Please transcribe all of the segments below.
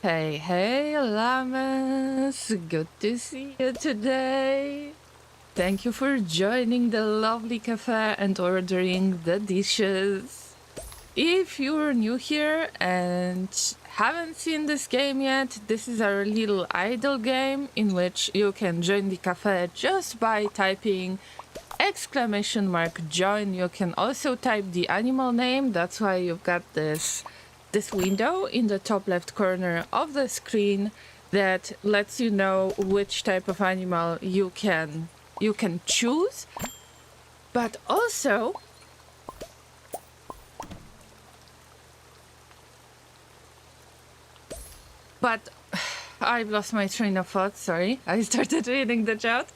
Hey, hey, llamas! Good to see you today. Thank you for joining the lovely cafe and ordering the dishes. If you're new here and haven't seen this game yet, this is our little idle game in which you can join the cafe just by typing !join. You can also type the animal name. That's why you've got this window in the top left corner of the screen that lets you know which type of animal you can choose. But also I've lost my train of thought, sorry. I started reading the chat.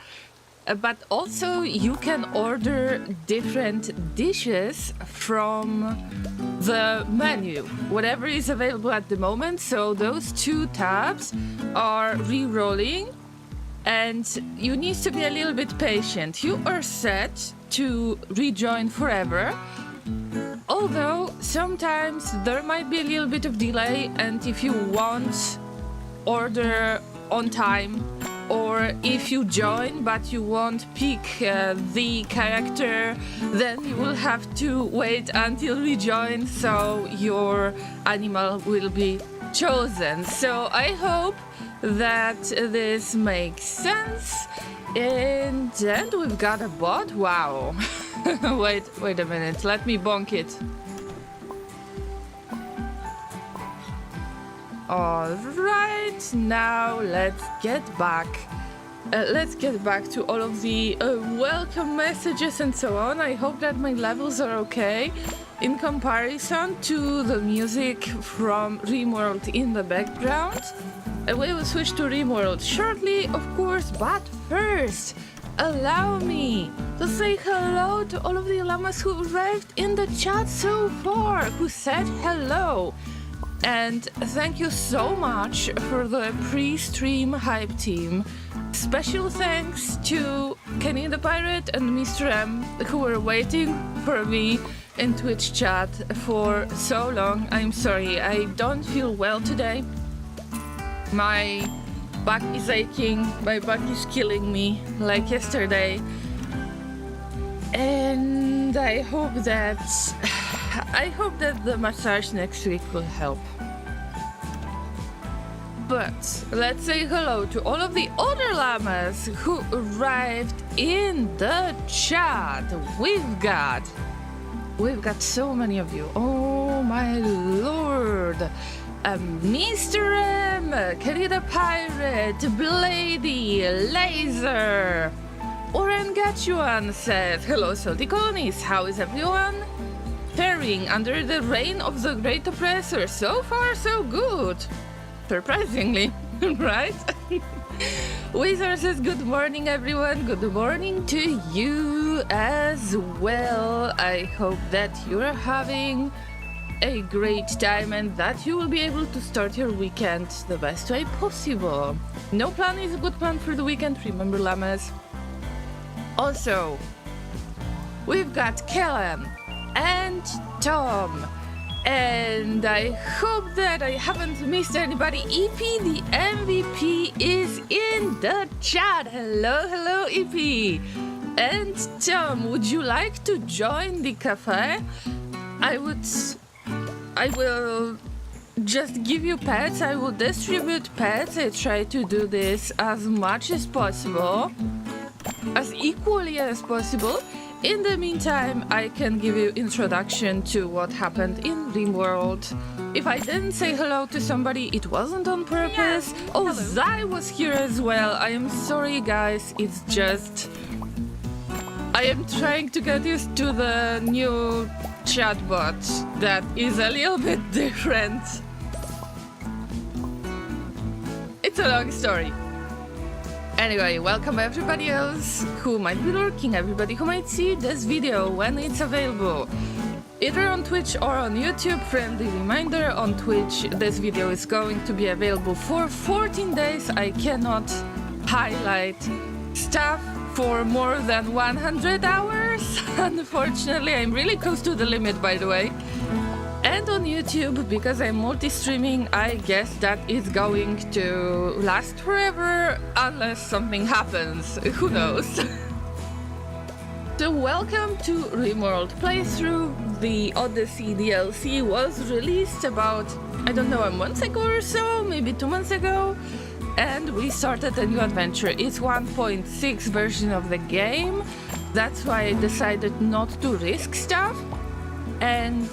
But also you can order different dishes from the menu, whatever is available at the moment. So those two tabs are re-rolling and you need to be a little bit patient. You are set to rejoin forever, although sometimes there might be a little bit of delay, and if you want order on time, or if you join but you won't pick the character, then you will have to wait until rejoin so your animal will be chosen. So I hope that this makes sense. And we've got a bot. Wow. wait a minute, let me bonk it. All right, now let's get back to all of the welcome messages and so on. I hope that my levels are okay in comparison to the music from Rimworld in the background. We will switch to Rimworld shortly, of course, but first, allow me to say hello to all of the llamas who arrived in the chat so far, who said hello. And thank you so much for the pre-stream hype team. Special thanks to Kenny the Pirate and Mr. M, who were waiting for me in Twitch chat for so long. I'm sorry, I don't feel well today. My back is aching, my back is killing me, like yesterday. And I hope that the massage next week will help. But let's say hello to all of the other llamas who arrived in the chat. We've got so many of you. Oh my lord. Mr. M, Kenny the Pirate, Blady, Laser, Orangachuan says, hello salty colonies, how is everyone? Faring under the reign of the great oppressor. So far so good. Surprisingly, right? Wizard says, good morning everyone. Good morning to you as well. I hope that you're having a great time and that you will be able to start your weekend the best way possible. No plan is a good plan for the weekend, remember llamas. Also, we've got Kellen and Tom, and I hope that I haven't missed anybody. EP the MVP is in the chat. Hello EP. And Tom, would you like to join the cafe? I will just give you pets. I will distribute pets. I try to do this as much as possible, as equally as possible. In the meantime, I can give you introduction to what happened in Rimworld. If I didn't say hello to somebody, it wasn't on purpose. Yeah. Oh, Zai was here as well. I am sorry, guys. It's just I am trying to get used to the new chatbot that is a little bit different. It's a long story. Anyway, welcome everybody else who might be lurking, everybody who might see this video when it's available, either on Twitch or on YouTube. Friendly reminder, on Twitch this video is going to be available for 14 days. I cannot highlight stuff for more than 100 hours. Unfortunately, I'm really close to the limit, by the way. And And on YouTube, because I'm multi-streaming, I guess that it's going to last forever unless something happens. Who knows? So welcome to Rimworld playthrough. The Odyssey DLC was released about, I don't know, a month ago or so, maybe 2 months ago. And we started a new adventure. It's 1.6 version of the game. That's why I decided not to risk stuff. And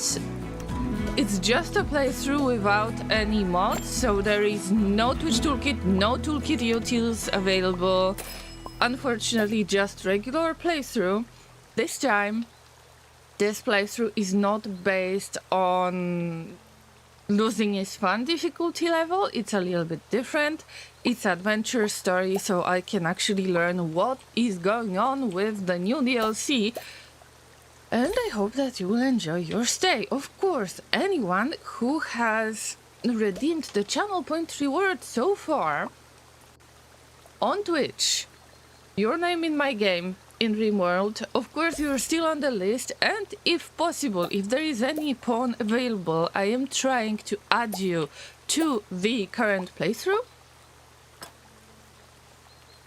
it's just a playthrough without any mods, so there is no Twitch toolkit, no toolkit utils available. Unfortunately, just regular playthrough. This time, this playthrough is not based on losing is fun difficulty level. It's a little bit different. It's adventure story, so I can actually learn what is going on with the new DLC. And I hope that you will enjoy your stay. Of course, anyone who has redeemed the channel point reward so far on Twitch, your name in my game, in Rimworld, of course you're still on the list, and if possible, if there is any pawn available, I am trying to add you to the current playthrough.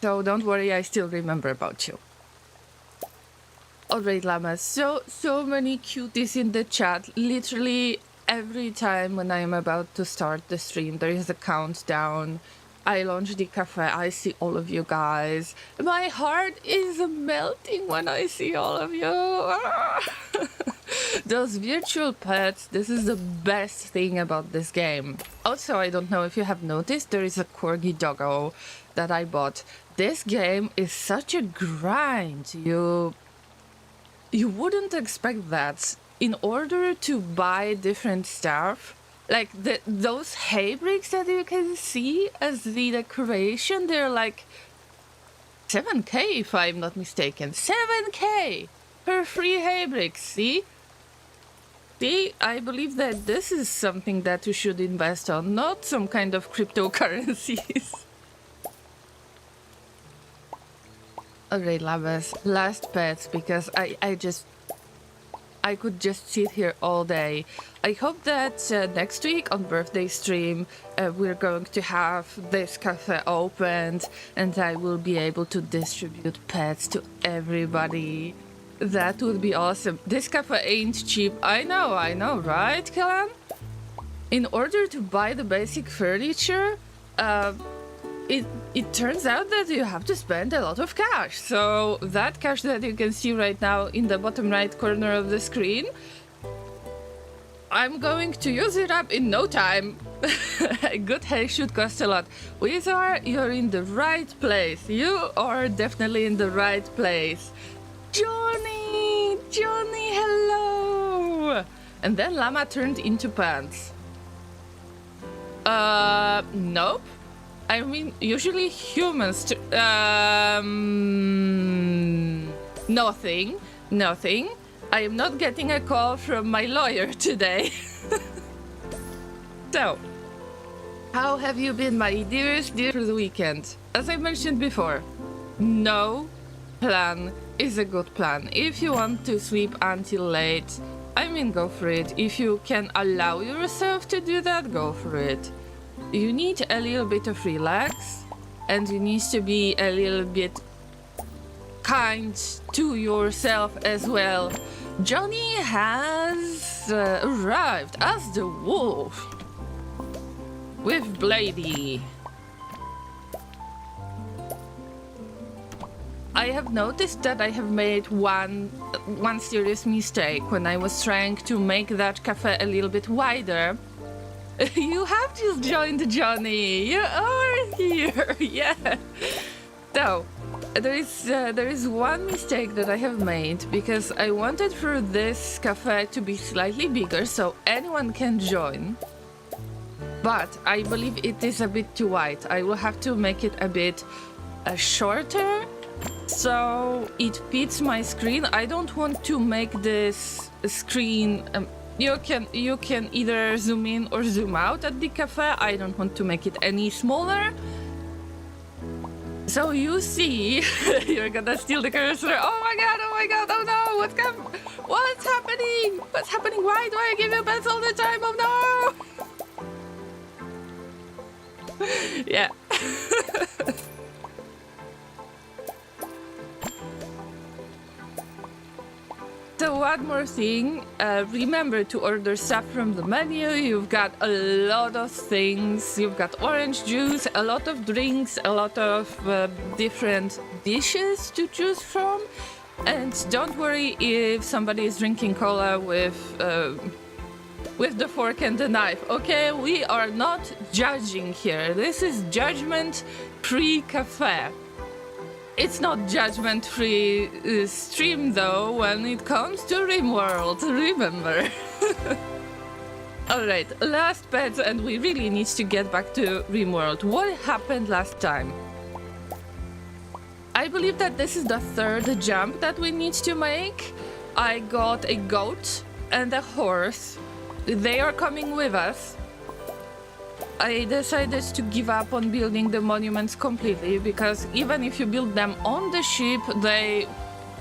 So don't worry, I still remember about you. Alright, llamas, so many cuties in the chat. Literally every time when I am about to start the stream, there is a countdown. I launch the cafe, I see all of you guys. My heart is melting when I see all of you. Those virtual pets, this is the best thing about this game. Also, I don't know if you have noticed, there is a corgi doggo that I bought. This game is such a grind. You wouldn't expect that. In order to buy different stuff, like those hay bricks that you can see as the decoration, they're like 7k if I'm not mistaken. 7k per free hay bricks, see? See, I believe that this is something that you should invest on, not some kind of cryptocurrencies. Alright, llamas, last pets, because I could just sit here all day. I hope that next week on birthday stream we're going to have this cafe opened and I will be able to distribute pets to everybody. That would be awesome. This cafe ain't cheap. I know, right, Kellan? In order to buy the basic furniture, it turns out that you have to spend a lot of cash. So that cash that you can see right now in the bottom right corner of the screen, I'm going to use it up in no time. Good hay should cost a lot. Wizard, you're in the right place. You are definitely in the right place. Johnny, hello. And then llama turned into pants. Nope. I mean, usually humans... Nothing. I am not getting a call from my lawyer today. So, how have you been, my dearest dear, through the weekend? As I mentioned before, no plan is a good plan. If you want to sleep until late, I mean, go for it. If you can allow yourself to do that, go for it. You need a little bit of relax, and you need to be a little bit kind to yourself as well. Johnny has arrived as the wolf with Blady. I have noticed that I have made one serious mistake when I was trying to make that cafe a little bit wider. You have just joined, Johnny. You are here. Yeah. So, there is one mistake that I have made, because I wanted for this cafe to be slightly bigger so anyone can join. But I believe it is a bit too wide. I will have to make it a bit shorter so it fits my screen. I don't want to make this screen... You can either zoom in or zoom out at the cafe. I don't want to make it any smaller. So you see, you're gonna steal the cursor. Oh my god, oh no, What's happening? What's happening? Why do I give you pets all the time? Oh no! Yeah. So one more thing, remember to order stuff from the menu. You've got a lot of things. You've got orange juice, a lot of drinks, a lot of different dishes to choose from. And don't worry if somebody is drinking cola with the fork and the knife, okay? We are not judging here. This is judgment-free cafe. It's not judgment-free stream though when it comes to Rimworld, remember. Alright, last pet, and we really need to get back to Rimworld. What happened last time? I believe that this is the third jump that we need to make. I got a goat and a horse. They are coming with us. I decided to give up on building the monuments completely because even if you build them on the ship, they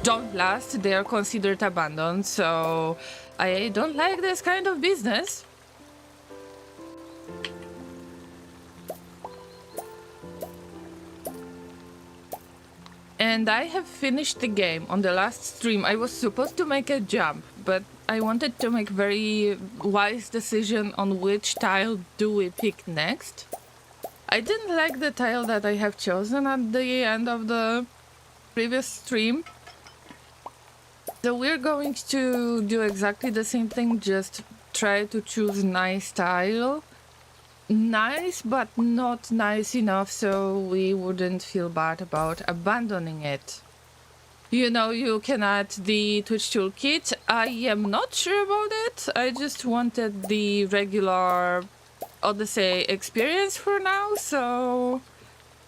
don't last. They are considered abandoned, so I don't like this kind of business. And I have finished the game. On the last stream, I was supposed to make a jump, but I wanted to make very wise decision on which tile do we pick next. I didn't like the tile that I have chosen at the end of the previous stream. So we're going to do exactly the same thing, just try to choose nice tile. Nice, but not nice enough so we wouldn't feel bad about abandoning it. You know, you can add the Twitch toolkit. I am not sure about it. I just wanted the regular Odyssey experience for now, so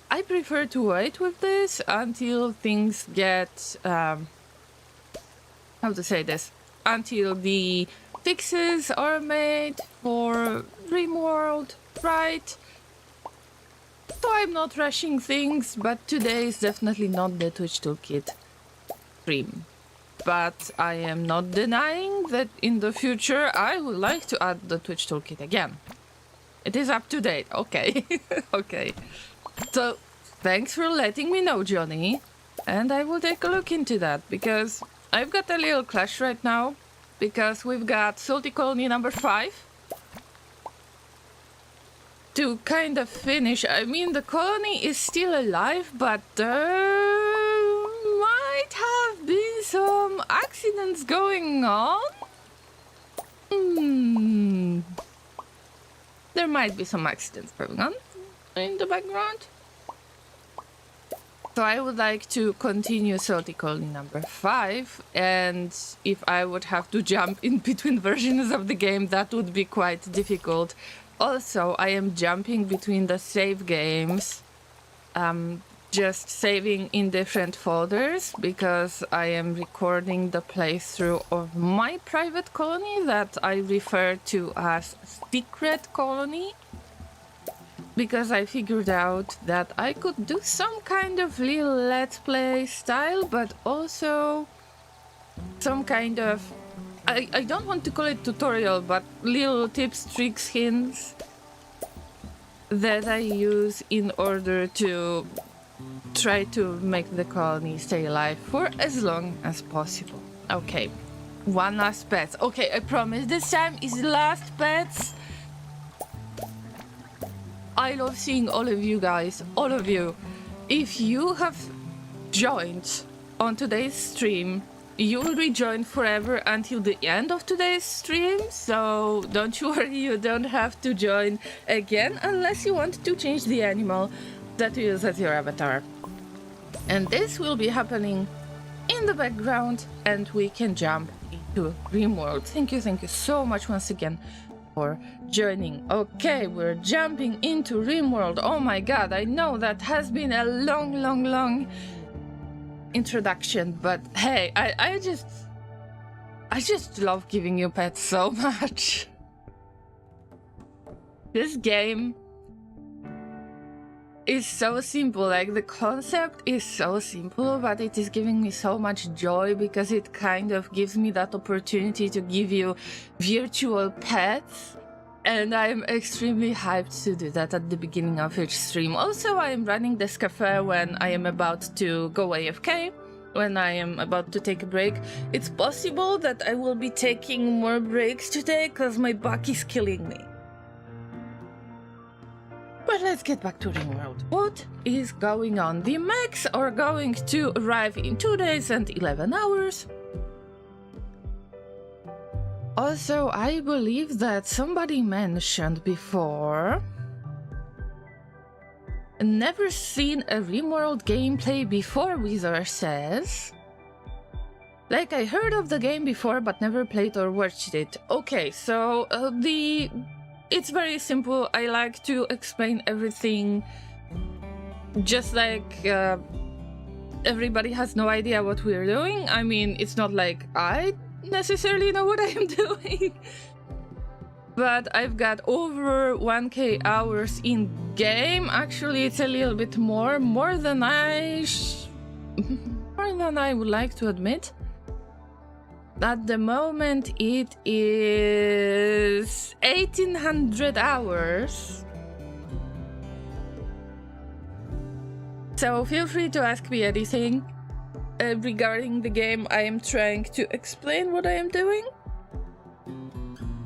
I prefer to wait with this until things get, how to say this, until the fixes are made for Rimworld, right? So I'm not rushing things, but today is definitely not the Twitch toolkit stream. But I am not denying that in the future I would like to add the Twitch toolkit again. It is up to date, okay. Okay. So thanks for letting me know, Johnny. And I will take a look into that because I've got a little clash right now. Because we've got Salty Colony number 5 to kind of finish. I mean, the colony is still alive, but there might have been some accidents going on. There might be some accidents going on in the background. So I would like to continue Salty Colony number 5, and if I would have to jump in between versions of the game, that would be quite difficult. Also, I am jumping between the save games, just saving in different folders, because I am recording the playthrough of my private colony that I refer to as Secret Colony. Because I figured out that I could do some kind of little let's play style, but also some kind of, I don't want to call it tutorial, but little tips, tricks, hints that I use in order to try to make the colony stay alive for as long as possible. Okay, one last pet. Okay, I promise this time is the last pets. I love seeing all of you guys, all of you. If you have joined on today's stream, you will rejoin forever until the end of today's stream, so don't you worry, you don't have to join again unless you want to change the animal that you use as your avatar. And this will be happening in the background and we can jump into Rimworld. Thank you so much once again for joining. Okay, we're jumping into Rimworld. Oh my god, I know that has been a long introduction, but hey, I just love giving you pets so much. This game is so simple. Like, the concept is so simple, but it is giving me so much joy because it kind of gives me that opportunity to give you virtual pets. And I'm extremely hyped to do that at the beginning of each stream. Also, I am running this cafe when I am about to go AFK, when I am about to take a break. It's possible that I will be taking more breaks today because my back is killing me. But let's get back to Rimworld. What is going on? The mechs are going to arrive in 2 days and 11 hours. Also, I believe that somebody mentioned before... Never seen a Rimworld gameplay before, Wizard says. Like, I heard of the game before, but never played or watched it. Okay, so it's very simple. I like to explain everything just like everybody has no idea what we're doing. I mean, it's not like I necessarily know what I am doing. But I've got over 1k hours in game. Actually, it's a little bit more than I would like to admit. At the moment, it is 1800 hours. So feel free to ask me anything regarding the game. I am trying to explain what I am doing.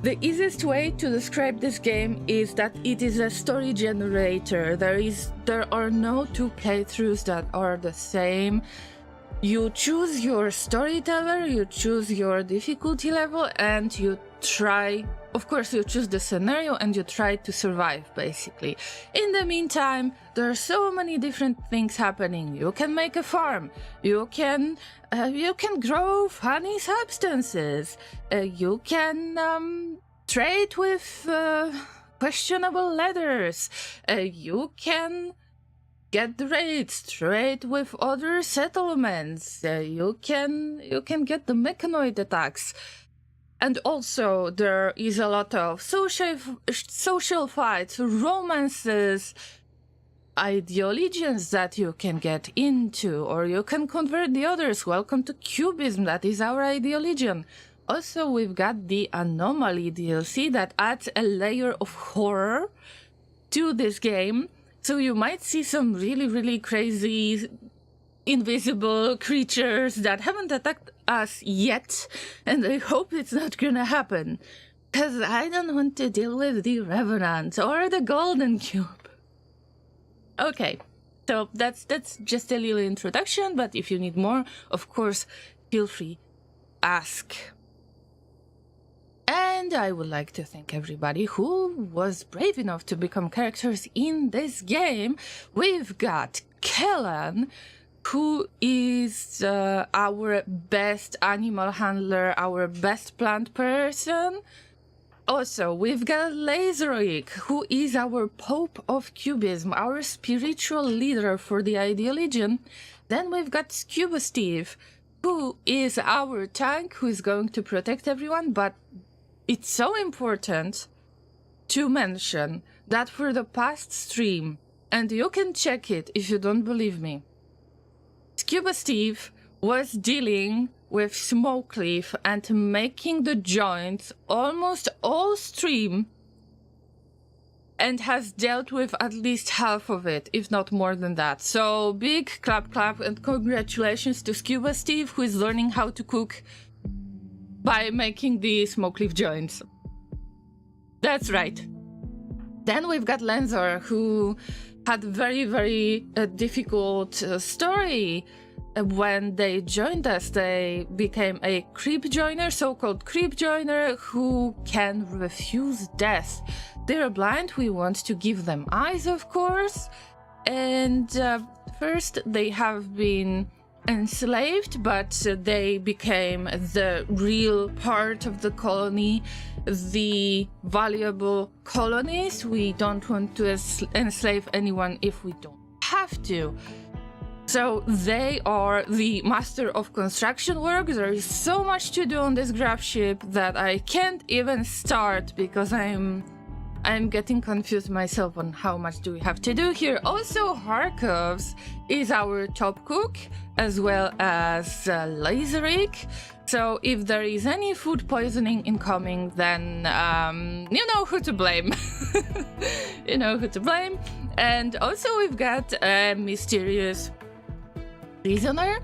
The easiest way to describe this game is that it is a story generator. There are no two playthroughs that are the same. You choose your storyteller, you choose your difficulty level, and you try, of course, you choose the scenario and you try to survive, basically. In the meantime, there are so many different things happening. You can make a farm, you can grow funny substances, you can trade with questionable letters, you can get the raids, trade with other settlements, you can get the mechanoid attacks. And also there is a lot of social fights, romances, ideologies that you can get into, or you can convert the others. Welcome to Cubism, that is our ideologian. Also, we've got the Anomaly DLC that adds a layer of horror to this game. So you might see some really crazy invisible creatures that haven't attacked us yet, and I hope it's not gonna happen, because I don't want to deal with the Revenant or the Golden Cube. Okay, so that's just a little introduction, but if you need more, of course, feel free, ask. And I would like to thank everybody who was brave enough to become characters in this game. We've got Kellan, who is our best animal handler, our best plant person. Also, we've got Laseroic, who is our Pope of Cubism, our spiritual leader for the Ideologian. Then we've got Scuba Steve, who is our tank, who is going to protect everyone. But it's so important to mention that for the past stream, and you can check it if you don't believe me, Scuba Steve was dealing with Smokeleaf and making the joints almost all stream, and has dealt with at least half of it, if not more than that. So big clap and congratulations to Scuba Steve, who is learning how to cook by making the Smokeleaf joints. That's right. Then we've got Lenzor, who had very difficult story. When they joined us, they became a creep joiner, so-called creep joiner, who can refuse death. They're blind, we want to give them eyes, of course. And first they have been enslaved, but they became the real part of the colony, the valuable colonies. We don't want to enslave anyone if we don't have to. So they are the master of construction work. There is so much to do on this Gravship that I can't even start because I'm I'm getting confused myself on how much do we have to do here. Also, Harkov's is our top cook, as well as Laserik. So if there is any food poisoning incoming, then you know who to blame. You know who to blame. And also we've got a mysterious prisoner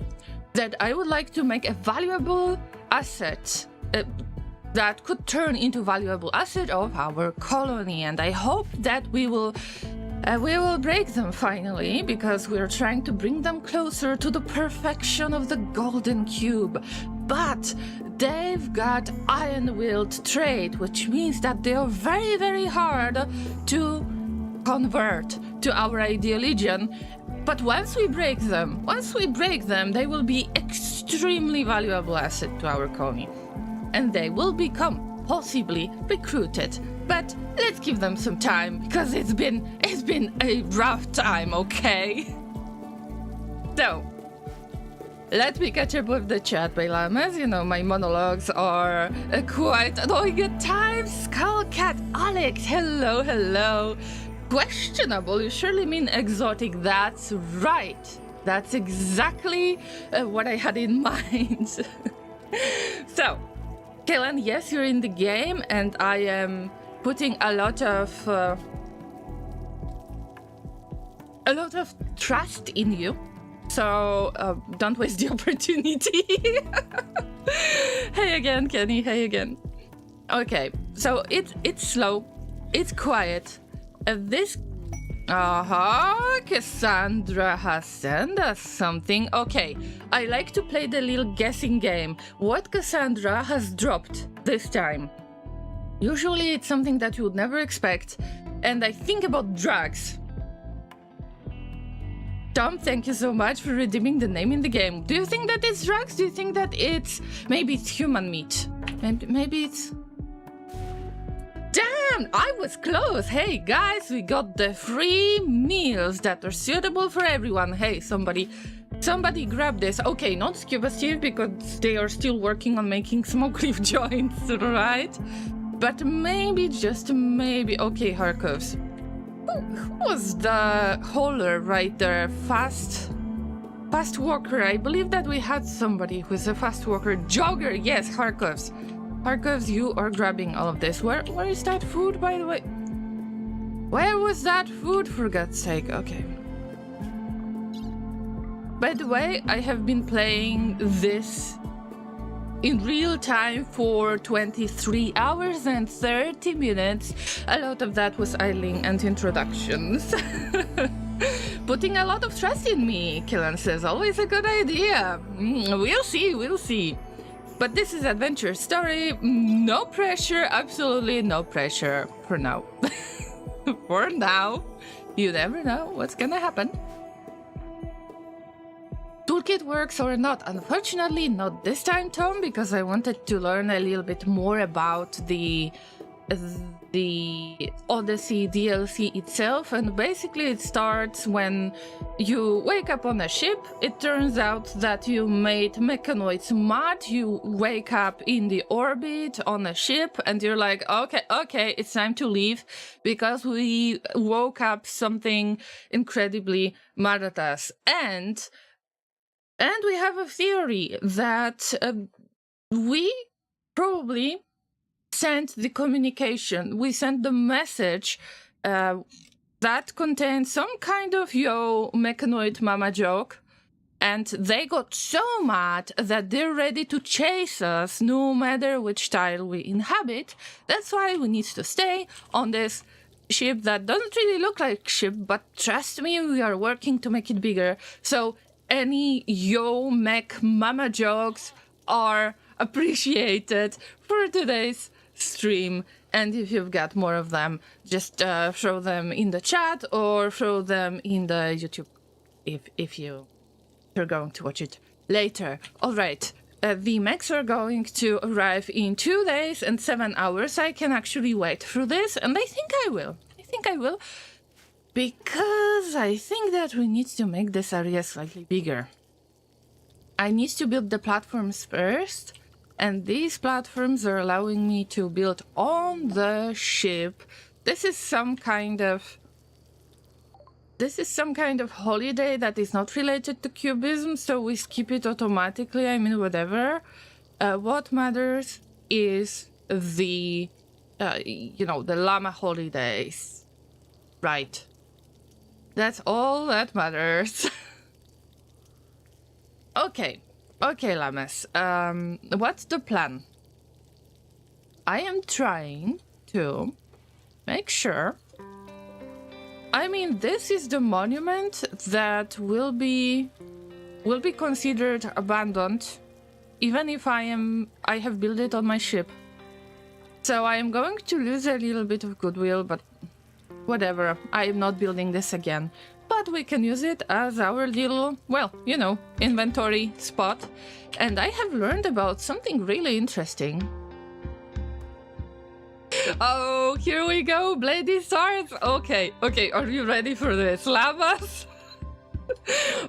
that I would like to make a valuable asset that could turn into valuable asset of our colony. And I hope that we will break them finally, because we're trying to bring them closer to the perfection of the golden cube. But they've got iron-willed trait, which means that they are very, very hard to convert to our ideologian. But once we break them, they will be extremely valuable asset to our colony. And they will become possibly recruited. But let's give them some time, because it's been a rough time, okay? So, let me catch up with the chat by llamas. You know, my monologues are quite annoying at times. Skullcat Alex, hello, hello. Questionable, you surely mean exotic. That's right. That's exactly what I had in mind. So, Kellen, yes, you're in the game, and I am putting a lot of trust in you. So don't waste the opportunity. Hey again, Kenny. Hey again. Okay, so it's slow, it's quiet. Cassandra has sent us something. Okay, I like to play the little guessing game. What Cassandra has dropped this time? Usually it's something that you would never expect, and I think about drugs. Tom, thank you so much for redeeming the name in the game. Do you think that it's drugs? Do you think that maybe it's human meat? Maybe it's... Damn, I was close. Hey guys, we got the free meals that are suitable for everyone. Hey, somebody grab this. Okay, not Scuba Steve, because they are still working on making smoke leaf joints, right? But maybe, just maybe. Okay, Harkovs. Who was the hauler right there? Fast walker. I believe that we had somebody who's a fast walker. Jogger, yes, Harkovs. Harkovs, you are grabbing all of this. Where is that food, by the way? Where was that food, for God's sake? Okay. By the way, I have been playing this in real time for 23 hours and 30 minutes. A lot of that was idling and introductions. Putting a lot of trust in me, Killan says. Always a good idea. We'll see. But this is adventure story. No pressure, absolutely no pressure for now. For now. You never know what's gonna happen. Toolkit works or not? Unfortunately, not this time, Tom, because I wanted to learn a little bit more about the Odyssey DLC itself, and basically it starts when you wake up on a ship. It turns out that you made mechanoids mad. You wake up in the orbit on a ship, and you're like, okay, it's time to leave, because we woke up something incredibly mad at us. And we have a theory that we probably sent the communication. We sent the message that contained some kind of mechanoid mama joke, and they got so mad that they're ready to chase us no matter which tile we inhabit. That's why we need to stay on this ship that doesn't really look like a ship, but trust me, we are working to make it bigger. So any mech mama jokes are appreciated for today's stream, and if you've got more of them, just throw them in the chat or throw them in the YouTube if you're going to watch it later. All right, the mechs are going to arrive in 2 days and 7 hours. I can actually wait through this, and I think I will, because I think that we need to make this area slightly bigger. I need to build the platforms first, and these platforms are allowing me to build on the ship This is some kind of holiday that is not related to cubism, so we skip it automatically. I mean, whatever. What matters is the, the llama holidays. Right. That's all that matters. Okay, llamas. What's the plan? I am trying to make sure. I mean, this is the monument that will be considered abandoned, even if I have built it on my ship. So I am going to lose a little bit of goodwill, but whatever. I am not building this again. But we can use it as our little, well, inventory spot. And I have learned about something really interesting. Oh, here we go, Bloody Swords. Okay, are you ready for this, llamas?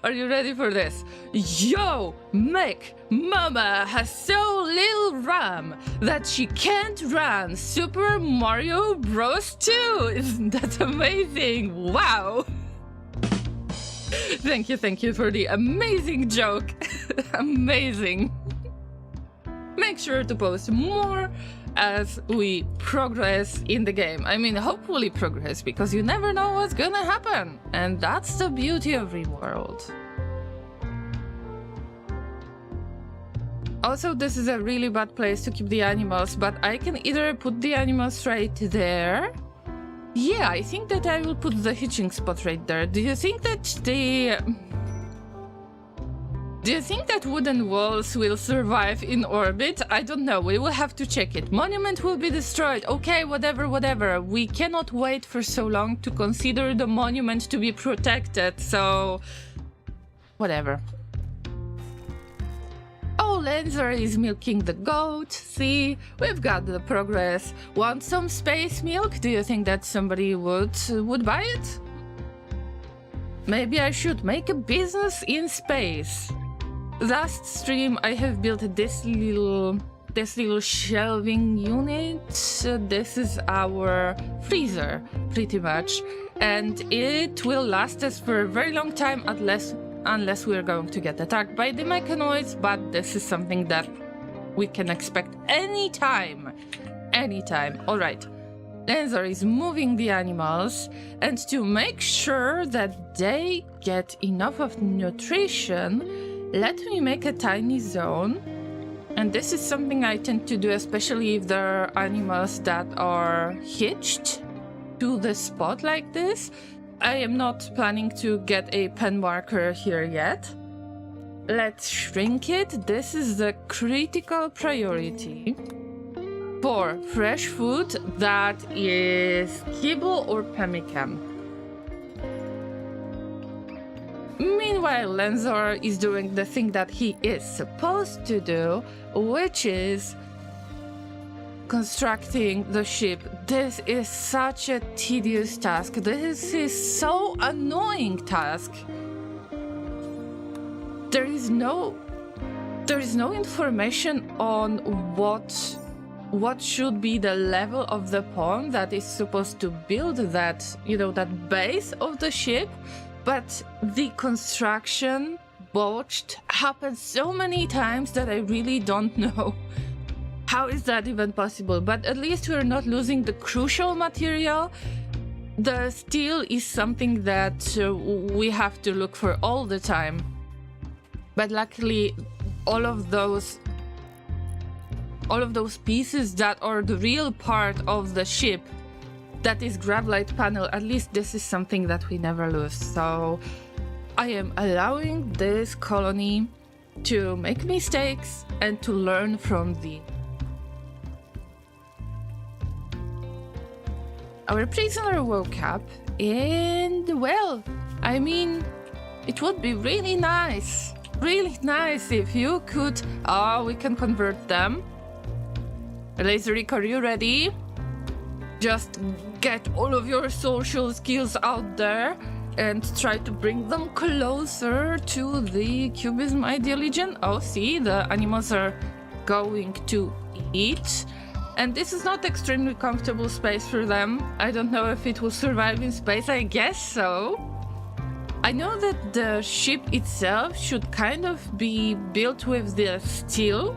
Are you ready for this? Yo, Mick, Mama has so little RAM that she can't run Super Mario Bros. 2. Isn't that amazing? Wow. Thank you for the amazing joke. Amazing. Make sure to post more as we progress in the game. I mean, hopefully progress, because you never know what's gonna happen. And that's the beauty of Rimworld. Also, this is a really bad place to keep the animals, but I can either put the animals right there. Yeah, I think that I will put the hitching spot right there. Do you think that wooden walls will survive in orbit? I don't know. We will have to check it. Monument will be destroyed. Okay, whatever. We cannot wait for so long to consider the monument to be protected, so whatever. Oh, Lancer is milking the goat. See, we've got the progress. Want some space milk? Do you think that somebody would buy it? Maybe I should make a business in space. Last stream I have built this little shelving unit. This is our freezer, pretty much, and it will last us for a very long time unless we are going to get attacked by the mechanoids, but this is something that we can expect anytime. Alright, Lancer is moving the animals, and to make sure that they get enough of nutrition, let me make a tiny zone. And this is something I tend to do, especially if there are animals that are hitched to the spot like this. I am not planning to get a pen marker here yet. Let's shrink it. This is the critical priority for fresh food that is kibble or pemmican. Meanwhile, Lancer is doing the thing that he is supposed to do, which is constructing the ship. This is such a tedious task. This is so annoying task. There is no information on what should be the level of the pawn that is supposed to build that, that base of the ship. But the construction botched happened so many times that I really don't know. How is that even possible? But at least we're not losing the crucial material. The steel is something that we have to look for all the time. But luckily, all of those pieces that are the real part of the ship, that is Gravlight panel, at least this is something that we never lose. So I am allowing this colony to make mistakes and to learn from the... Our prisoner woke up and, well, I mean, it would be really nice if you could... Oh, we can convert them. Laserik, are you ready? Just get all of your social skills out there and try to bring them closer to the Cubism ideology. Oh, see, the animals are going to eat. And this is not extremely comfortable space for them. I don't know if it will survive in space. I guess so. I know that the ship itself should kind of be built with the steel,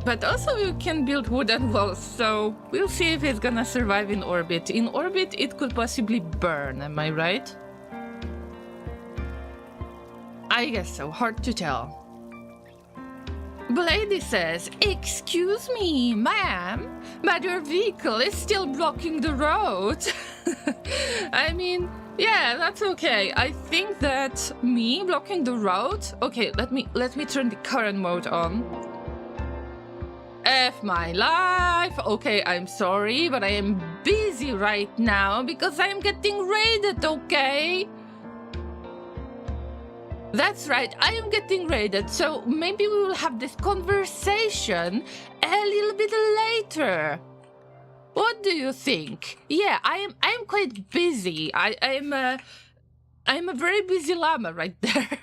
but also you can build wooden walls, so we'll see if it's gonna survive in orbit. In orbit, it could possibly burn, am I right? I guess so, hard to tell. Blady says, "Excuse me, ma'am, but your vehicle is still blocking the road." I mean, yeah, that's okay. I think that me blocking the road... Okay, let me turn the current mode on. F my life. Okay, I'm sorry, but I am busy right now because I am getting raided, okay? That's right, I am getting raided, so maybe we will have this conversation a little bit later. What do you think? Yeah, I am quite busy. I'm a very busy llama right there.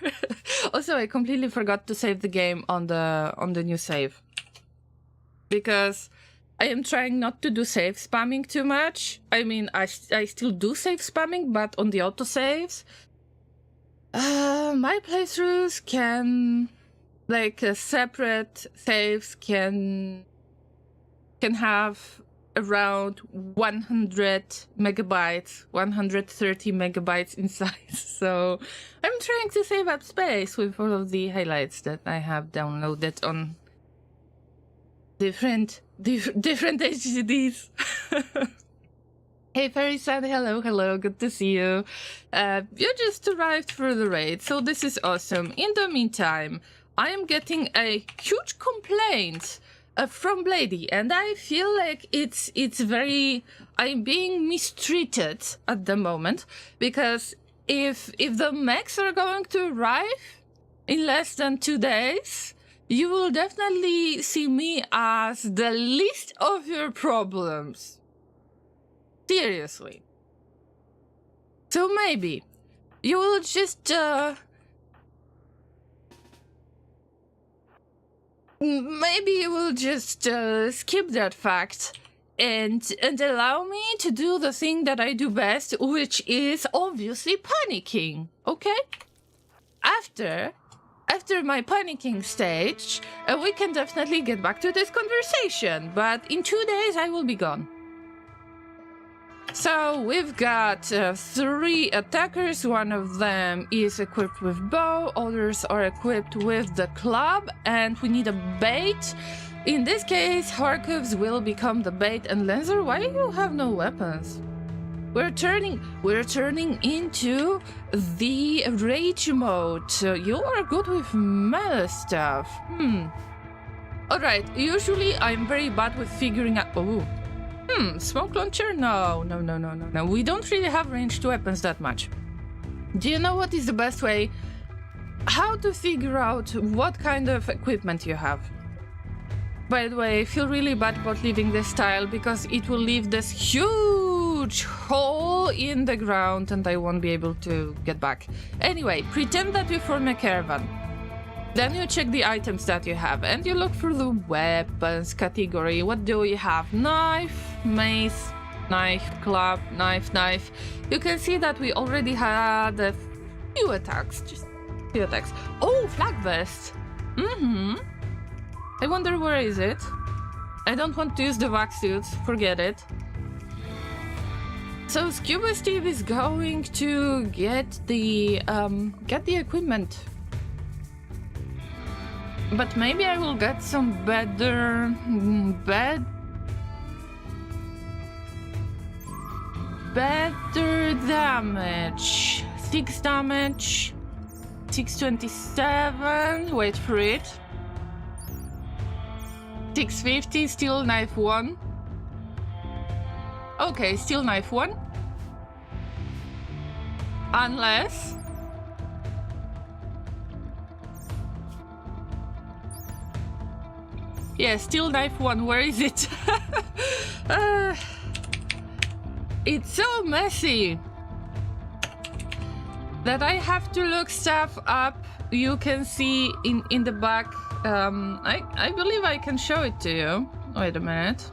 Also, I completely forgot to save the game on the new save. Because I am trying not to do save spamming too much. I mean, I still do save spamming, but on the autosaves. My playthroughs can, like, separate saves can have around 100 megabytes, 130 megabytes in size. So I'm trying to save up space with all of the highlights that I have downloaded on different HDDs. Hey Fairy-san, hello, good to see you. You just arrived for the raid, so this is awesome. In the meantime, I am getting a huge complaint from Blady, and I feel like it's very... I'm being mistreated at the moment, because if the mechs are going to arrive in less than 2 days, you will definitely see me as the least of your problems. Seriously. So maybe you will just skip that fact and allow me to do the thing that I do best, which is obviously panicking. Okay? After my panicking stage, we can definitely get back to this conversation, but in 2 days I will be gone. So we've got 3 attackers. One of them is equipped with bow, others are equipped with the club, and we need a bait. In this case, Harkovs will become the bait. And Lenzer, why you have no weapons? We're turning into the rage mode. So you are good with melee stuff. Alright, usually I'm very bad with figuring out... Oh. Smoke launcher? No. We don't really have ranged weapons that much. Do you know what is the best way? How to figure out what kind of equipment you have? By the way, I feel really bad about leaving this tile because it will leave this huge hole in the ground and I won't be able to get back. Anyway, pretend that you form a caravan. Then you check the items that you have and you look for the weapons category. What do you have? Knife, mace, knife, club, knife. You can see that we already had a few attacks, just a few attacks. Oh, flag vest. I wonder where is it? I don't want to use the vac suits, forget it. So Scuba Steve is going to get the equipment. But maybe I will get some better damage. 6 damage, 627, wait for it. 650, steel knife 1. Okay, steel knife 1. Unless... Yeah, steel knife 1, where is it? It's so messy that I have to look stuff up. You can see in the back. I believe I can show it to you. Wait a minute.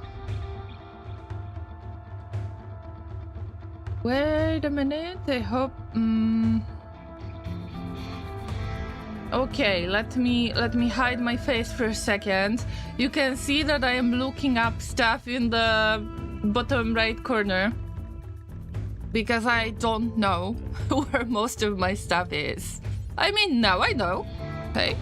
Wait a minute, I hope... Okay, let me hide my face for a second. You can see that I am looking up stuff in the bottom right corner. Because I don't know where most of my stuff is. I mean, now I know. Okay.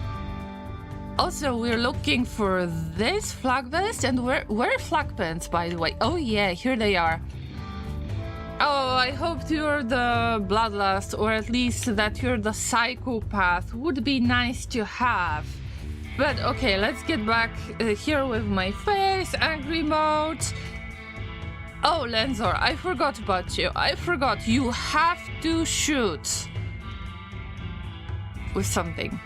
Also, we're looking for this flag vest, and where are flag pants, by the way? Oh yeah, here they are. Oh, I hoped you're the bloodlust, or at least that you're the psychopath. Would be nice to have. But okay, let's get back here with my face, angry mode. Oh, Lenzor, I forgot about you. I forgot. You have to shoot with something.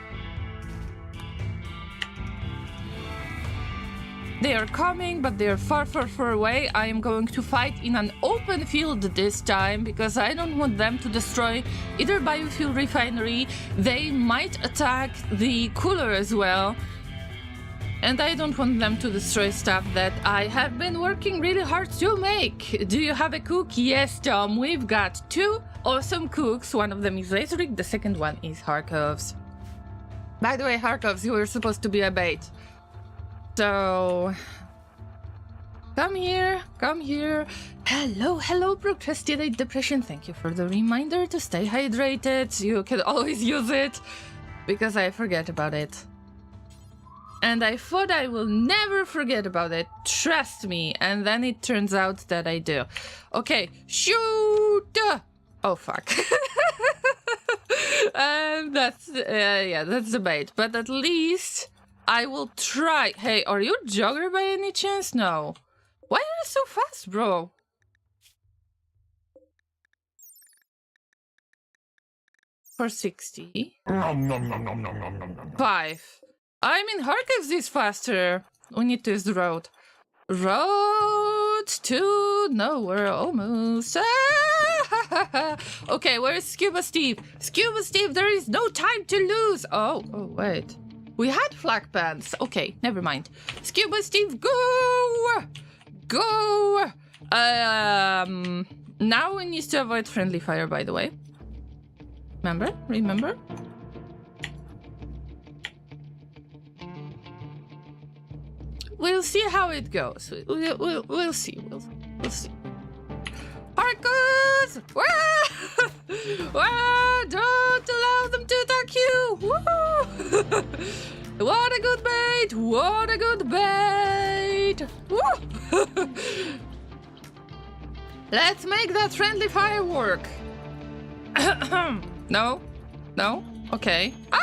They are coming, but they are far, far, far away. I am going to fight in an open field this time because I don't want them to destroy either biofuel refinery. They might attack the cooler as well. And I don't want them to destroy stuff that I have been working really hard to make. Do you have a cook? Yes, Tom. We've got 2 awesome cooks. One of them is Laserik, the second one is Harkovs. By the way, Harkovs, you were supposed to be a bait. So... Come here, come here. Hello, hello, procrastinate depression. Thank you for the reminder to stay hydrated. You can always use it, because I forget about it. And I thought I will never forget about it, trust me. And then it turns out that I do. Okay, shoot! Oh, fuck. And that's, yeah, that's the bait. But at least I will try. Hey, are you a jogger by any chance? No. Why are you so fast, bro? For 60. 5. I mean, Harkovs is faster. We need to use the road. Road to nowhere, almost. Okay, where's Scuba Steve? Scuba Steve, there is no time to lose. Oh, wait. We had flak pants. Okay, never mind. Scuba Steve, go! Go! Now we need to avoid friendly fire, by the way. Remember? We'll see how it goes. We'll see. We'll see. Harkus! Don't allow them to attack you! Woo! What a good bait! What a good bait! Woo! Let's make that friendly fire work. No? Okay. Ah!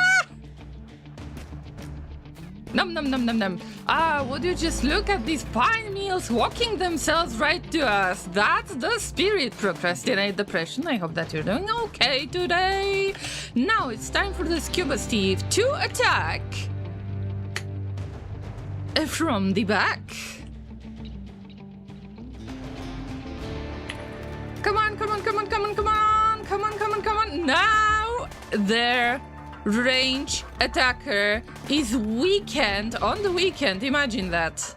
Num. Ah, would you just look at these pine meals walking themselves right to us? That's the spirit, procrastinate depression. I hope that you're doing okay today. Now it's time for the Scuba Steve to attack from the back. Come on. Now their range attacker is weakened on the weekend. Imagine that.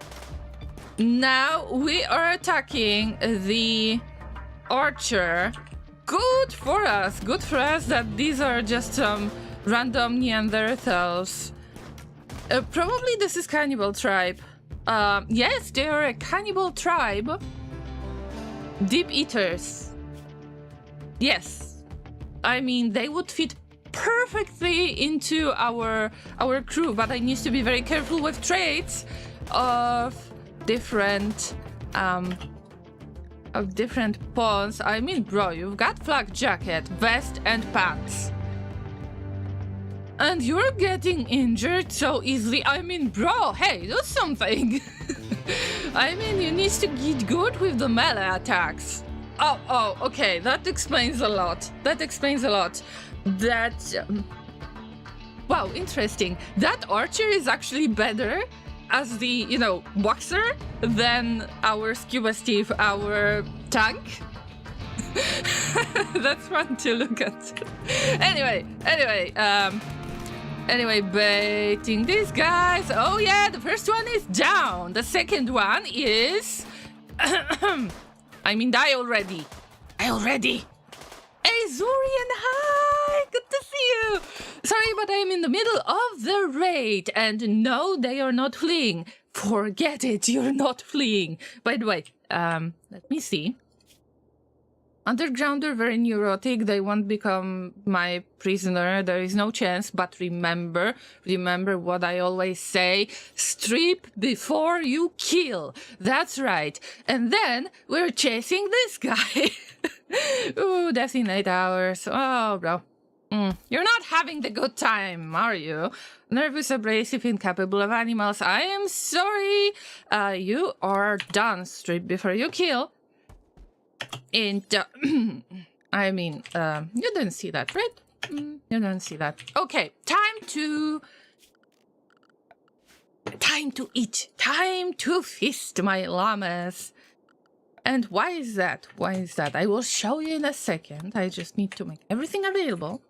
Now we are attacking the archer. Good for us that these are just some random Neanderthals. Probably this is cannibal tribe. Yes, they are a cannibal tribe. Deep eaters. Yes. I mean, they would fit perfectly into our crew, but I need to be very careful with traits of different pawns. I mean, bro, you've got flak jacket, vest, and pants. And you're getting injured so easily. I mean, bro, hey, do something. I mean, you need to get good with the melee attacks. Oh, okay, that explains a lot. Wow, interesting. That archer is actually better as the, boxer than our Scuba Steve, our tank. That's fun to look at. Anyway, Anyway, baiting these guys. Oh yeah, the first one is down. The second one is... I mean, die already. Die already. Azorian, hi! Good to see you! Sorry, but I'm in the middle of the raid. And no, they are not fleeing. Forget it, you're not fleeing. By the way, let me see. Underground are very neurotic. They won't become my prisoner. There is no chance. But remember what I always say. Strip before you kill. That's right. And then we're chasing this guy. Ooh, death in 8 hours. Oh, bro. You're not having the good time, are you? Nervous, abrasive, incapable of animals. I am sorry. You are done. Strip before you kill. And, I mean, you didn't see that, right? You didn't see that. Okay, time to eat. Time to feast, my llamas. And why is that? Why is that? I will show you in a second. I just need to make everything available.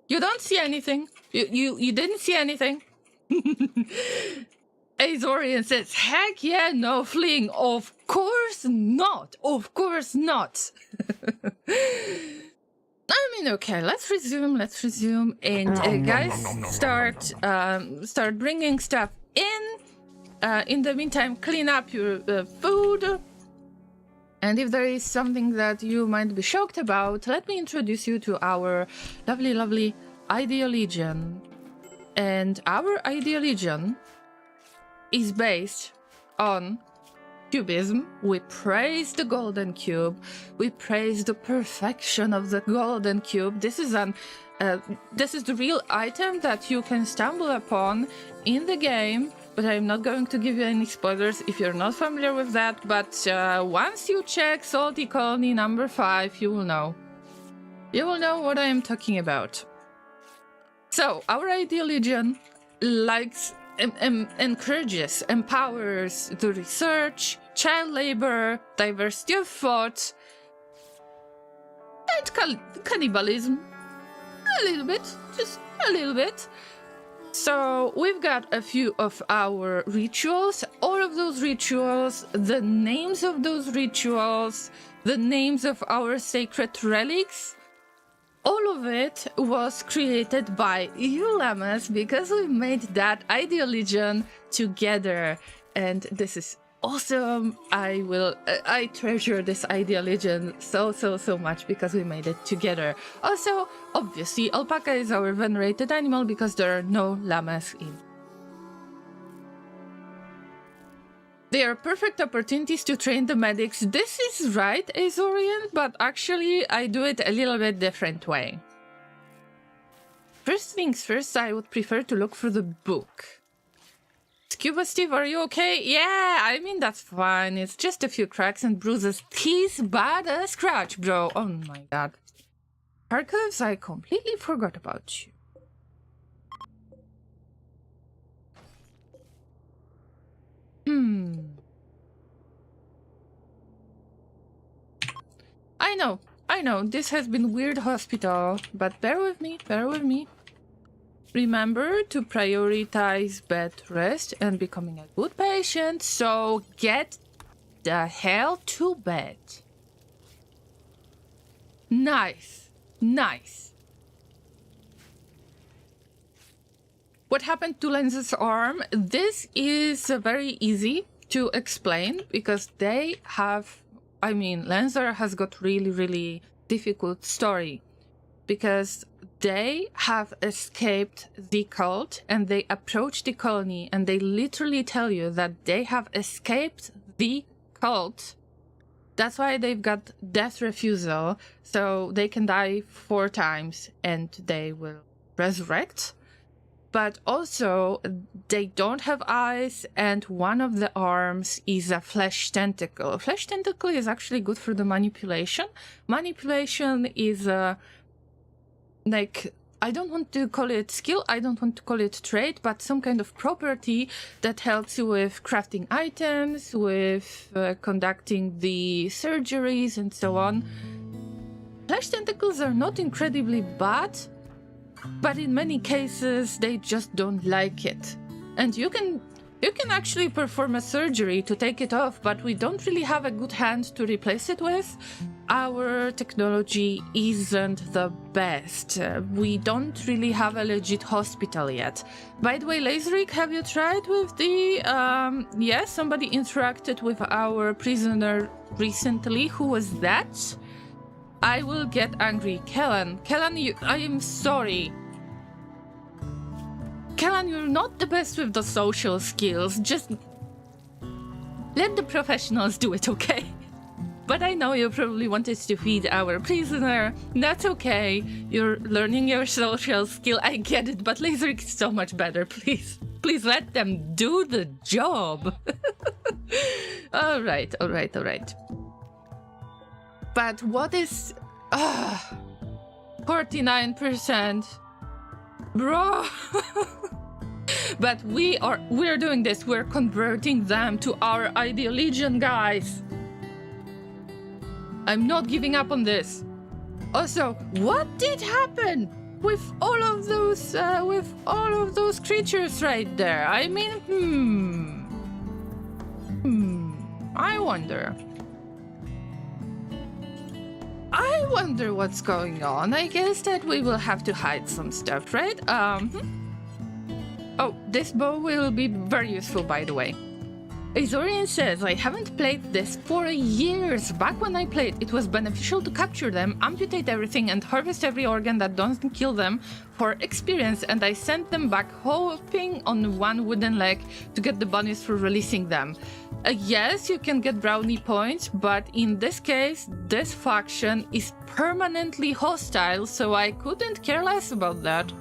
You don't see anything. You didn't see anything. Azorian says, heck yeah, no fleeing. Of course not. Of course not. I mean, okay, let's resume. And guys, start bringing stuff in. In the meantime, clean up your food. And if there is something that you might be shocked about, let me introduce you to our lovely, lovely Ideal Legion. And our Ideal Legion is based on cubism. We praise the golden cube. We praise the perfection of the golden cube. This is the real item that you can stumble upon in the game. But I'm not going to give you any spoilers if you're not familiar with that. But once you check Salty Colony number 5, you will know. You will know what I am talking about. So, our Ideal Legion likes, encourages, empowers the research, child labor, diversity of thought, and cannibalism. A little bit, just a little bit. So we've got a few of our rituals, all of those rituals, the names of those rituals, the names of our sacred relics. All of it was created by you llamas because we made that Ideal Legion together. And this is awesome. I treasure this Ideal Legion so much because we made it together. Also, obviously, alpaca is our venerated animal because there are no llamas in. They are perfect opportunities to train the medics. This is right, Azorian, but actually I do it a little bit different way. First things first, I would prefer to look for the book. Scuba Steve, are you okay? Yeah, I mean, that's fine. It's just a few cracks and bruises. Tease but a scratch, bro. Oh my god. Archives, I completely forgot about you. I know, this has been weird hospital, but bear with me. Remember to prioritize bed rest and becoming a good patient, so get the hell to bed. Nice. What happened to Lenz's arm? This is very easy to explain because they have... I mean, Lenzer has got really difficult story because they have escaped the cult and they approach the colony and they literally tell you that they have escaped the cult. That's why they've got death refusal, so they can die 4 times and they will resurrect. But also, they don't have eyes, and one of the arms is a flesh tentacle. A flesh tentacle is actually good for the manipulation. Manipulation is like I don't want to call it skill, I don't want to call it trait, but some kind of property that helps you with crafting items, with conducting the surgeries and so on. Flesh tentacles are not incredibly bad, but in many cases they just don't like it. And you can actually perform a surgery to take it off, but we don't really have a good hand to replace it with. Our technology isn't the best. We don't really have a legit hospital yet. By the way, Laserik, have you tried with the... Yes, somebody interacted with our prisoner recently. Who was that? I will get angry. Kellan, I am sorry. Kellan, you're not the best with the social skills. Just let the professionals do it, okay? But I know you probably wanted to feed our prisoner. That's okay. You're learning your social skill. I get it, but Laserik is so much better. Please let them do the job. All right. But what is... 49%. Bro. But we're doing this. We're converting them to our ideal legion, guys. I'm not giving up on this. Also, what did happen with all of those creatures right there? I mean, I wonder what's going on. I guess that we will have to hide some stuff, right? Oh, this bow will be very useful, by the way. Azorian says, I haven't played this for years. Back when I played, it was beneficial to capture them, amputate everything, and harvest every organ that doesn't kill them for experience, and I sent them back hoping on one wooden leg to get the bonus for releasing them. Yes, you can get brownie points, but in this case, this faction is permanently hostile, so I couldn't care less about that.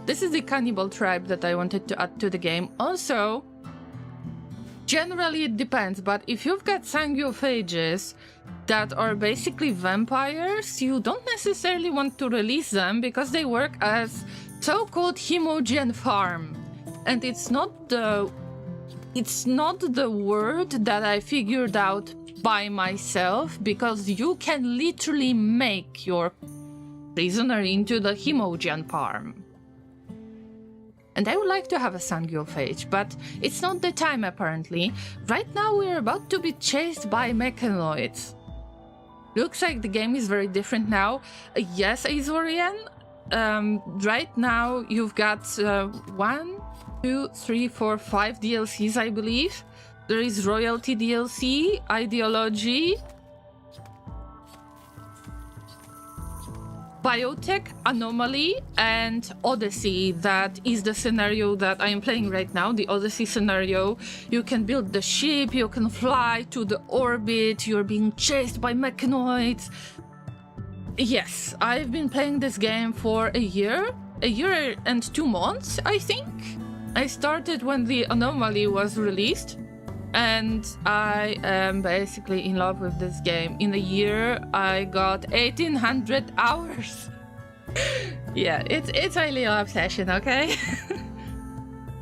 This is the cannibal tribe that I wanted to add to the game. Also, generally it depends, but if you've got sanguophages that are basically vampires, you don't necessarily want to release them because they work as so-called hemogen farm. And it's not the word that I figured out by myself, because you can literally make your prisoner into the hemogen farm. And I would like to have a sanguophage, but it's not the time apparently. Right now we're about to be chased by mechanoids. Looks like the game is very different now. Yes, Azorian. Right now you've got 1, 2, 3, 4, 5 DLCs, I believe. There is Royalty DLC, Ideology, Biotech, Anomaly, and Odyssey. That is the scenario that I am playing right now, the Odyssey scenario. You can build the ship, you can fly to the orbit, you're being chased by mechanoids. Yes, I've been playing this game for a year and 2 months, I think. I started when the Anomaly was released, and I am basically in love with this game. In a year, I got 1,800 hours. Yeah, it's really an obsession, okay?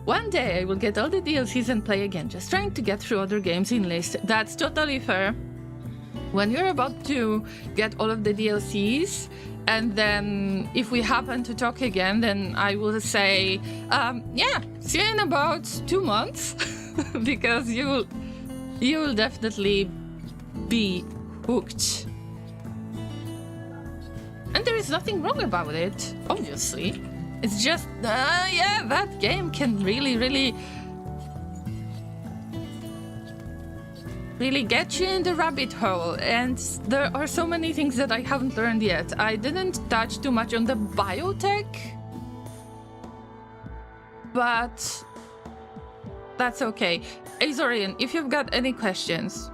One day I will get all the DLCs and play again, just trying to get through other games in list. That's totally fair. When you're about to get all of the DLCs, and then if we happen to talk again, then I will say, yeah, see you in about 2 months. Because you will definitely be hooked. And there is nothing wrong about it, obviously. It's just, yeah, that game can really get you in the rabbit hole. And there are so many things that I haven't learned yet. I didn't touch too much on the biotech, but that's okay. Azorian, if you've got any questions,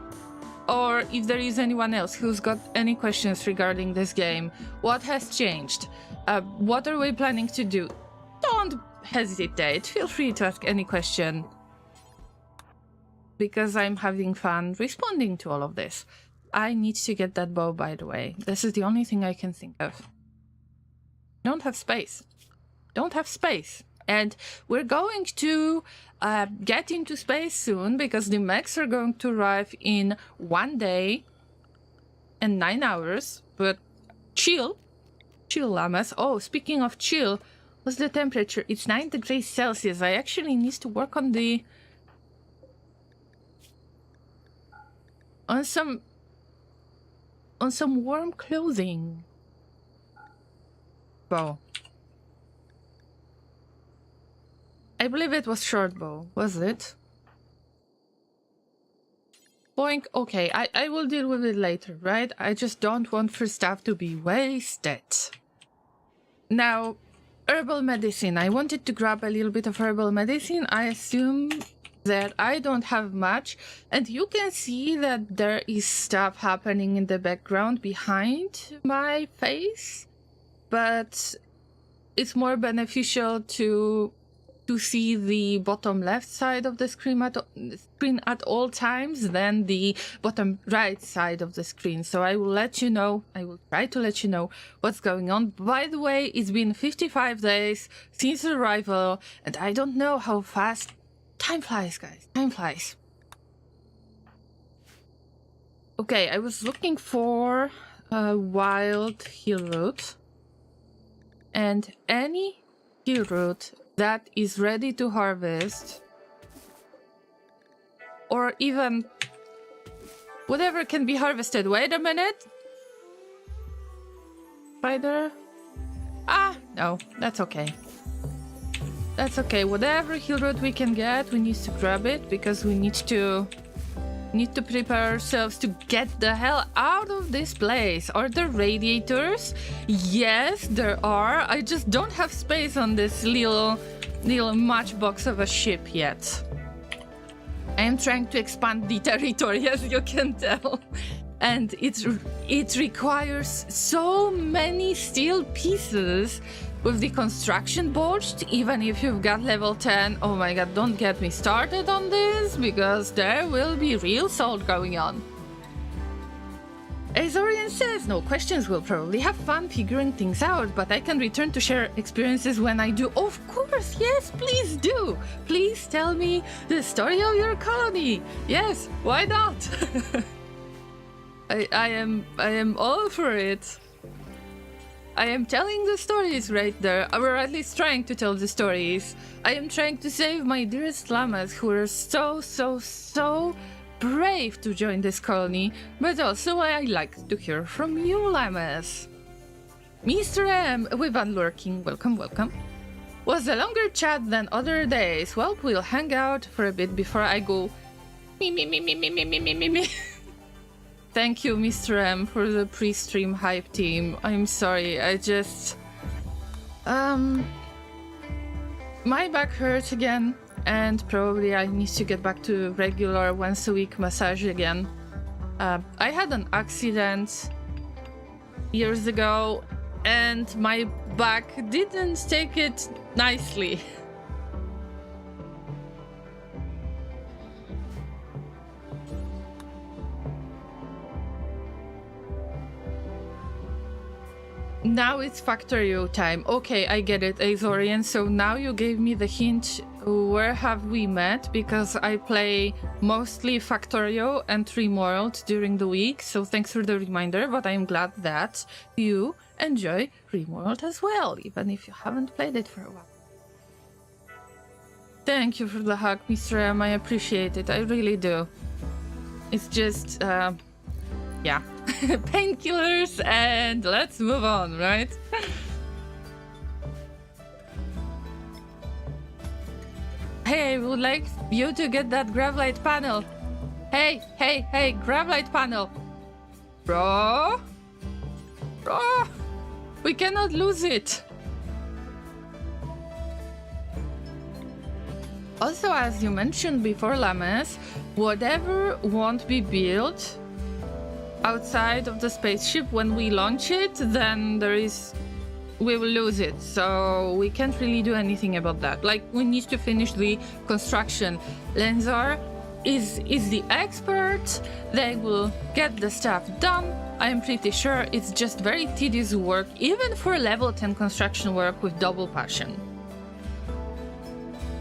or if there is anyone else who's got any questions regarding this game, what has changed? What are we planning to do? Don't hesitate. Feel free to ask any question, because I'm having fun responding to all of this. I need to get that bow, by the way. This is the only thing I can think of. Don't have space. Don't have space. And we're going to get into space soon because the mechs are going to arrive in 1 day and 9 hours. But chill, llamas. Oh, speaking of chill, what's the temperature? It's 9 degrees Celsius. I actually need to work on some warm clothing. Bow. I believe it was short bow, was it? Boink. Okay, I will deal with it later, right? I just don't want for stuff to be wasted. Now, herbal medicine. I wanted to grab a little bit of herbal medicine. I assume that I don't have much. And you can see that there is stuff happening in the background behind my face. But it's more beneficial to see the bottom left side of the screen at all times than the bottom right side of the screen. So I will let you know, I will try to let you know what's going on. By the way, it's been 55 days since arrival, and I don't know how fast time flies, guys. Time flies. Okay, I was looking for a wild heal root, and any heal root that is ready to harvest, or even whatever can be harvested. Wait a minute. Spider? Ah, no, that's okay. That's okay. Whatever heal root we can get, we need to grab it because we need to prepare ourselves to get the hell out of this place. Are there radiators? Yes, there are. I just don't have space on this little matchbox of a ship yet. I am trying to expand the territory, as you can tell. And it requires so many steel pieces with the construction botched, even if you've got level 10. Oh my god, don't get me started on this, because there will be real salt going on. Azorian says, no questions, we'll probably have fun figuring things out, but I can return to share experiences when I do. Of course, yes, please do. Please tell me the story of your colony. Yes, why not? I am all for it. I am telling the stories right there, or at least trying to tell the stories. I am trying to save my dearest llamas who are so brave to join this colony, but also I like to hear from you, llamas. Mr. M with Unlurking, welcome. Was a longer chat than other days. Well, we'll hang out for a bit before I go me. Thank you, Mr. M, for the pre-stream hype team. I'm sorry, I just... my back hurts again, and probably I need to get back to regular once-a-week massage again. I had an accident years ago, and my back didn't take it nicely. Now it's Factorio time. Okay, I get it, Azorian. So now you gave me the hint. Where have we met? Because I play mostly Factorio and Rimworld during the week. So thanks for the reminder, but I'm glad that you enjoy Rimworld as well, even if you haven't played it for a while. Thank you for the hug, Mr. M. I appreciate it. I really do. It's just, yeah. Painkillers, and let's move on, right? Hey, I would like you to get that Gravlight panel. Hey, Gravlight panel. Bro, we cannot lose it. Also, as you mentioned before, Llamas, whatever won't be built outside of the spaceship when we launch it, then we will lose it. So we can't really do anything about that. Like, we need to finish the construction. Lenzar is the expert. They will get the stuff done, I'm pretty sure it's just very tedious work, even for level 10 construction work with double passion.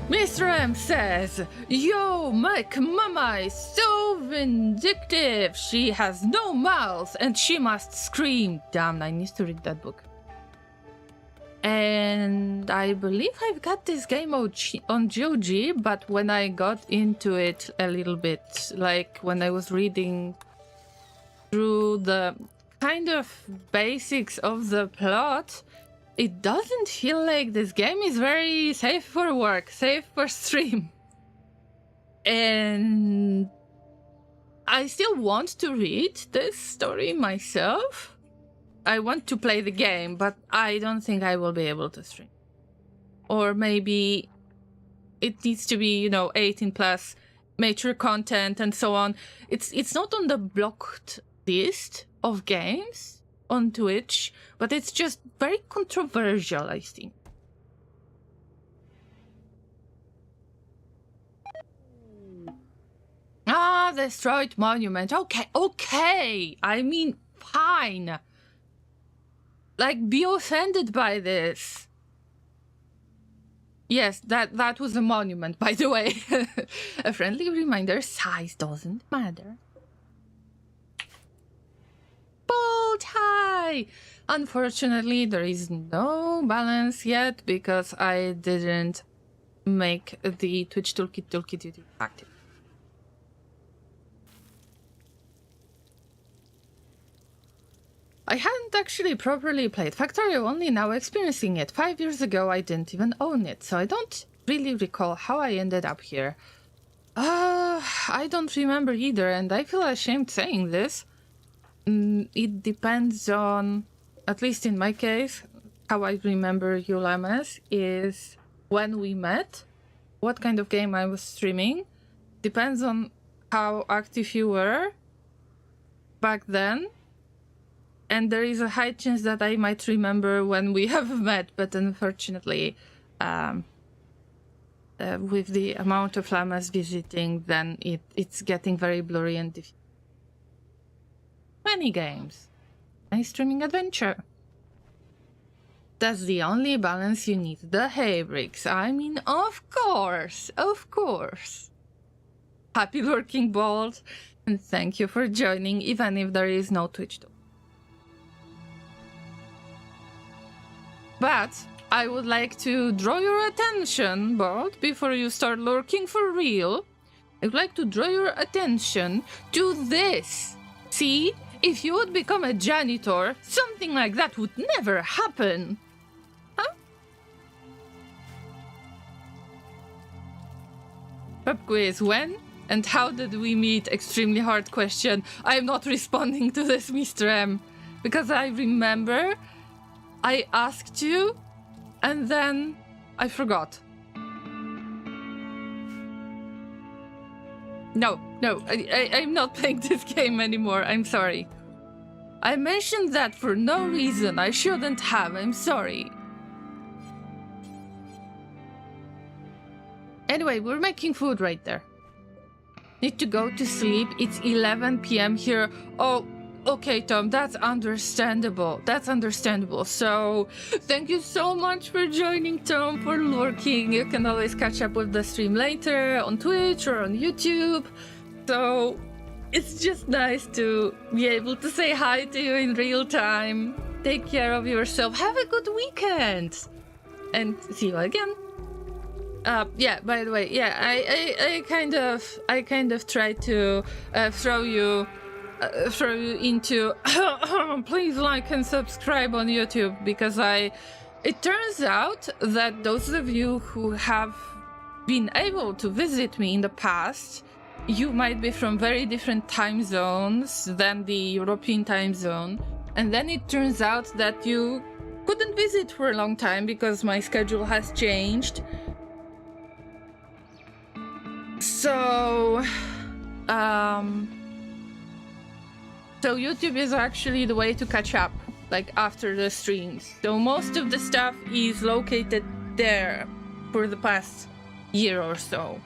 Mr. M says, "Yo, my mama is so vindictive. She has no mouth and she must scream." Damn, I need to read that book. And I believe I've got this game on GOG, but when I got into it a little bit, like when I was reading through the kind of basics of the plot, it doesn't feel like this game is very safe for work, safe for stream. And I still want to read this story myself. I want to play the game, but I don't think I will be able to stream. Or maybe it needs to be, 18 plus, mature content and so on. It's not on the blocked list of games on Twitch, but it's just very controversial, I think. Ah, destroyed monument. Okay. I mean, fine. Like, be offended by this. Yes, that was a monument, by the way. A friendly reminder, size doesn't matter. Bow tie! Unfortunately, there is no balance yet because I didn't make the Twitch Toolkit active. I hadn't actually properly played Factorio, only now experiencing it. 5 years ago, I didn't even own it, so I don't really recall how I ended up here. I don't remember either, and I feel ashamed saying this. It depends on, at least in my case, how I remember you Lamas is when we met, what kind of game I was streaming. Depends on how active you were back then. And there is a high chance that I might remember when we have met, but unfortunately, with the amount of llamas visiting, then it's getting very blurry and diffused. Many games. A streaming adventure. That's the only balance you need. The hay bricks. I mean, of course. Happy lurking, Bolt, and thank you for joining, even if there is no Twitch talk. But I would like to draw your attention, Bolt, before you start lurking for real. I would like to draw your attention to this. See? If you would become a janitor, something like that would never happen. Huh? Pub quiz, when and how did we meet? Extremely hard question. I'm not responding to this, Mr. M. Because I remember I asked you, and then I forgot. No, I'm not playing this game anymore. I'm sorry. I mentioned that for no reason. I shouldn't have. I'm sorry. Anyway, we're making food right there. Need to go to sleep. It's 11 p.m. here. Oh, okay, Tom, that's understandable. So, thank you so much for joining, Tom, for lurking. You can always catch up with the stream later on Twitch or on YouTube. So, it's just nice to be able to say hi to you in real time. Take care of yourself. Have a good weekend. And see you again. Yeah, by the way, yeah, I kind of tried to throw you into please like and subscribe on YouTube, because it turns out that those of you who have been able to visit me in the past, you might be from very different time zones than the European time zone, and then it turns out that you couldn't visit for a long time because my schedule has changed. So YouTube is actually the way to catch up, like after the streams. So most of the stuff is located there for the past year or so.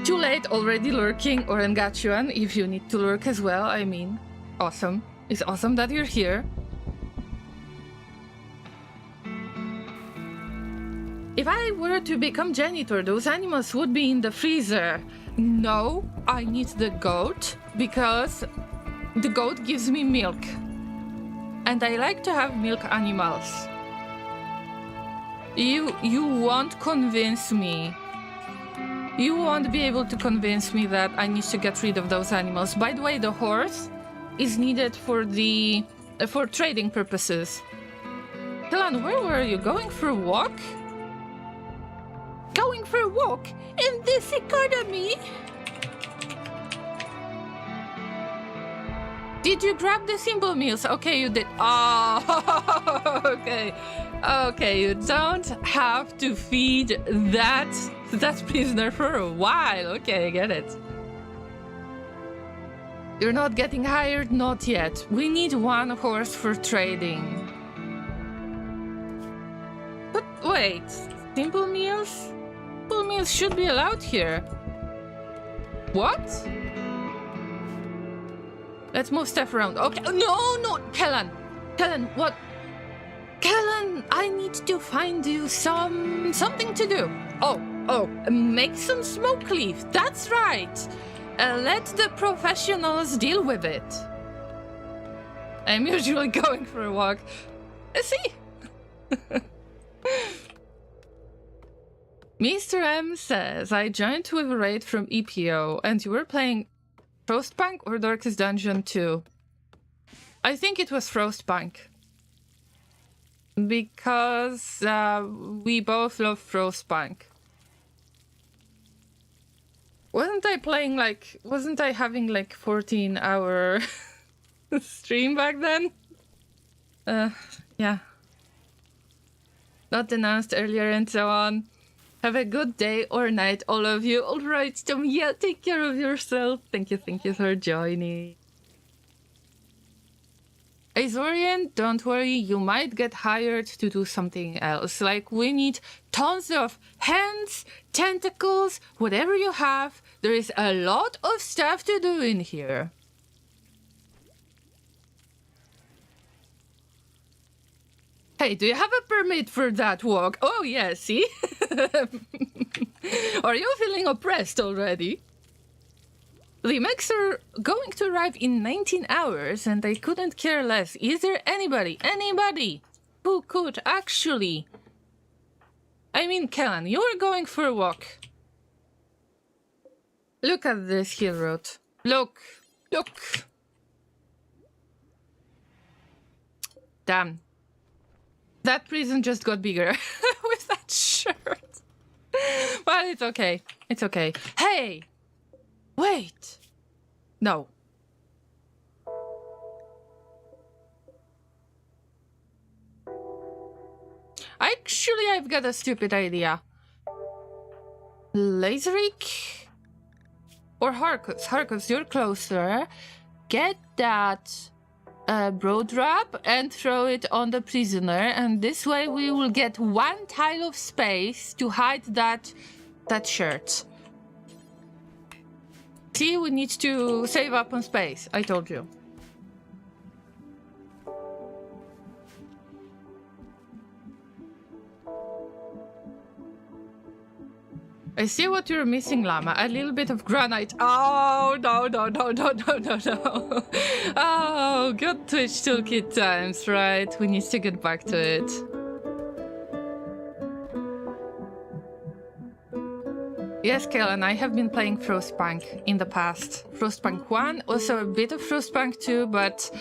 Too late, already lurking. Oren got you on if you need to lurk as well. I mean, awesome. It's awesome that you're here. If I were to become janitor, those animals would be in the freezer. No, I need the goat because the goat gives me milk. And I like to have milk animals. You won't convince me. You won't be able to convince me that I need to get rid of those animals. By the way, the horse is needed for the for trading purposes. Helen, where were you? Going for a walk? Going for a walk in this economy? Did you grab the simple meals? Okay, you did. Oh, okay. Okay, you don't have to feed that prisoner for a while. Okay, I get it. You're not getting hired? Not yet. We need one horse for trading. But wait, simple meals? Simple meals should be allowed here. What? Let's move stuff around. Okay, no, Kellen, what? Kellen, I need to find you something to do. Oh, make some smoke leaf. That's right. Let the professionals deal with it. I'm usually going for a walk. See? Mr. M says, I joined with a raid from EPO and you were playing Frostpunk or Darkest Dungeon 2? I think it was Frostpunk. Because we both love Frostpunk. Wasn't I having like 14-hour stream back then? Yeah. Not announced earlier and so on. Have a good day or night, all of you. All right, Tom, yeah, take care of yourself. Thank you for joining. Azorian, don't worry, you might get hired to do something else. Like, we need tons of hands, tentacles, whatever you have. There is a lot of stuff to do in here. Hey, do you have a permit for that walk? Oh, yeah, see? Are you feeling oppressed already? The mechs are going to arrive in 19 hours and I couldn't care less. Is there anybody who could actually... I mean, Kellen, you're going for a walk. Look at this hill road. Look. Damn. That prison just got bigger with that shirt. But it's okay. It's okay. Hey! Wait! No. Actually, I've got a stupid idea. Laserik? Or Harkus? Harkus, you're closer. Get that broad wrap and throw it on the prisoner, and this way we will get one tile of space to hide that shirt. See, we need to save up on space. I told you. I see what you're missing, Llama. A little bit of granite. Oh, no. Oh, good Twitch toolkit times, right? We need to get back to it. Yes, Kellen, I have been playing Frostpunk in the past. Frostpunk 1, also a bit of Frostpunk 2, but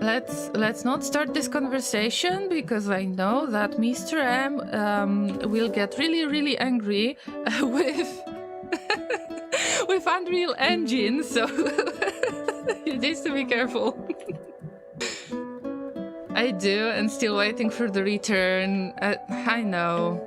let's not start this conversation because I know that Mr. M will get really angry with with Unreal Engine, so you need to be careful. I do, and still waiting for the return. I know.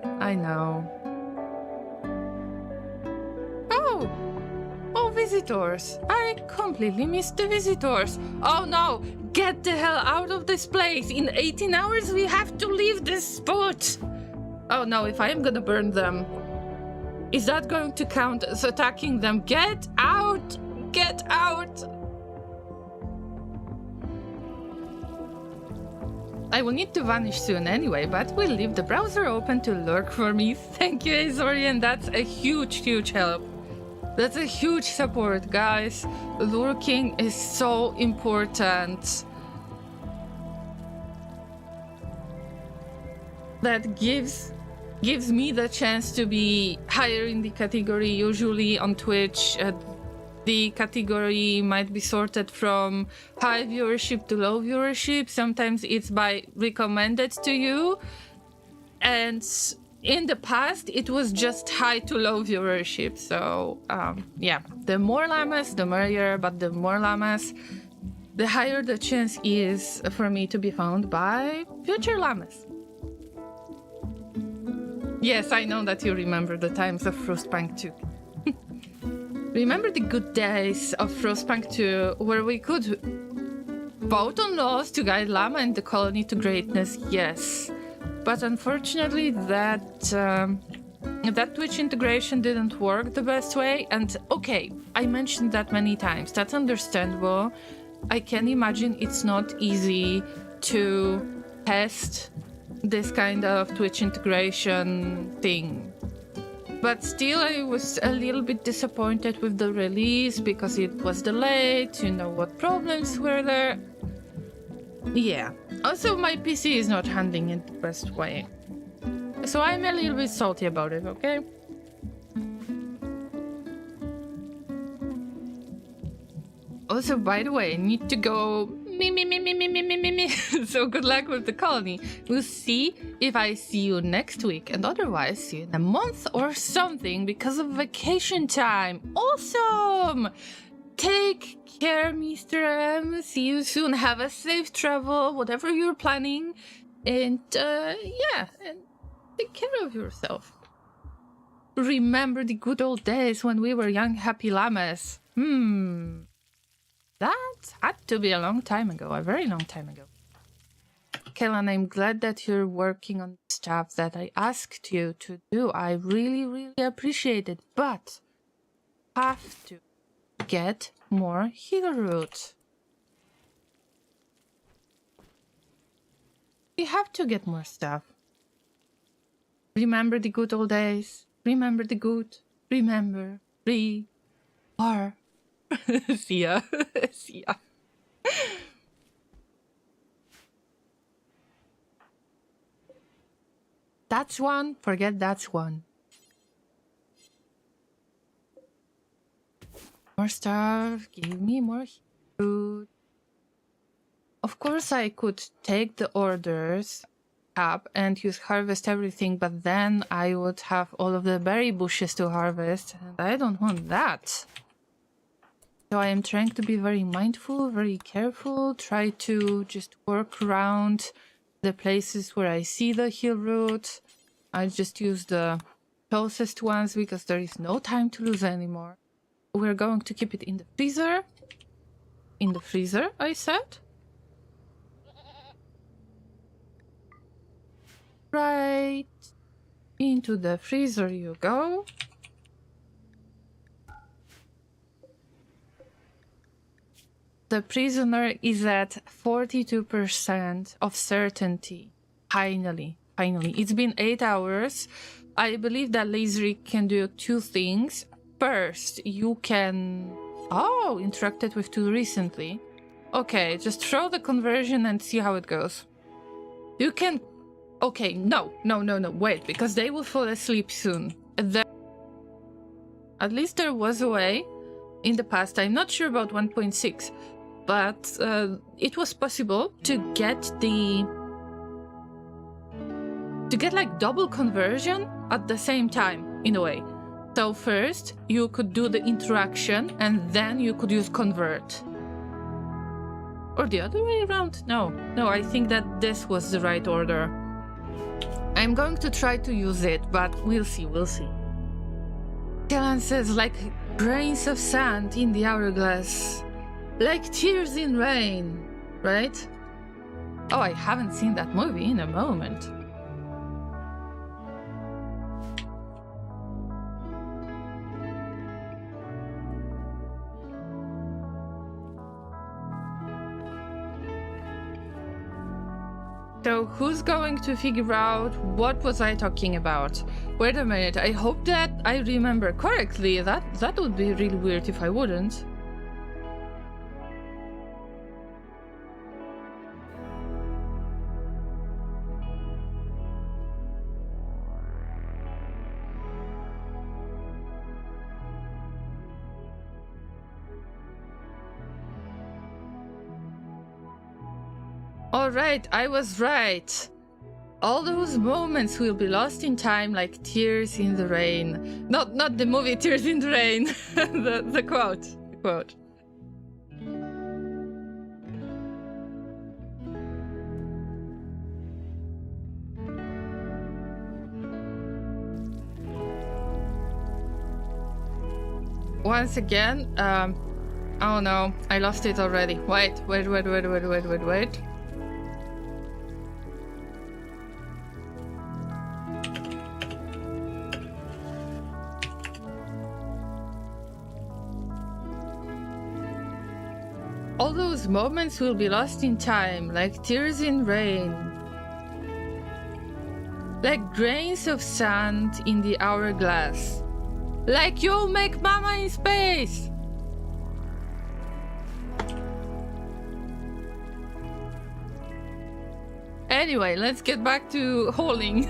Oh, visitors. I completely missed the visitors. Oh no, get the hell out of this place. In 18 hours we have to leave this spot. Oh no, if I am gonna burn them. Is that going to count as attacking them? Get out! Get out! I will need to vanish soon anyway, but we'll leave the browser open to lurk for me. Thank you, Azorian. That's a huge, huge help. That's a huge support, guys. Lurking is so important. That gives me the chance to be higher in the category. Usually on Twitch, the category might be sorted from high viewership to low viewership. Sometimes it's by recommended to you. And in the past, it was just high to low viewership. So, yeah, the more llamas, the merrier. But the more llamas, the higher the chance is for me to be found by future llamas. Yes, I know that you remember the times of Frostpunk 2. Remember the good days of Frostpunk 2 where we could vote on laws to guide llama and the colony to greatness? Yes. But unfortunately that Twitch integration didn't work the best way. And okay, I mentioned that many times. That's understandable. I can imagine it's not easy to test this kind of Twitch integration thing. But still, I was a little bit disappointed with the release because it was delayed, you know what problems were there. Yeah. Also, my PC is not handling it the best way. So I'm a little bit salty about it, okay? Also, by the way, I need to go me. So good luck with the colony. We'll see if I see you next week, and otherwise see you in a month or something because of vacation time. Awesome! Take care, Mr. M. See you soon. Have a safe travel, whatever you're planning. And yeah, and take care of yourself. Remember the good old days when we were young, happy llamas. That had to be a long time ago, a very long time ago. Kellan, I'm glad that you're working on stuff that I asked you to do. I really, really appreciate it, but have to get more heal root. We have to get more stuff. Remember the good old days. Remember the good. Remember. Are. See ya. See ya. That's one. Forget that's one. More stuff. Give me more food. Of course, I could take the orders up and use harvest everything, but then I would have all of the berry bushes to harvest, and I don't want that. So I am trying to be very mindful, very careful, try to just work around the places where I see the heal root. I just use the closest ones because there is no time to lose anymore. We're going to keep it in the freezer. In the freezer, I said. Right into the freezer you go. The prisoner is at 42% of certainty. Finally. It's been 8 hours. I believe that Lazy can do two things. First, you can... Oh, interacted with two recently. Okay, just throw the conversion and see how it goes. You can... Okay, no, wait, because they will fall asleep soon. At least there was a way in the past. I'm not sure about 1.6. But it was possible to get like double conversion at the same time, in a way. So first you could do the interaction and then you could use convert. Or the other way around? No, I think that this was the right order. I'm going to try to use it, but we'll see. Kellan says, like grains of sand in the hourglass. Like tears in rain, right? Oh, I haven't seen that movie in a moment. So who's going to figure out what was I talking about? Wait a minute, I hope that I remember correctly. That would be really weird if I wouldn't. Alright, I was right. All those moments will be lost in time like tears in the rain. Not the movie Tears in the Rain. the quote. The quote. Once again, oh no, I lost it already. Wait. All those moments will be lost in time, like tears in rain. Like grains of sand in the hourglass. Like you'll make mama in space! Anyway, let's get back to hauling.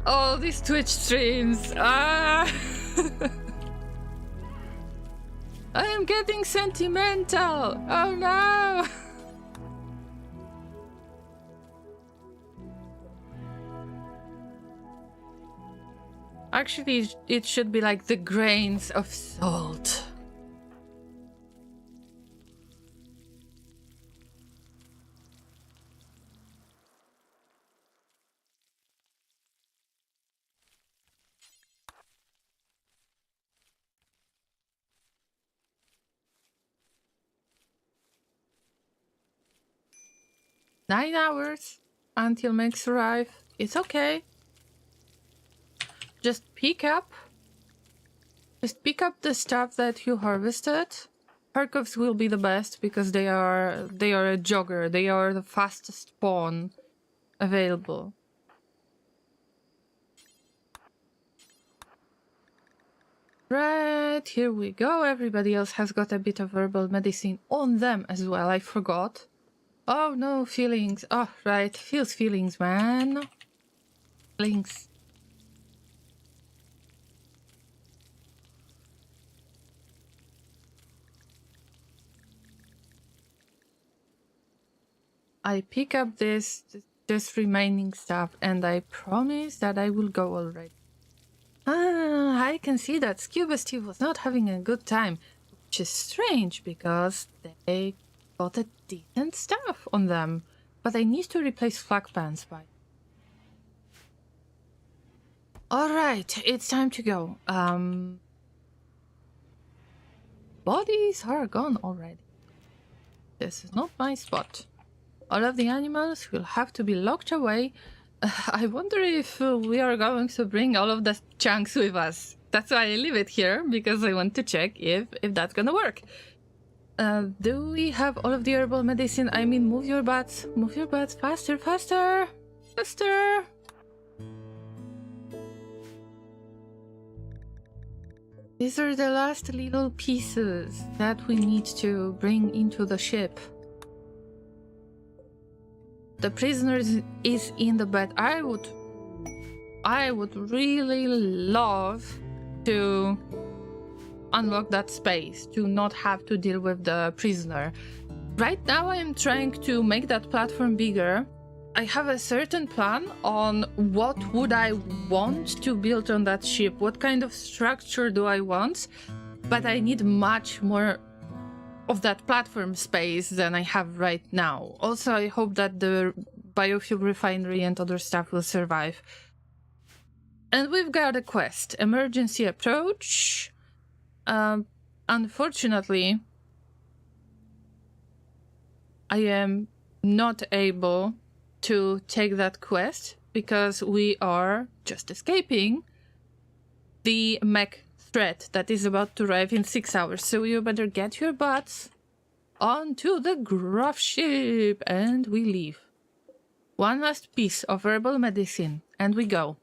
All these Twitch streams. I am getting sentimental. Oh no. Actually, it should be like the grains of salt. Nine hours until Max arrive. It's okay. Just pick up the stuff that you harvested. Harkovs will be the best because they are a jogger. They are the fastest spawn available. Right, here we go. Everybody else has got a bit of herbal medicine on them as well. I forgot. Oh no, feelings. Oh, right. Feels feelings, man. Feelings. I pick up this remaining stuff and I promise that I will go already. Ah, I can see that Scuba Steve was not having a good time, which is strange because they got a decent stuff on them. But I need to replace flak pants by. Alright, it's time to go. Bodies are gone already. This is not my spot. All of the animals will have to be locked away. I wonder if we are going to bring all of the chunks with us. That's why I leave it here, because I want to check if that's gonna work. Do we have all of the herbal medicine? I mean, move your butts. Move your butts. Faster, faster. Faster. These are the last little pieces that we need to bring into the ship. The prisoner is in the bed. I would really love to unlock that space, to not have to deal with the prisoner. Right now I am trying to make that platform bigger. I have a certain plan on what would I want to build on that ship, what kind of structure do I want, but I need much more of that platform space than I have right now. Also, I hope that the biofuel refinery and other stuff will survive. And we've got a quest, emergency approach. Unfortunately, I am not able to take that quest because we are just escaping the mech threat that is about to arrive in 6 hours. So you better get your butts onto the Gravship, and we leave. One last piece of herbal medicine, and we go.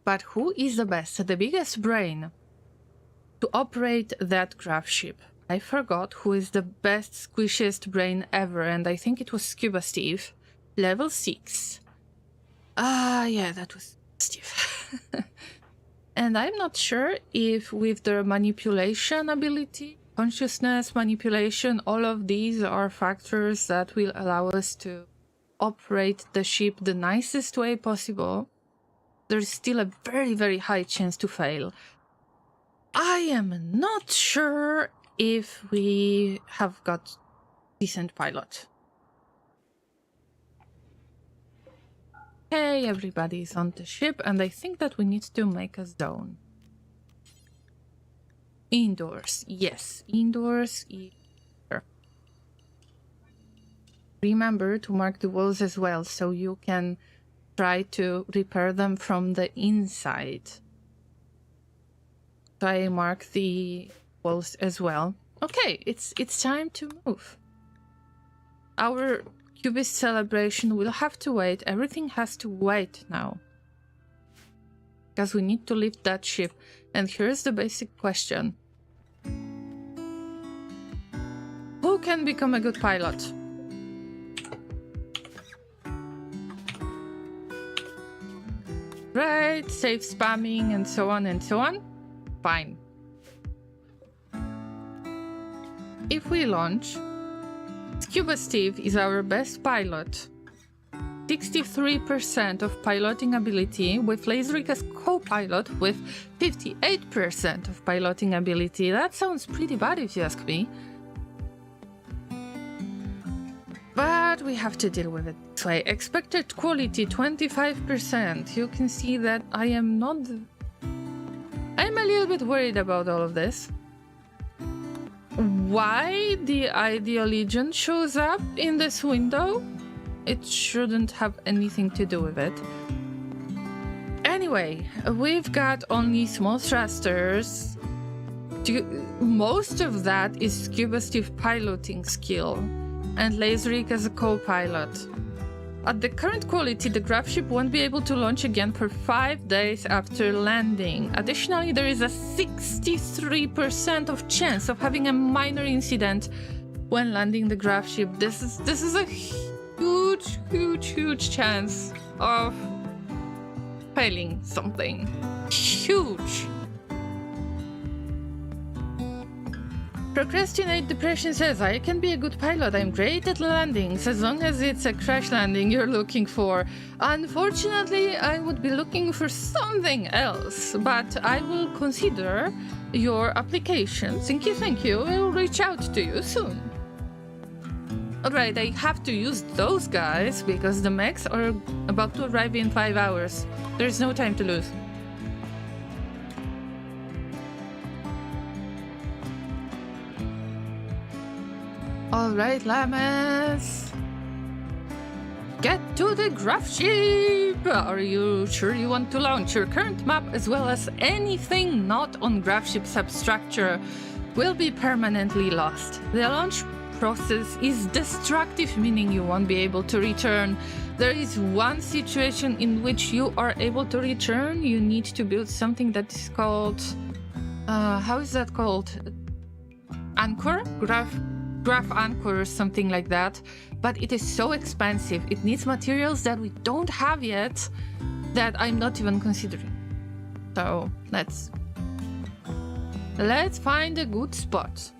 But who is the best, the biggest brain to operate that Gravship? I forgot who is the best, squishiest brain ever, and I think it was Scuba Steve. Level 6. Yeah, that was Steve. And I'm not sure if with the manipulation ability, consciousness, manipulation, all of these are factors that will allow us to operate the ship the nicest way possible. There's still a very, very high chance to fail. I am not sure if we have got decent pilot. Okay, everybody's on the ship, and I think that we need to make a zone. Indoors, yes, indoors. Remember to mark the walls as well, so you can try to repair them from the inside. So I mark the walls as well. Okay, it's time to move. Our Cubist celebration will have to wait. Everything has to wait now. Because we need to lift that ship. And here's the basic question. Who can become a good pilot? Right, save spamming and so on and so on. Fine. If we launch, Scuba Steve is our best pilot. 63% of piloting ability, with Laserrick as co-pilot with 58% of piloting ability. That sounds pretty bad if you ask me. But we have to deal with it this way. Expected quality 25%. You can see that I am not... I'm a little bit worried about all of this. Why the Ideal Legion shows up in this window? It shouldn't have anything to do with it. Anyway, we've got only small thrusters. Most of that is Scuba Steve piloting skill, and Laserrick as a co-pilot. At the current quality, the Gravship won't be able to launch again for 5 days after landing. Additionally, there is a 63% of chance of having a minor incident when landing the Gravship. This is a huge chance of failing something. Huge. Procrastinate Depression says, I can be a good pilot. I'm great at landings as long as it's a crash landing you're looking for. Unfortunately, I would be looking for something else, but I will consider your application. Thank you. I'll reach out to you soon. Alright, I have to use those guys because the mechs are about to arrive in 5 hours. There's no time to lose. Alright, llamas. Get to the Gravship! Are you sure you want to launch? Your current map, as well as anything not on Gravship substructure, will be permanently lost. The launch process is destructive, meaning you won't be able to return. There is one situation in which you are able to return. You need to build something that is called... how is that called? Anchor? Graph anchor or something like that, but it is so expensive. It needs materials that we don't have yet that I'm not even considering. So let's find a good spot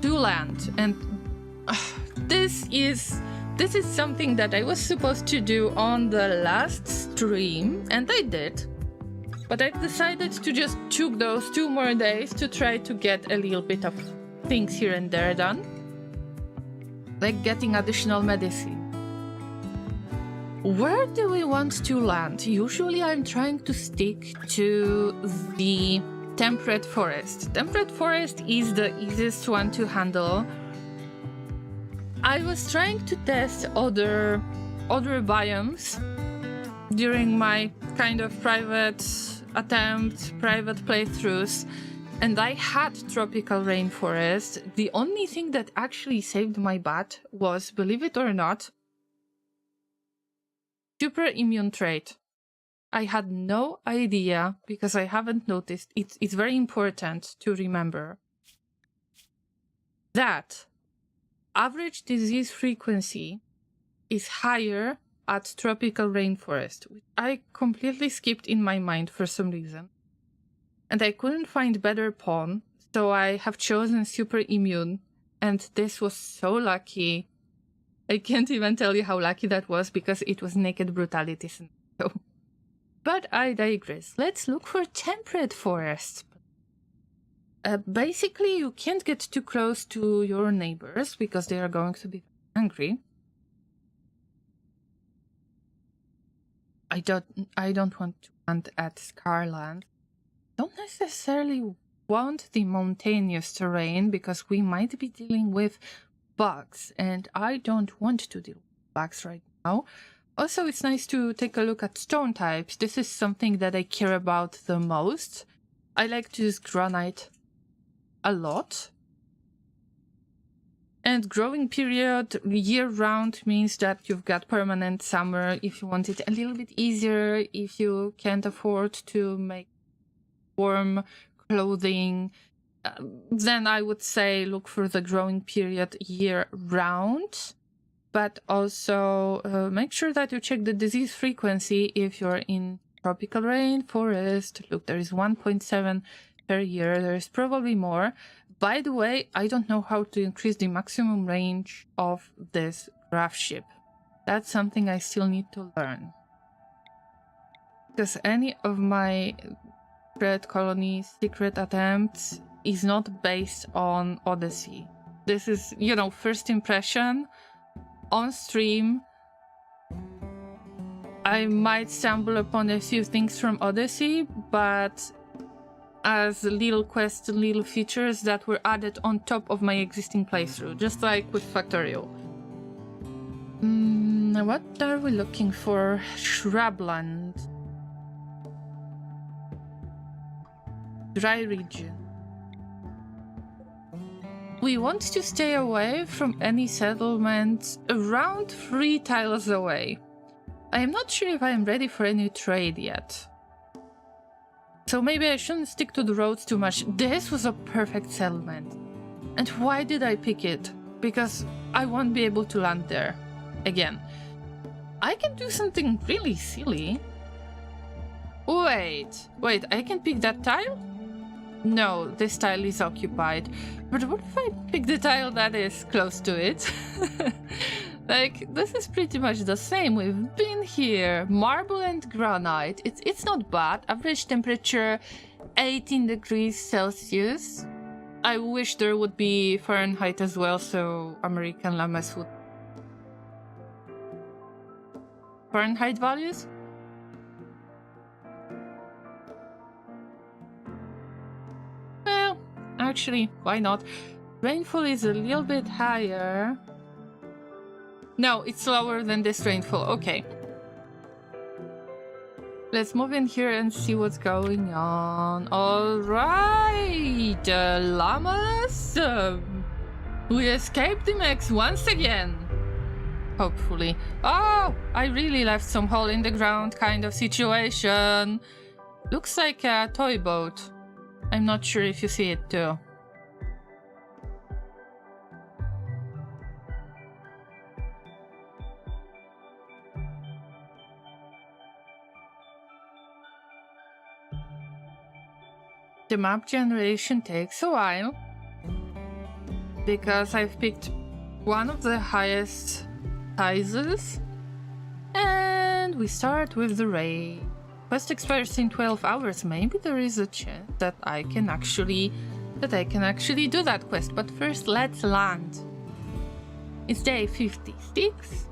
to land. And this is something that I was supposed to do on the last stream, and I did, but I decided to just took those 2 more days to try to get a little bit of things here and there done, like getting additional medicine. Where do we want to land? Usually I'm trying to stick to the temperate forest. Temperate forest is the easiest one to handle. I was trying to test other biomes during my kind of private playthroughs, And I had tropical rainforest. The only thing that actually saved my butt was, believe it or not, super immune trait. I had no idea because I haven't noticed. It's very important to remember that average disease frequency is higher at tropical rainforest, which I completely skipped in my mind for some reason. And I couldn't find better pawn, so I have chosen super immune, and this was so lucky. I can't even tell you how lucky that was because it was naked brutality. So. But I digress. Let's look for temperate forests. Basically, you can't get too close to your neighbors because they are going to be angry. I don't want to hunt at Scarland. Don't necessarily want the mountainous terrain because we might be dealing with bugs, and I don't want to deal with bugs right now. Also, it's nice to take a look at stone types. This is something that I care about the most. I like to use granite a lot. And growing period year-round means that you've got permanent summer if you want it a little bit easier, if you can't afford to make warm clothing. Then I would say look for the growing period year-round. But also make sure that you check the disease frequency if you're in tropical rainforest. Look, there is 1.7 per year. There is probably more. By the way, I don't know how to increase the maximum range of this Gravship. That's something I still need to learn. Because any of my Secret Colony secret attempts is not based on Odyssey. This is, you know, first impression. On stream, I might stumble upon a few things from Odyssey, but as little quests, little features that were added on top of my existing playthrough, just like with Factorial. What are we looking for? Shrubland. Dry region. We want to stay away from any settlements around 3 tiles away. I am not sure if I am ready for any trade yet. So maybe I shouldn't stick to the roads too much. This was a perfect settlement. And why did I pick it? Because I won't be able to land there again. I can do something really silly. Wait, I can pick that tile? No, this tile is occupied. But what if I pick the tile that is close to it? Like, this is pretty much the same. We've been here. Marble and granite. It's not bad. Average temperature 18 degrees Celsius. I wish there would be Fahrenheit as well, so American llamas would... Fahrenheit values? Well, actually, why not? Rainfall is a little bit higher. No, it's lower than this rainfall. Okay. Let's move in here and see what's going on. Alright, llamas. We escaped the mechs once again. Hopefully. Oh, I really left some hole in the ground kind of situation. Looks like a toy boat. I'm not sure if you see it too. The map generation takes a while because I've picked one of the highest sizes, and we start with the raid. Quest expires in 12 hours. Maybe there is a chance that I can actually do that quest. But first, let's land. It's day 56.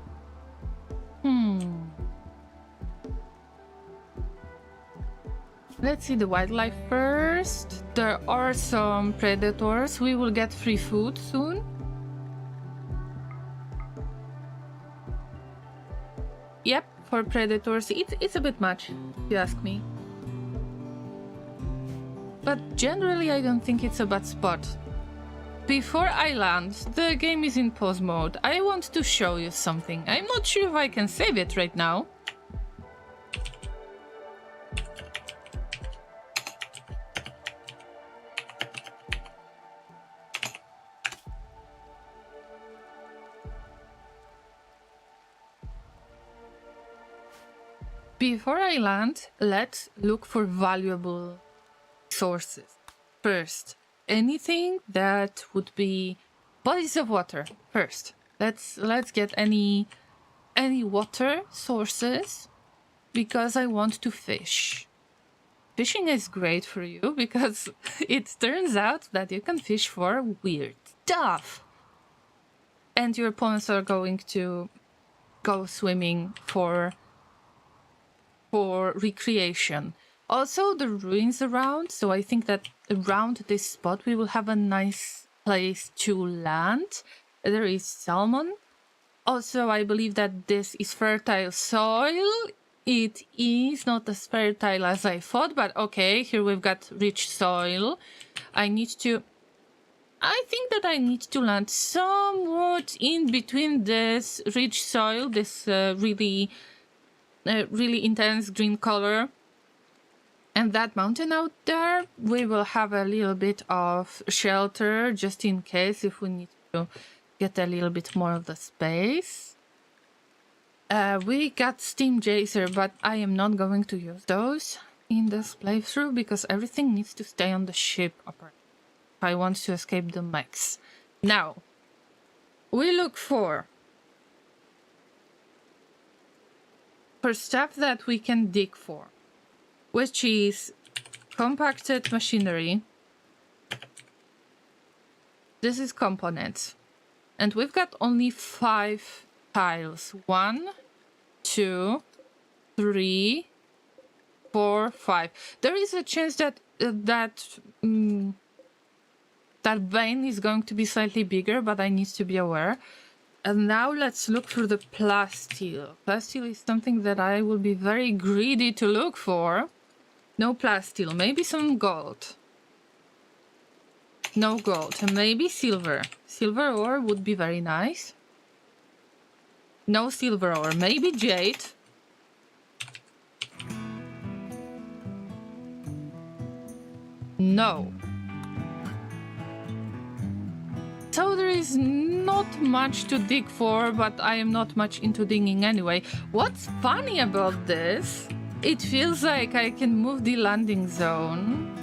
Let's see the wildlife first. There are some predators. We will get free food soon. Yep, for predators, it's a bit much, if you ask me. but generally I don't think it's a bad spot. Before I land, the game is in pause mode. I want to show you something. I'm not sure if I can save it right now. Before I land, let's look for valuable sources. First, anything that would be bodies of water. First, let's get any water sources because I want to fish. Fishing is great for you because it turns out that you can fish for weird stuff. And your opponents are going to go swimming for recreation. Also, the ruins around, so I think that around this spot we will have a nice place to land. There is salmon. Also, I believe that this is fertile soil. It is not as fertile as I thought, but okay, here we've got rich soil. I think that I need to land somewhat in between this rich soil, this really intense green color, and that mountain out there. We will have a little bit of shelter just in case if we need to get a little bit more of the space. We got steam chaser, but I am not going to use those in this playthrough because everything needs to stay on the ship if I want to escape the mechs. Now, we look for stuff that we can dig for, which is compacted machinery. This is components. And we've got only 5 tiles. 1, 2, 3, 4, 5. There is a chance that that vein is going to be slightly bigger, but I need to be aware. And now let's look for the plasteel. Plasteel is something that I will be very greedy to look for. No plasteel. Maybe some gold. No gold. And maybe silver. Silver ore would be very nice. No silver ore. Maybe jade. No. So there is not much to dig for, but I am not much into digging anyway. What's funny about this, it feels like I can move the landing zone.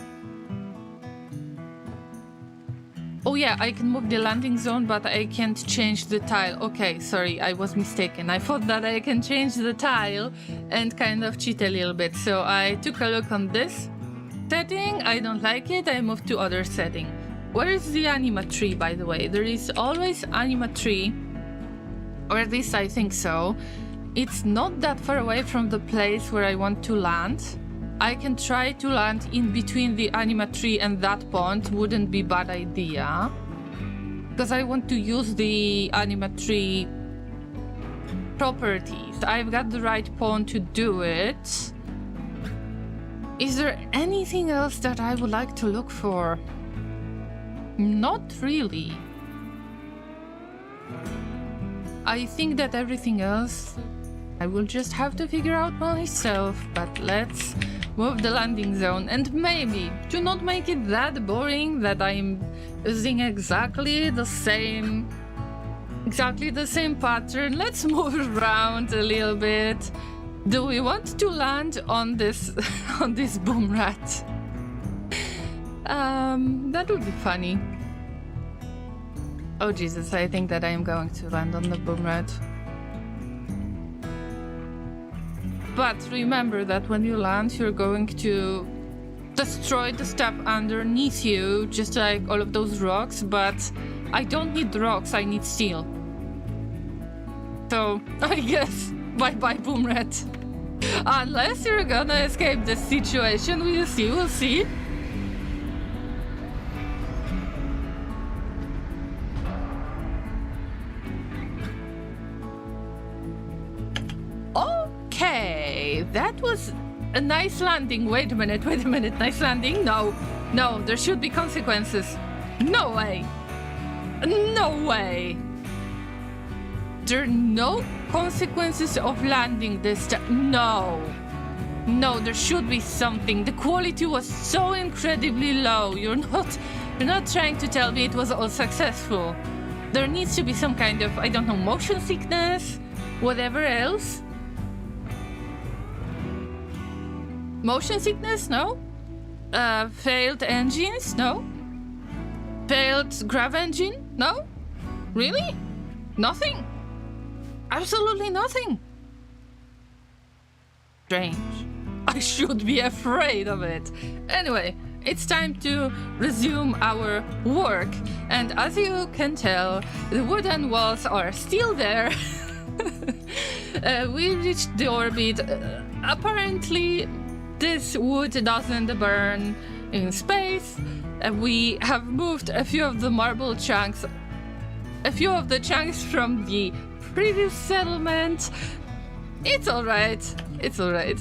Oh yeah, I can move the landing zone, but I can't change the tile. Okay, sorry, I was mistaken. I thought that I can change the tile and kind of cheat a little bit. So I took a look on this setting. I don't like it. I moved to other setting. Where is the anima tree, by the way? There is always anima tree, or at least I think so. It's not that far away from the place where I want to land. I can try to land in between the anima tree and that pond. Wouldn't be a bad idea, because I want to use the anima tree properties. I've got the right pawn to do it. Is there anything else that I would like to look for? Not really. I think that everything else I will just have to figure out myself, but let's move the landing zone. And maybe, to not make it that boring that I'm using exactly the same pattern, let's move around a little bit. Do we want to land on this on this boom rat? That would be funny. Oh Jesus, I think that I am going to land on the boom rat. But remember that when you land, you're going to destroy the stuff underneath you, just like all of those rocks, but I don't need rocks, I need steel. So, I guess, bye-bye boom rat. Unless you're gonna escape this situation, we'll see. Okay, that was a nice landing. Wait a minute, nice landing? No, No, there should be consequences. No way. No way. There are no consequences of landing this time. No. No, there should be something. The quality was so incredibly low. You're not trying to tell me it was all successful. There needs to be some kind of, I don't know, motion sickness, whatever else. Motion sickness? No. Failed engines? No. Failed grav engine? No. Really? Nothing. Absolutely nothing. Strange. I should be afraid of it. Anyway, it's time to resume our work. And as you can tell, the wooden walls are still there. We reached the orbit. Apparently, this wood doesn't burn in space. We have moved a few of the marble chunks, a few of the chunks from the previous settlement. It's alright. It's alright.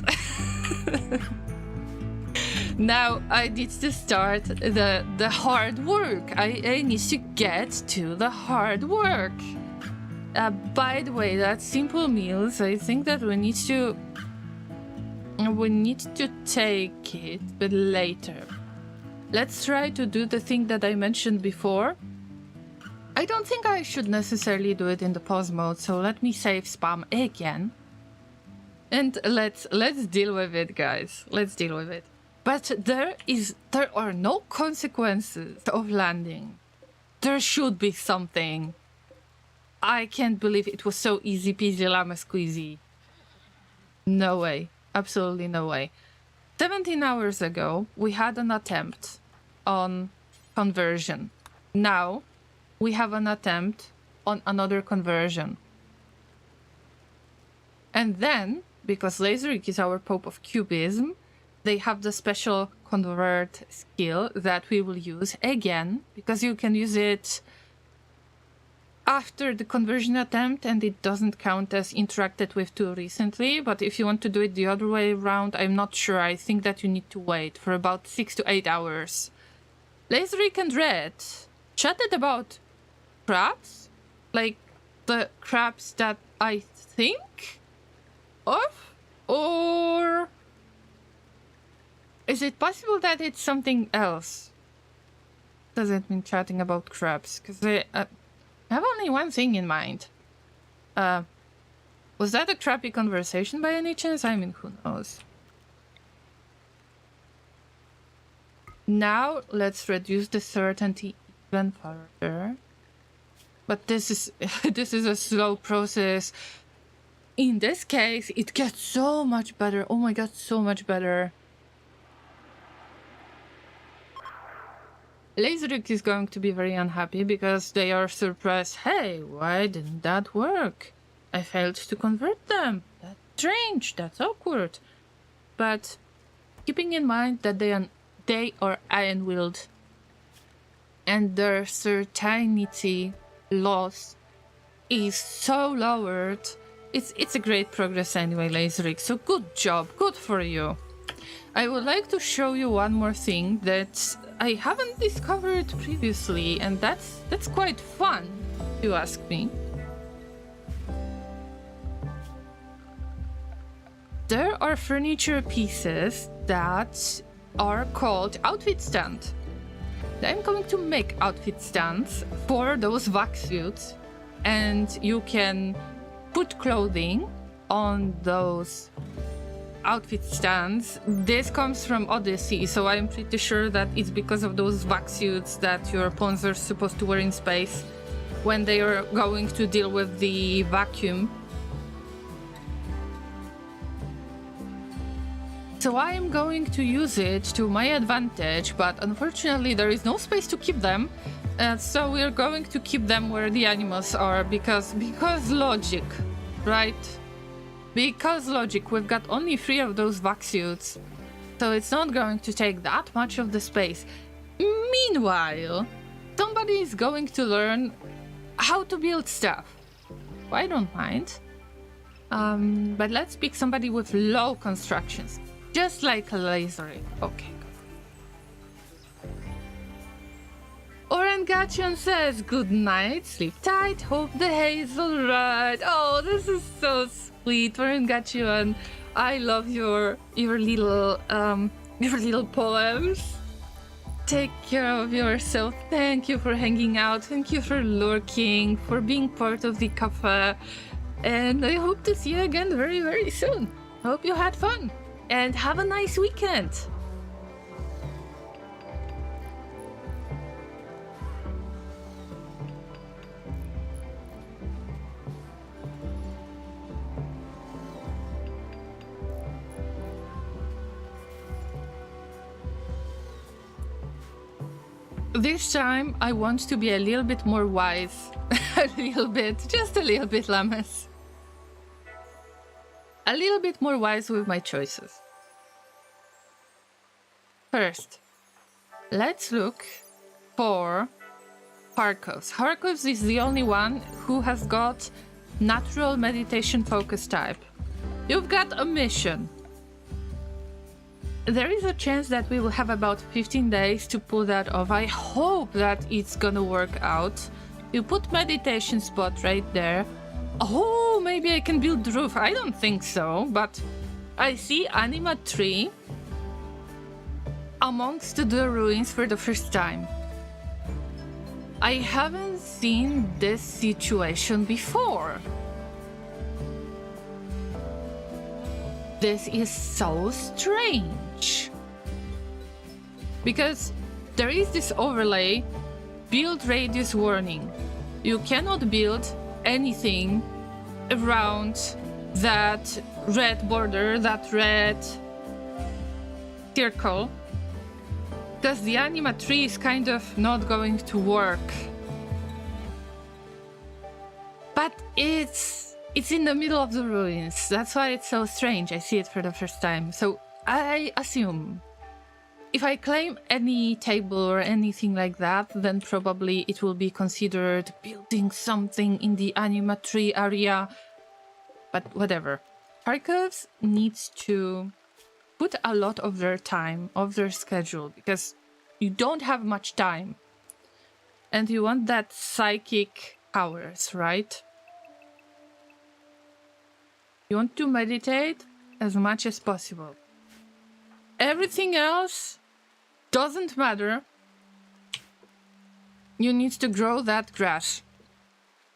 Now I need to start the hard work. I need to get to the hard work. By the way, that simple meals, I think that we need to take it, but later. Let's try to do the thing that I mentioned before. I don't think I should necessarily do it in the pause mode, so let me save spam again. And let's deal with it, guys. Let's deal with it. But there are no consequences of landing. There should be something. I can't believe it was so easy peasy llama squeezy. No way. Absolutely no way. 17 hours ago, we had an attempt on conversion. Now, we have an attempt on another conversion. And then, because Laserik is our Pope of Cubism, they have the special convert skill that we will use again, because you can use it after the conversion attempt and it doesn't count as interacted with too recently. But if you want to do it the other way around, I'm not sure. I think that you need to wait for about 6 to 8 hours. Laserik and Red chatted about crabs, like the crabs that I think of, or is it possible that it's something else? Doesn't mean chatting about crabs, because I have only one thing in mind. Was that a crappy conversation by any chance? I mean, who knows? Now let's reduce the certainty even further. But this is a slow process. In this case, it gets so much better. Oh my god, so much better. Laserik is going to be very unhappy because they are surprised. Hey, why didn't that work? I failed to convert them. That's strange. That's awkward. But keeping in mind that they are iron-willed and their certainty loss is so lowered, it's a great progress anyway, Laserik. So good job. Good for you. I would like to show you one more thing that I haven't discovered previously, and that's quite fun, if you ask me. There are furniture pieces that are called outfit stand. I'm going to make outfit stands for those vac suits, and you can put clothing on those outfit stands. This comes from Odyssey, so I'm pretty sure that it's because of those vac suits that your pawns are supposed to wear in space when they are going to deal with the vacuum. So I am going to use it to my advantage, but unfortunately there is no space to keep them. So we're going to keep them where the animals are because logic, right? Because logic, we've got only 3 of those vac suits, so it's not going to take that much of the space. Meanwhile, somebody is going to learn how to build stuff. I don't mind. But let's pick somebody with low constructions, just like a Laserik. Okay. Rimworld says, good night, sleep tight, hope the hay is alright. Oh, this is so sweet, Rimworld. I love your little poems. Take care of yourself. Thank you for hanging out. Thank you for lurking, for being part of the cafe. And I hope to see you again very, very soon. Hope you had fun and have a nice weekend. This time, I want to be a little bit more wise. A little bit, just a little bit, Lammas. A little bit more wise with my choices. First, let's look for Harkovs. Harkovs is the only one who has got natural meditation focus type. You've got a mission. There is a chance that we will have about 15 days to pull that off. I hope that it's gonna work out. You put meditation spot right there. Oh, maybe I can build roof. I don't think so, but I see anima tree amongst the ruins for the first time. I haven't seen this situation before. This is so strange. Because there is this overlay, build radius warning. You cannot build anything around that red border, that red circle, because the anima tree is kind of not going to work. But it's in the middle of the ruins. That's why it's so strange. I see it for the first time. So I assume if I claim any table or anything like that, then probably it will be considered building something in the anima tree area. But whatever. Harkovs needs to put a lot of their time, of their schedule, because you don't have much time. And you want that psychic powers, right? You want to meditate as much as possible. Everything else doesn't matter. You need to grow that grass.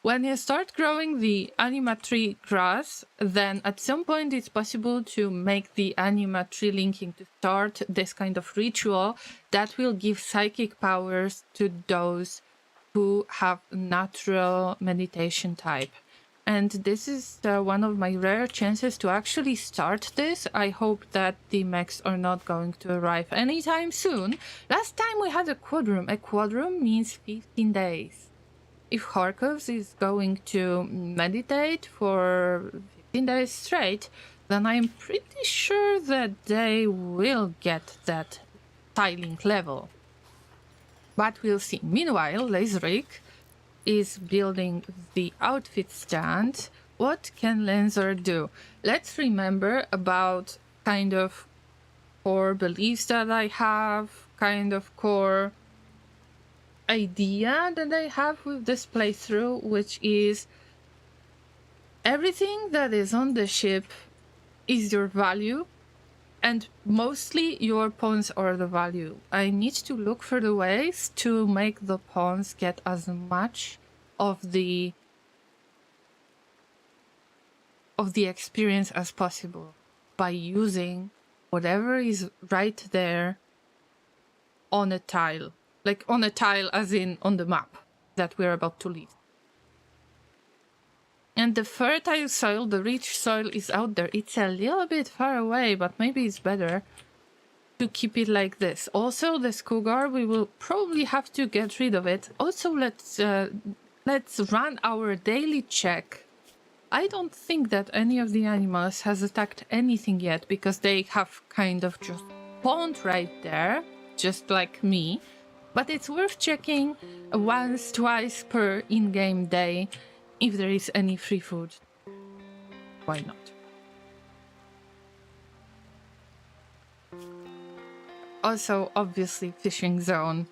When you start growing the anima tree grass, then at some point it's possible to make the anima tree linking to start this kind of ritual that will give psychic powers to those who have natural meditation type. And this is one of my rare chances to actually start this. I hope that the mechs are not going to arrive anytime soon. Last time we had a quadroom. A quadroom means 15 days. If Harkovs is going to meditate for 15 days straight, then I'm pretty sure that they will get that tiling level. But we'll see. Meanwhile, Lazerik is building the outfit stand. What can Lenzer do? Let's remember about kind of core beliefs that I have, kind of core idea that I have with this playthrough, which is everything that is on the ship is your value, and mostly your pawns are the value. I need to look for the ways to make the pawns get as much of the experience as possible by using whatever is right there on a tile. Like on a tile as in on the map that we're about to leave. And the fertile soil, the rich soil is out there. It's a little bit far away, but maybe it's better to keep it like this. Also, the Skugar, we will probably have to get rid of it. Also, let's run our daily check. I don't think that any of the animals has attacked anything yet, because they have kind of just spawned right there, just like me. But it's worth checking once, twice per in-game day if there is any free food. Why not? Also, obviously, fishing zone.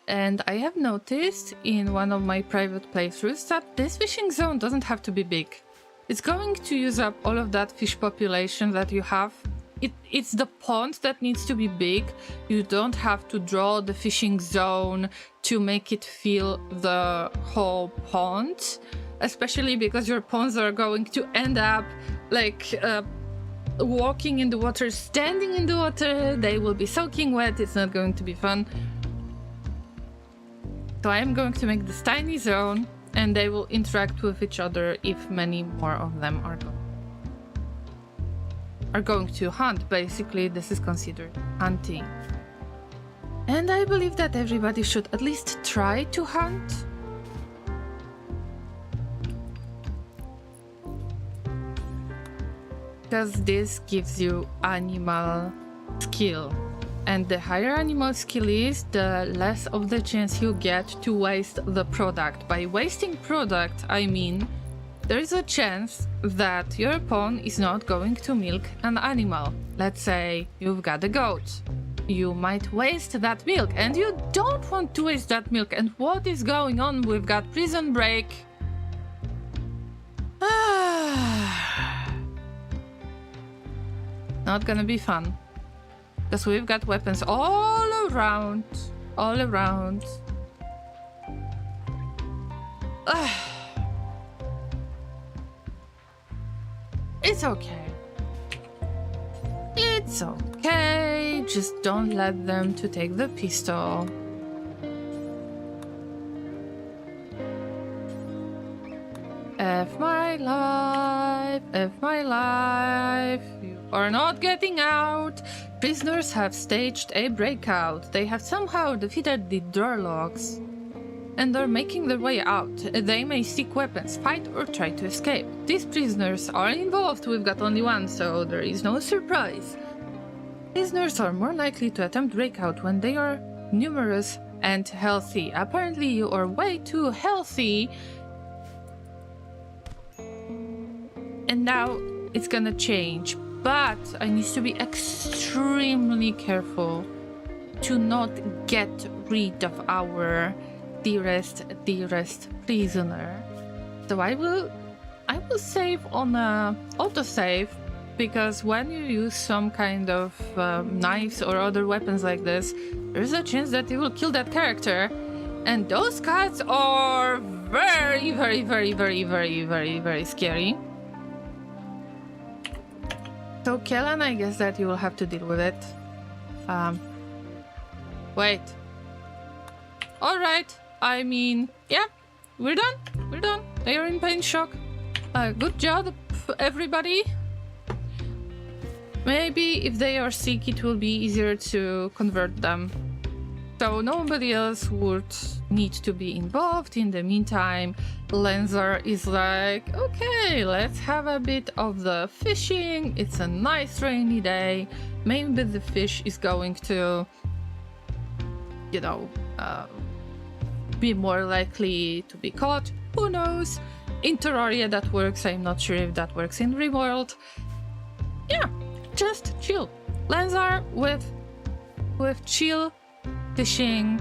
And I have noticed in one of my private playthroughs that this fishing zone doesn't have to be big. It's going to use up all of that fish population that you have. It's the pond that needs to be big. You don't have to draw the fishing zone to make it fill the whole pond. Especially because your ponds are going to end up like walking in the water, standing in the water. They will be soaking wet. It's not going to be fun. So I am going to make this tiny zone, and they will interact with each other if many more of them are going to hunt. Basically, this is considered hunting. And I believe that everybody should at least try to hunt. Because this gives you animal skill. And the higher animal skill is, the less of the chance you get to waste the product. By wasting product, I mean there is a chance that your pawn is not going to milk an animal. Let's say you've got a goat. You might waste that milk, and you don't want to waste that milk. And what is going on? We've got prison break. Not gonna be fun. Because we've got weapons all around. All around. It's okay. It's okay. Just don't let them to take the pistol. F my life, F my life. You are not getting out. Prisoners have staged a breakout. They have somehow defeated the door locks and are making their way out. They may seek weapons, fight, or try to escape. These prisoners are involved. We've got only one, so there is no surprise. Prisoners are more likely to attempt breakout when they are numerous and healthy. Apparently, you are way too healthy. And now it's gonna change. But I need to be extremely careful to not get rid of our dearest prisoner. So I will save on a autosave, because when you use some kind of knives or other weapons like this, there's a chance that you will kill that character, and those cats are very scary. So Kellan, I guess that you will have to deal with it. Wait. Alright, I mean, yeah, we're done. They are in pain shock. Good job, everybody. Maybe if they are sick, it will be easier to convert them. So nobody else would need to be involved. In the meantime, Lenzar is like, okay, let's have a bit of the fishing. It's a nice rainy day. Maybe the fish is going to, you know, be more likely to be caught. Who knows? In Terraria that works. I'm not sure if that works in Rimworld. Yeah, just chill. Lenzar with chill fishing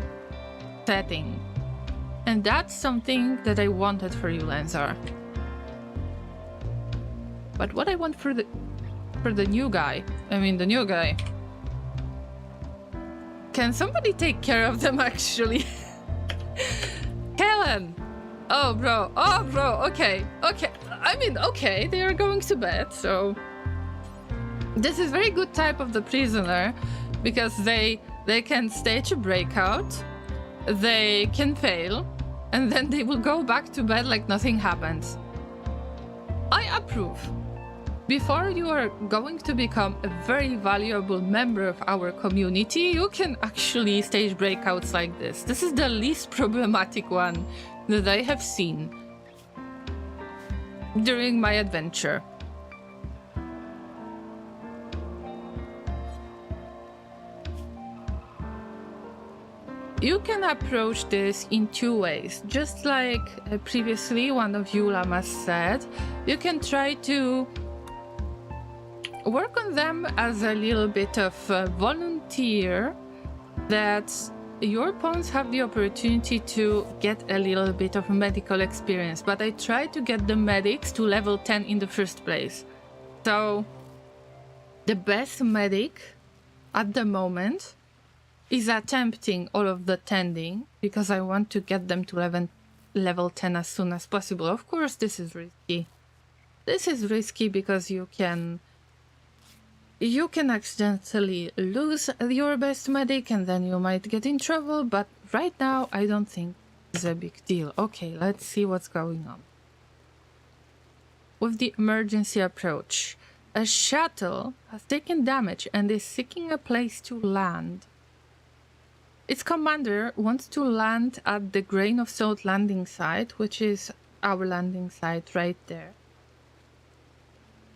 setting. And that's something that I wanted for you, Lenzar. But what I want for the new guy, can somebody take care of them actually? Kellan! Oh bro, okay. Okay, they are going to bed, so this is very good type of the prisoner, because they can stage a breakout, they can fail, and then they will go back to bed like nothing happened. I approve. Before you are going to become a very valuable member of our community, you can actually stage breakouts like this. This is the least problematic one that I have seen during my adventure. You can approach this in two ways. Just like previously one of you llamas said, you can try to work on them as a little bit of a volunteer that your pawns have the opportunity to get a little bit of medical experience, but I tried to get the medics to level 10 in the first place. So the best medic at the moment is attempting all of the tending because I want to get them to level 10 as soon as possible. Of course, this is risky. This is risky because you can accidentally lose your best medic and then you might get in trouble, but right now I don't think it's a big deal. Okay, let's see what's going on. With the emergency approach, a shuttle has taken damage and is seeking a place to land. Its commander wants to land at the Grain of Salt landing site, which is our landing site right there.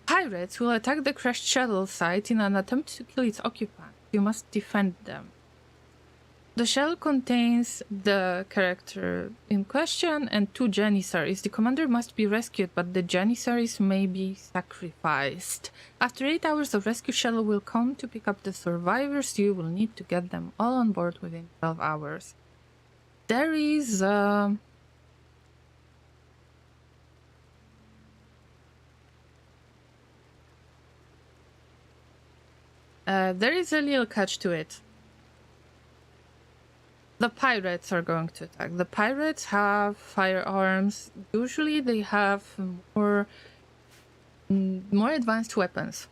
Pirates will attack the crashed shuttle site in an attempt to kill its occupant. You must defend them. The shell contains the character in question and 2 Janissaries. The commander must be rescued, but the Janissaries may be sacrificed. After 8 hours, the rescue shuttle will come to pick up the survivors. You will need to get them all on board within 12 hours. There is there is a little catch to it. The pirates are going to attack. The pirates have firearms. Usually they have more advanced weapons.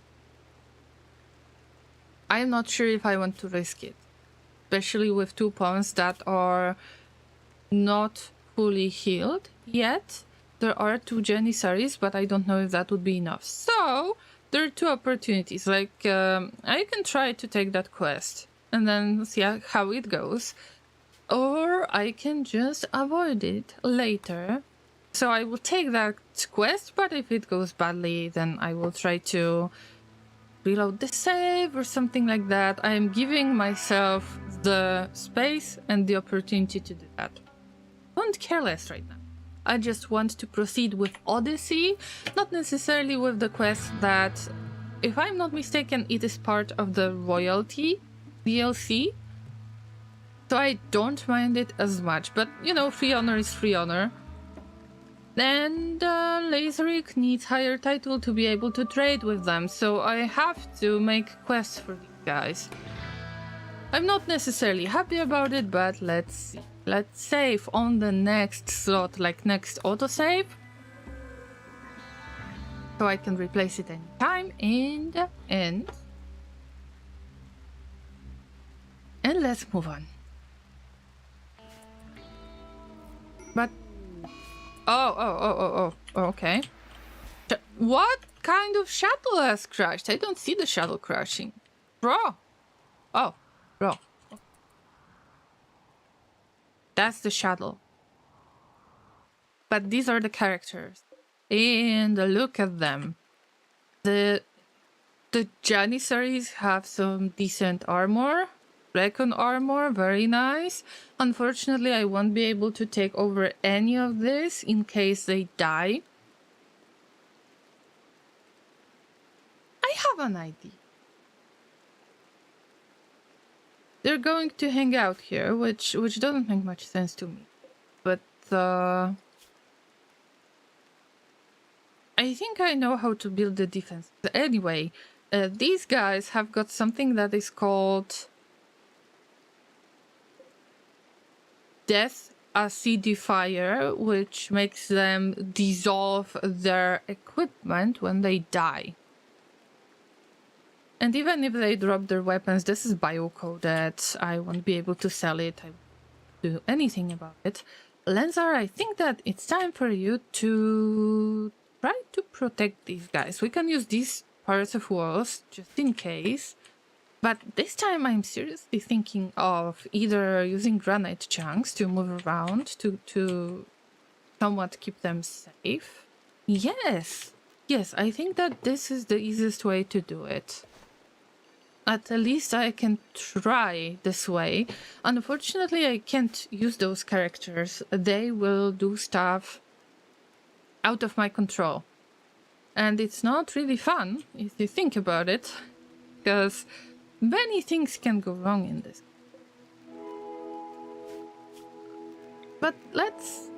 I'm not sure if I want to risk it. Especially with 2 pawns that are not fully healed yet. There are 2 Janissaries, but I don't know if that would be enough. So there are 2 opportunities. Like, I can try to take that quest and then see how it goes. Or I can just avoid it later. So I will take that quest, but if it goes badly, then I will try to reload the save or something like that. I am giving myself the space and the opportunity to do that. Don't care less right now. I just want to proceed with Odyssey, not necessarily with the quest that, if I'm not mistaken, it is part of the Royalty DLC. So I don't mind it as much, but you know, free honor is free honor. And Laserik needs higher title to be able to trade with them, so I have to make quests for these guys. I'm not necessarily happy about it, but let's see. Let's save on the next slot, like next autosave. So I can replace it anytime and let's move on. But oh, okay. What kind of shuttle has crashed? I don't see the shuttle crashing. Bro. Oh, bro. That's the shuttle. But these are the characters. And look at them. The Janissaries have some decent armor. Recon armor, very nice. Unfortunately, I won't be able to take over any of this in case they die. I have an idea. They're going to hang out here, which doesn't make much sense to me. But I think I know how to build the defense. Anyway, these guys have got something that is called Death Acidifier, which makes them dissolve their equipment when they die. And even if they drop their weapons, this is biocoded. I won't be able to sell it. I won't do anything about it. Lenzar, I think that it's time for you to try to protect these guys. We can use these parts of walls just in case. But this time I'm seriously thinking of either using granite chunks to move around to somewhat keep them safe. Yes, I think that this is the easiest way to do it. At least I can try this way. Unfortunately, I can't use those characters. They will do stuff out of my control. And it's not really fun if you think about it, because many things can go wrong in this. But let's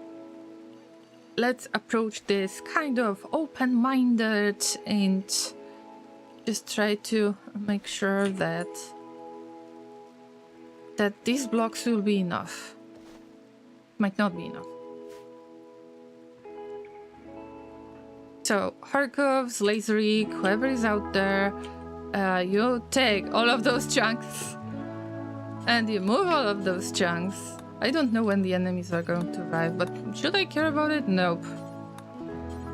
approach this kind of open-minded and just try to make sure that these blocks will be enough. Might not be enough. So, Harkovs, Laserik, whoever is out there, you take all of those chunks and you move all of those chunks. I don't know when the enemies are going to arrive, but should I care about it? Nope.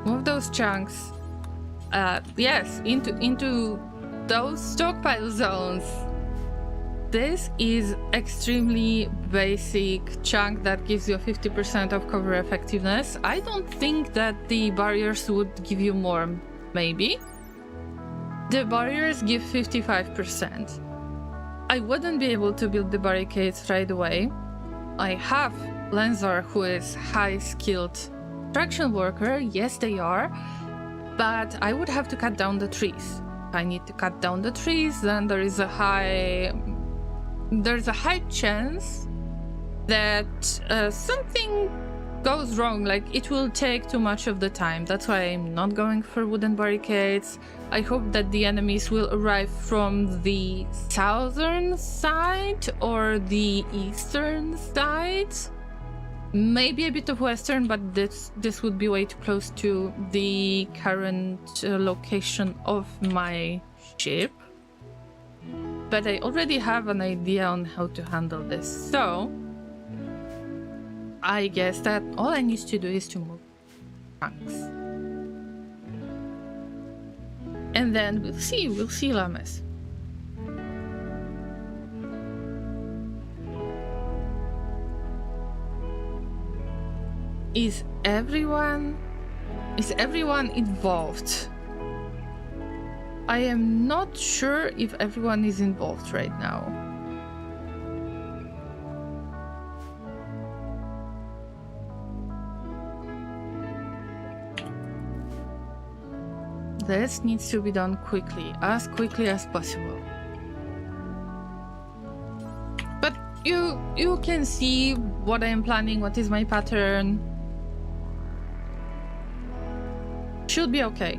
Move those chunks. Yes, into those stockpile zones. This is extremely basic chunk that gives you 50% of cover effectiveness. I don't think that the barriers would give you more, maybe. The barriers give 55%. I wouldn't be able to build the barricades right away. I have Lenzar, who is high-skilled traction worker. Yes, they are. But I would have to cut down the trees. If I need to cut down the trees, then there's a high chance that something goes wrong, like it will take too much of the time. That's why I'm not going for wooden barricades. I hope that the enemies will arrive from the southern side or the eastern side. Maybe a bit of western, but this would be way too close to the current location of my ship. But I already have an idea on how to handle this, so I guess that all I need to do is to move chunks. And then we'll see, Lames. Is everyone involved? I am not sure if everyone is involved right now. This needs to be done quickly as possible. But you can see what I am planning, what is my pattern. Should be okay.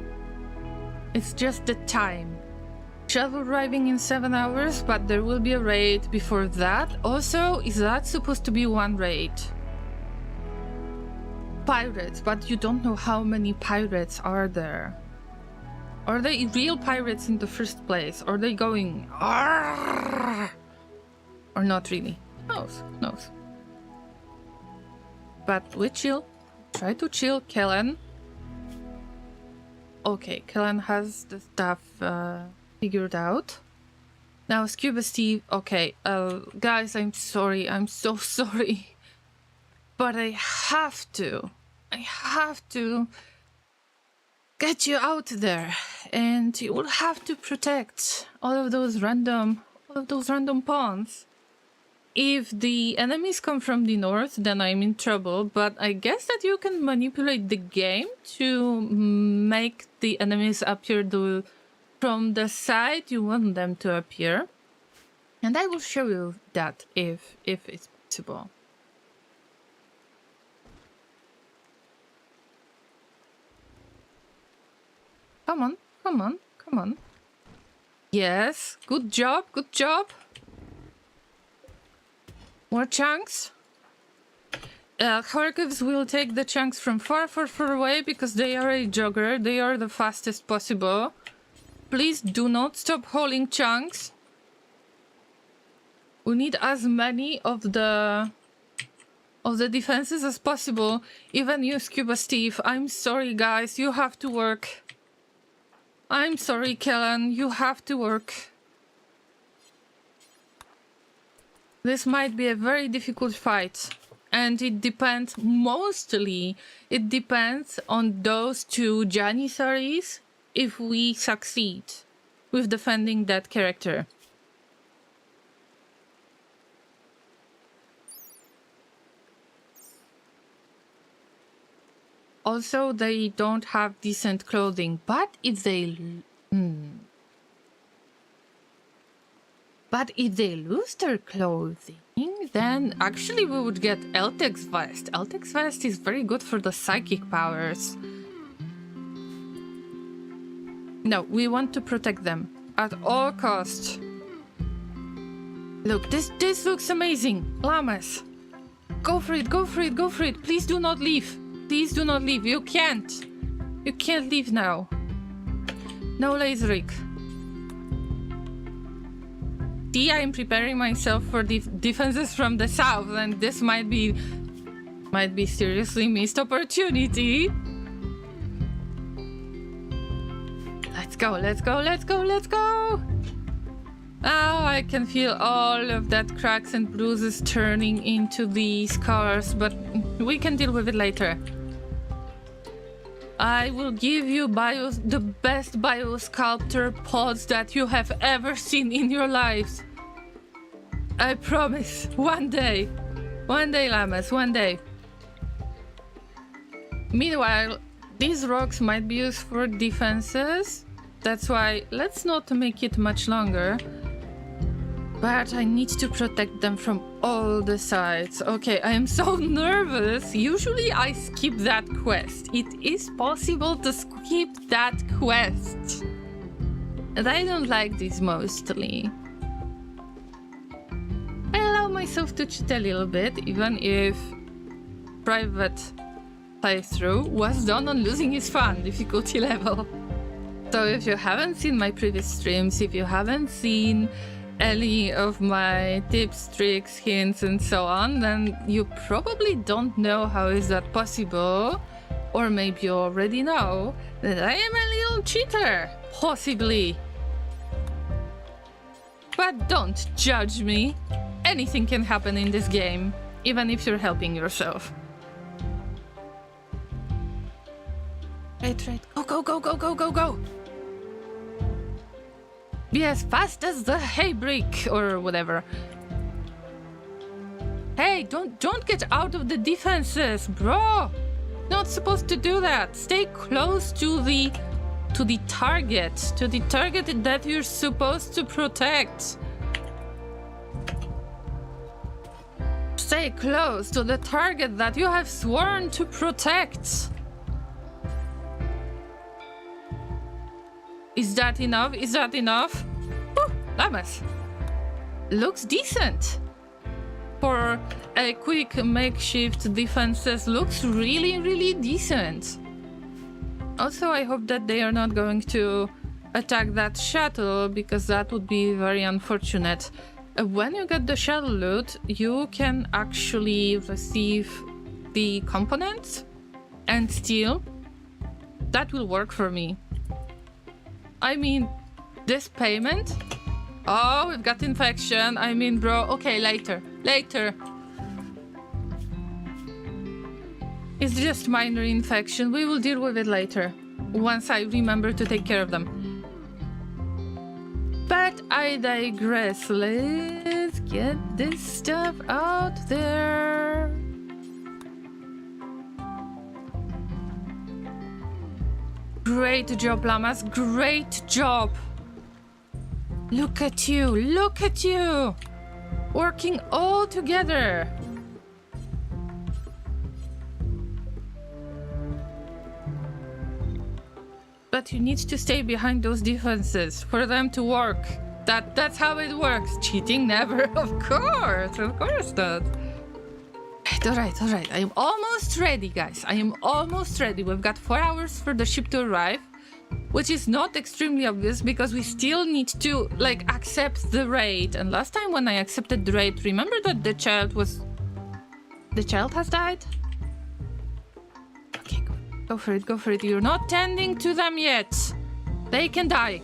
It's just the time. Shuttle arriving in 7 hours, but there will be a raid before that. Also, is that supposed to be one raid? Pirates, but you don't know how many pirates are there. Are they real pirates in the first place? Are they going Arr! Or not really? Who knows? But we chill. Try to chill, Kellen. Okay, Kellen has the stuff figured out. Now, Scuba Steve, okay, guys, I'm sorry, I'm so sorry. But I have to get you out there. And you will have to protect all of those random pawns. If the enemies come from the north, then I'm in trouble, but I guess that you can manipulate the game to make the enemies appear from the side you want them to appear. And I will show you that if it's possible. Come on. Yes, good job. More chunks. Harkovs will take the chunks from far away because they are a jogger. They are the fastest possible. Please do not stop hauling chunks. We need as many of the defenses as possible. Even you, Scuba Steve. I'm sorry, guys. You have to work. I'm sorry, Kellen. You have to work. This might be a very difficult fight, and it depends on those two Janissaries if we succeed with defending that character. Also, they don't have decent clothing, but if they But if they lose their clothing, then actually we would get Eltec's Vest. Eltec's Vest is very good for the psychic powers. No, we want to protect them at all costs. Look, this looks amazing. Llamas. Go for it, go for it, go for it. Please do not leave. Please do not leave. You can't. You can't leave now. No Laserik. I'm preparing myself for defenses from the south, and this might be seriously missed opportunity. Let's go, let's go, let's go, let's go! Oh, I can feel all of that cracks and bruises turning into the scars, but we can deal with it later. I will give you the best biosculptor pods that you have ever seen in your lives. I promise. One day. One day, llamas. One day. Meanwhile, these rocks might be used for defenses. That's why let's not make it much longer. But I need to protect them from all the sides. Okay, I am so nervous. Usually I skip that quest. It is possible to skip that quest. And I don't like this mostly. I allow myself to cheat a little bit, even if private playthrough was done on losing is fun difficulty level. So if you haven't seen my previous streams, if you haven't seen any of my tips, tricks, hints, and so on, then you probably don't know how is that possible. Or maybe you already know that I am a little cheater, possibly. But don't judge me. Anything can happen in this game, even if you're helping yourself. Right. Go, go, go, go, go, go, go! Be as fast as the hay brick or whatever. Hey, don't get out of the defenses, bro. Not supposed to do that. Stay close to the target, that you're supposed to protect. Stay close to the target that you have sworn to protect. Is that enough? Is that enough? Whew, llamas. Looks decent. For a quick makeshift defenses, looks really, really decent. Also, I hope that they are not going to attack that shuttle, because that would be very unfortunate. When you get the shuttle loot, you can actually receive the components and steal. That will work for me. I mean, this payment? Oh, we've got infection. I mean, bro, okay, later. It's just minor infection. We will deal with it later, once I remember to take care of them. But I digress. Let's get this stuff out there. Great job, llamas. Great job. Look at you. Look at you. Working all together. But you need to stay behind those defenses for them to work. That's how it works. Cheating never, of course not. All right. I am almost ready, guys. I am almost ready. We've got 4 hours for the ship to arrive, which is not extremely obvious because we still need to, like, accept the raid. And last time when I accepted the raid, remember that the child has died? Okay, go for it. You're not tending to them yet. They can die.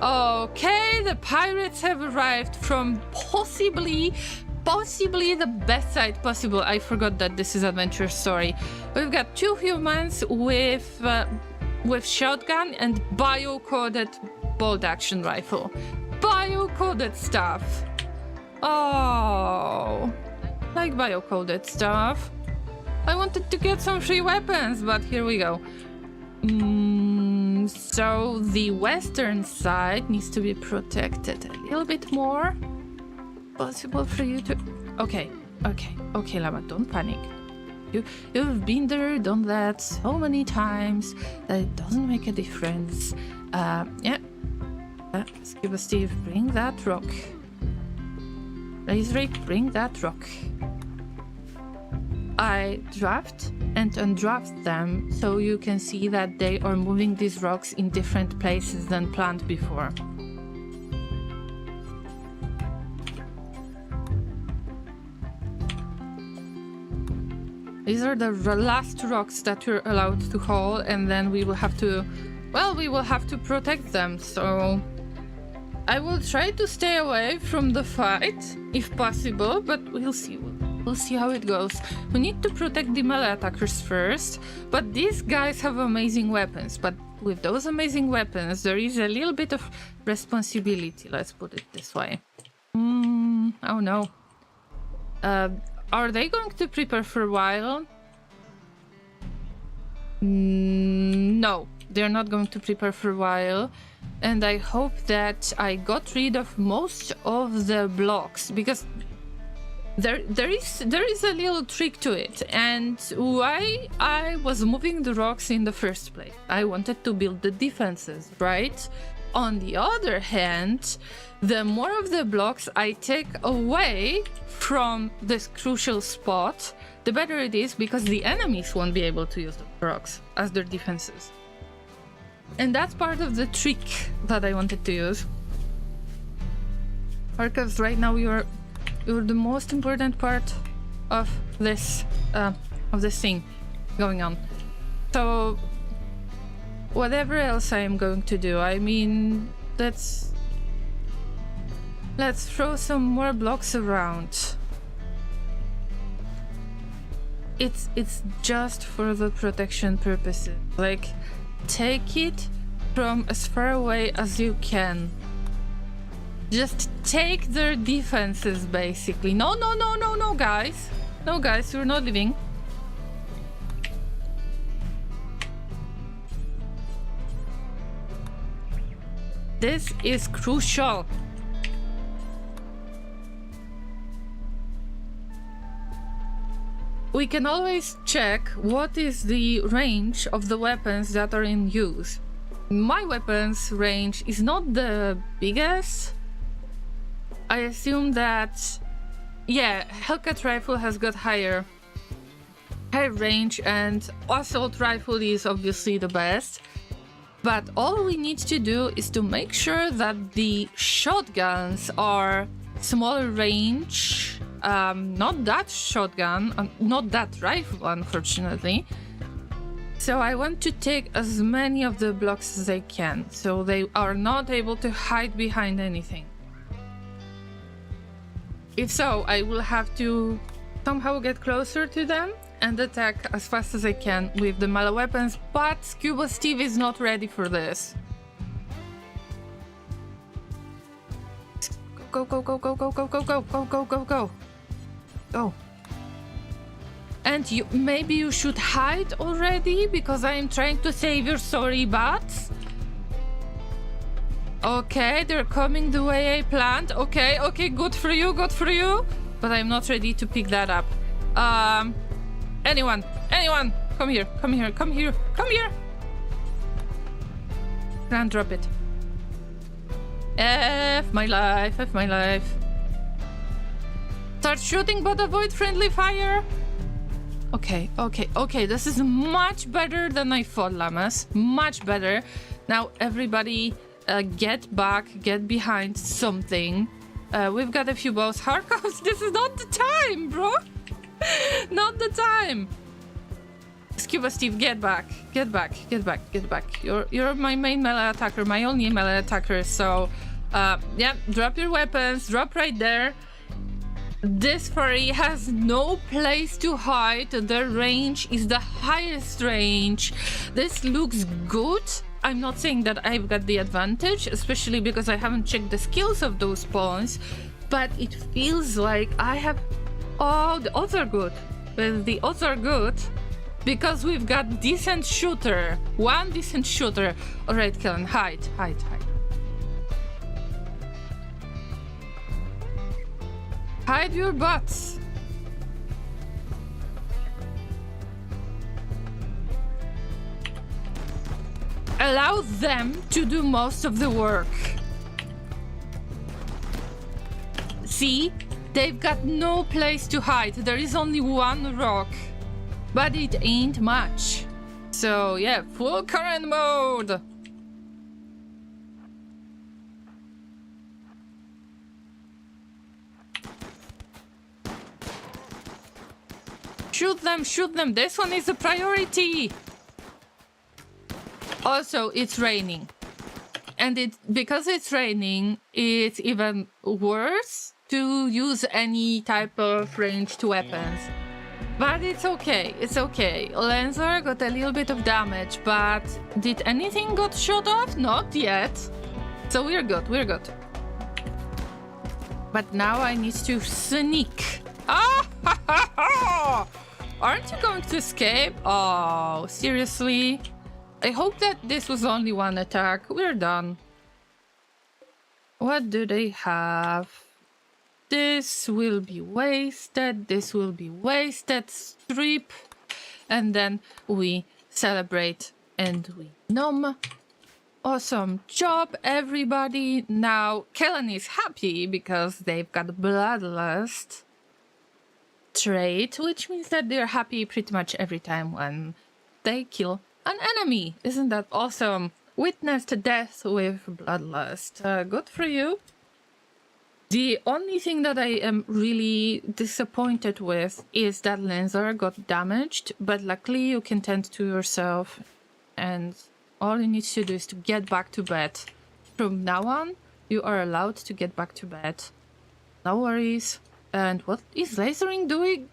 Okay, the pirates have arrived from possibly the best side possible. I forgot that this is Adventure Story. We've got 2 humans with shotgun and bio-coded bolt action rifle. Bio-coded stuff. Oh, like bio-coded stuff. I wanted to get some free weapons, but here we go. So the western side needs to be protected a little bit more. possible for you to... Okay, Llama, don't panic. You've been there, done that so many times that it doesn't make a difference. Yeah. Scuba Steve, bring that rock. Razorrick, bring that rock. I draft and undraft them so you can see that they are moving these rocks in different places than planned before. These are the last rocks that we're allowed to haul, and then we will have to, well, we will have to protect them, so I will try to stay away from the fight if possible, but we'll see. We'll see how it goes. We need to protect the melee attackers first, but these guys have amazing weapons, but with those amazing weapons there is a little bit of responsibility, let's put it this way. Oh no. Are they going to prepare for a while? No, they're not going to prepare for a while. And I hope that I got rid of most of the blocks, because there is a little trick to it. And why I was moving the rocks in the first place, I wanted to build the defenses, right? On the other hand, the more of the blocks I take away from this crucial spot, the better it is, because the enemies won't be able to use the rocks as their defenses. And that's part of the trick that I wanted to use. Because right now you're the most important part of this thing going on. So whatever else I am going to do, I mean, let's throw some more blocks around. It's just for the protection purposes. Like, take it from as far away as you can. Just take their defenses, basically. No, guys. No, guys, you're not leaving. This is crucial. We can always check what is the range of the weapons that are in use. My weapons range is not the biggest. I assume that, yeah, Hellcat rifle has got higher range, and assault rifle is obviously the best. But all we need to do is to make sure that the shotguns are smaller range. Not that shotgun, not that rifle, unfortunately. So I want to take as many of the blocks as I can, so they are not able to hide behind anything. If so, I will have to somehow get closer to them and attack as fast as I can with the melee weapons, but Scuba Steve is not ready for this. Go. Go. And maybe you should hide already, because I am trying to save your sorry butts. Okay, they're coming the way I planned. Okay, good for you. But I'm not ready to pick that up. Anyone, come here. Grand drop it. F my life. Start shooting, but avoid friendly fire. Okay, this is much better than I thought, llamas. Much better. Now everybody get back, get behind something. We've got a few bows. Harkovs, this is not the time, bro. Not the time. Scuba Steve, get back. You're my main melee attacker, my only melee attacker, so yeah, drop your weapons, drop right there. This furry has no place to hide. The range is the highest range. This looks good. I'm not saying that I've got the advantage, especially because I haven't checked the skills of those pawns, but it feels like I have... Oh, the odds are good. Well, the odds are good because we've got decent shooter. One decent shooter. All right, Kellen, hide. Hide your butts. Allow them to do most of the work. See? They've got no place to hide. There is only one rock. But it ain't much. So yeah, full current mode. Shoot them, shoot them. This one is a priority. Also, it's raining. And because it's raining, it's even worse to use any type of ranged weapons. But it's okay, it's okay. Lancer got a little bit of damage, but did anything got shot off? Not yet. So we're good, we're good. But now I need to sneak. Ah, ha, ha, ha! Aren't you going to escape? Oh, seriously? I hope that this was only one attack. We're done. What do they have? This will be wasted. This will be wasted. Strip. And then we celebrate and we nom. Awesome job, everybody. Now, Kellen is happy because they've got Bloodlust trait, which means that they're happy pretty much every time when they kill an enemy. Isn't that awesome? Witnessed death with Bloodlust. Good for you. The only thing that I am really disappointed with is that Lancer got damaged, but luckily you can tend to yourself and all you need to do is to get back to bed. From now on, you are allowed to get back to bed. No worries. And what is Lasering doing?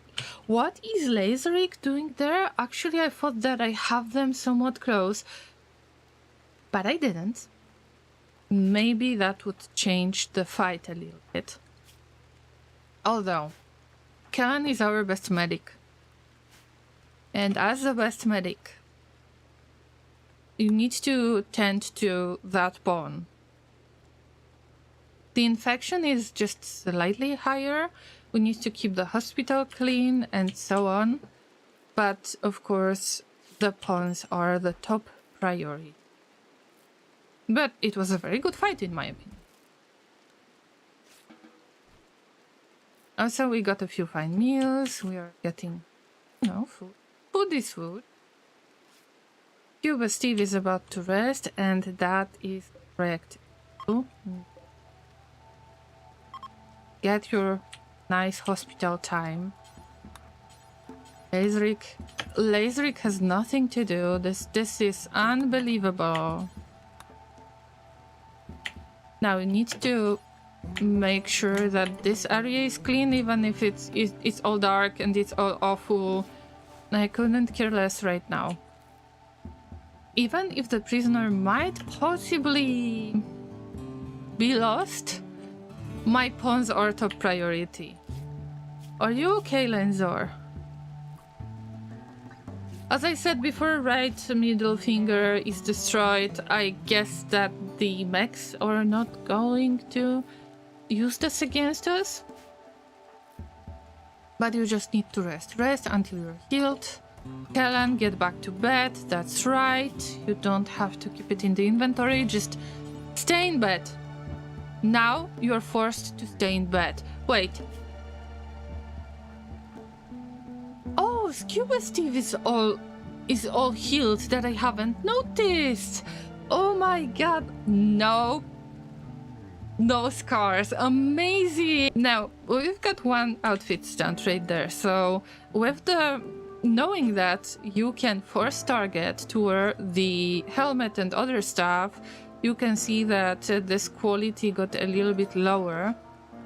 What is Laseric doing there? Actually, I thought that I have them somewhat close, but I didn't. Maybe that would change the fight a little bit. Although, Kellen is our best medic. And as the best medic, you need to tend to that pawn. The infection is just slightly higher. We need to keep the hospital clean and so on. But of course, the pawns are the top priority. But it was a very good fight in my opinion. Also, we got a few fine meals. We are getting, food. Food is food. Cuba Steve is about to rest, and that is correct. Get your nice hospital time. Laseric has nothing to do. This is unbelievable. Now we need to make sure that this area is clean, even if it's all dark and it's all awful. I couldn't care less right now. Even if the prisoner might possibly be lost, my pawns are top priority. Are you okay, Lancer? As I said before, right middle finger is destroyed. I guess that the mechs are not going to use this against us. But you just need to rest. Rest until you're healed. Kellen, get back to bed. That's right. You don't have to keep it in the inventory. Just stay in bed. Now you're forced to stay in bed. Wait. Oh, Scuba Steve is all healed that I haven't noticed. Oh my god. No scars. Amazing. Now, we've got one outfit stunt right there. So with the knowing that you can force target to wear the helmet and other stuff, you can see that this quality got a little bit lower.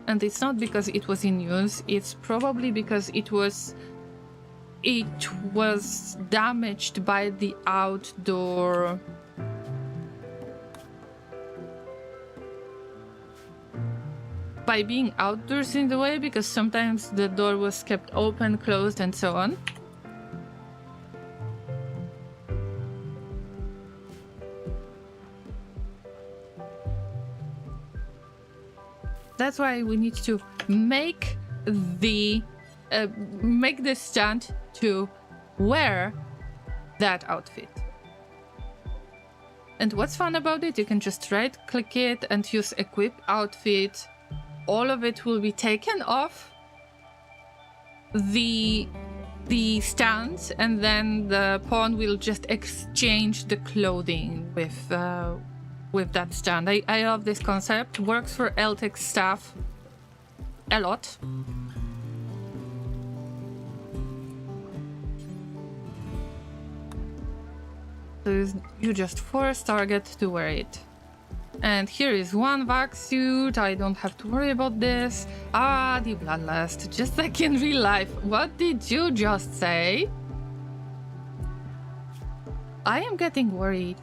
And it's not because it was in use, it's probably because it was damaged by the outdoor by being outdoors in the way, because sometimes the door was kept open, closed, and so on. That's why we need to make the make the stand to wear that outfit. And what's fun about it, you can just right click it and use equip outfit. All of it will be taken off the stand, and then the pawn will just exchange the clothing with that stand. I love this concept. Works for Eltec staff a lot. So you just force target to wear it. And here is one vac suit. I don't have to worry about this. Ah, the bloodlust, just like in real life. What did you just say? I am getting worried.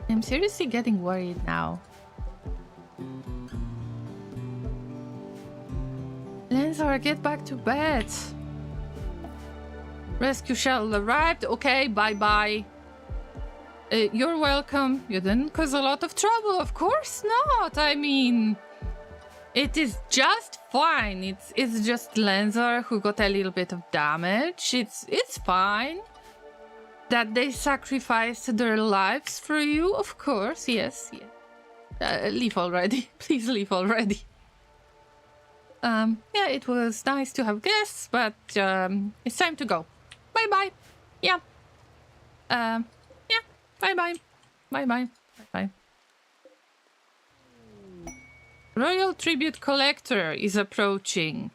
I'm seriously getting worried now. Lenzar, get back to bed. Rescue shuttle arrived. Okay, bye-bye. You're welcome. You didn't cause a lot of trouble. Of course not. I mean, it is just fine. It's just Lenzar who got a little bit of damage. It's fine. That they sacrificed their lives for you, of course. Yes. Leave already. Please leave already. Yeah, it was nice to have guests, but it's time to go. Bye-bye. Yeah. Bye-bye. Bye-bye. Bye-bye. Royal Tribute Collector is approaching.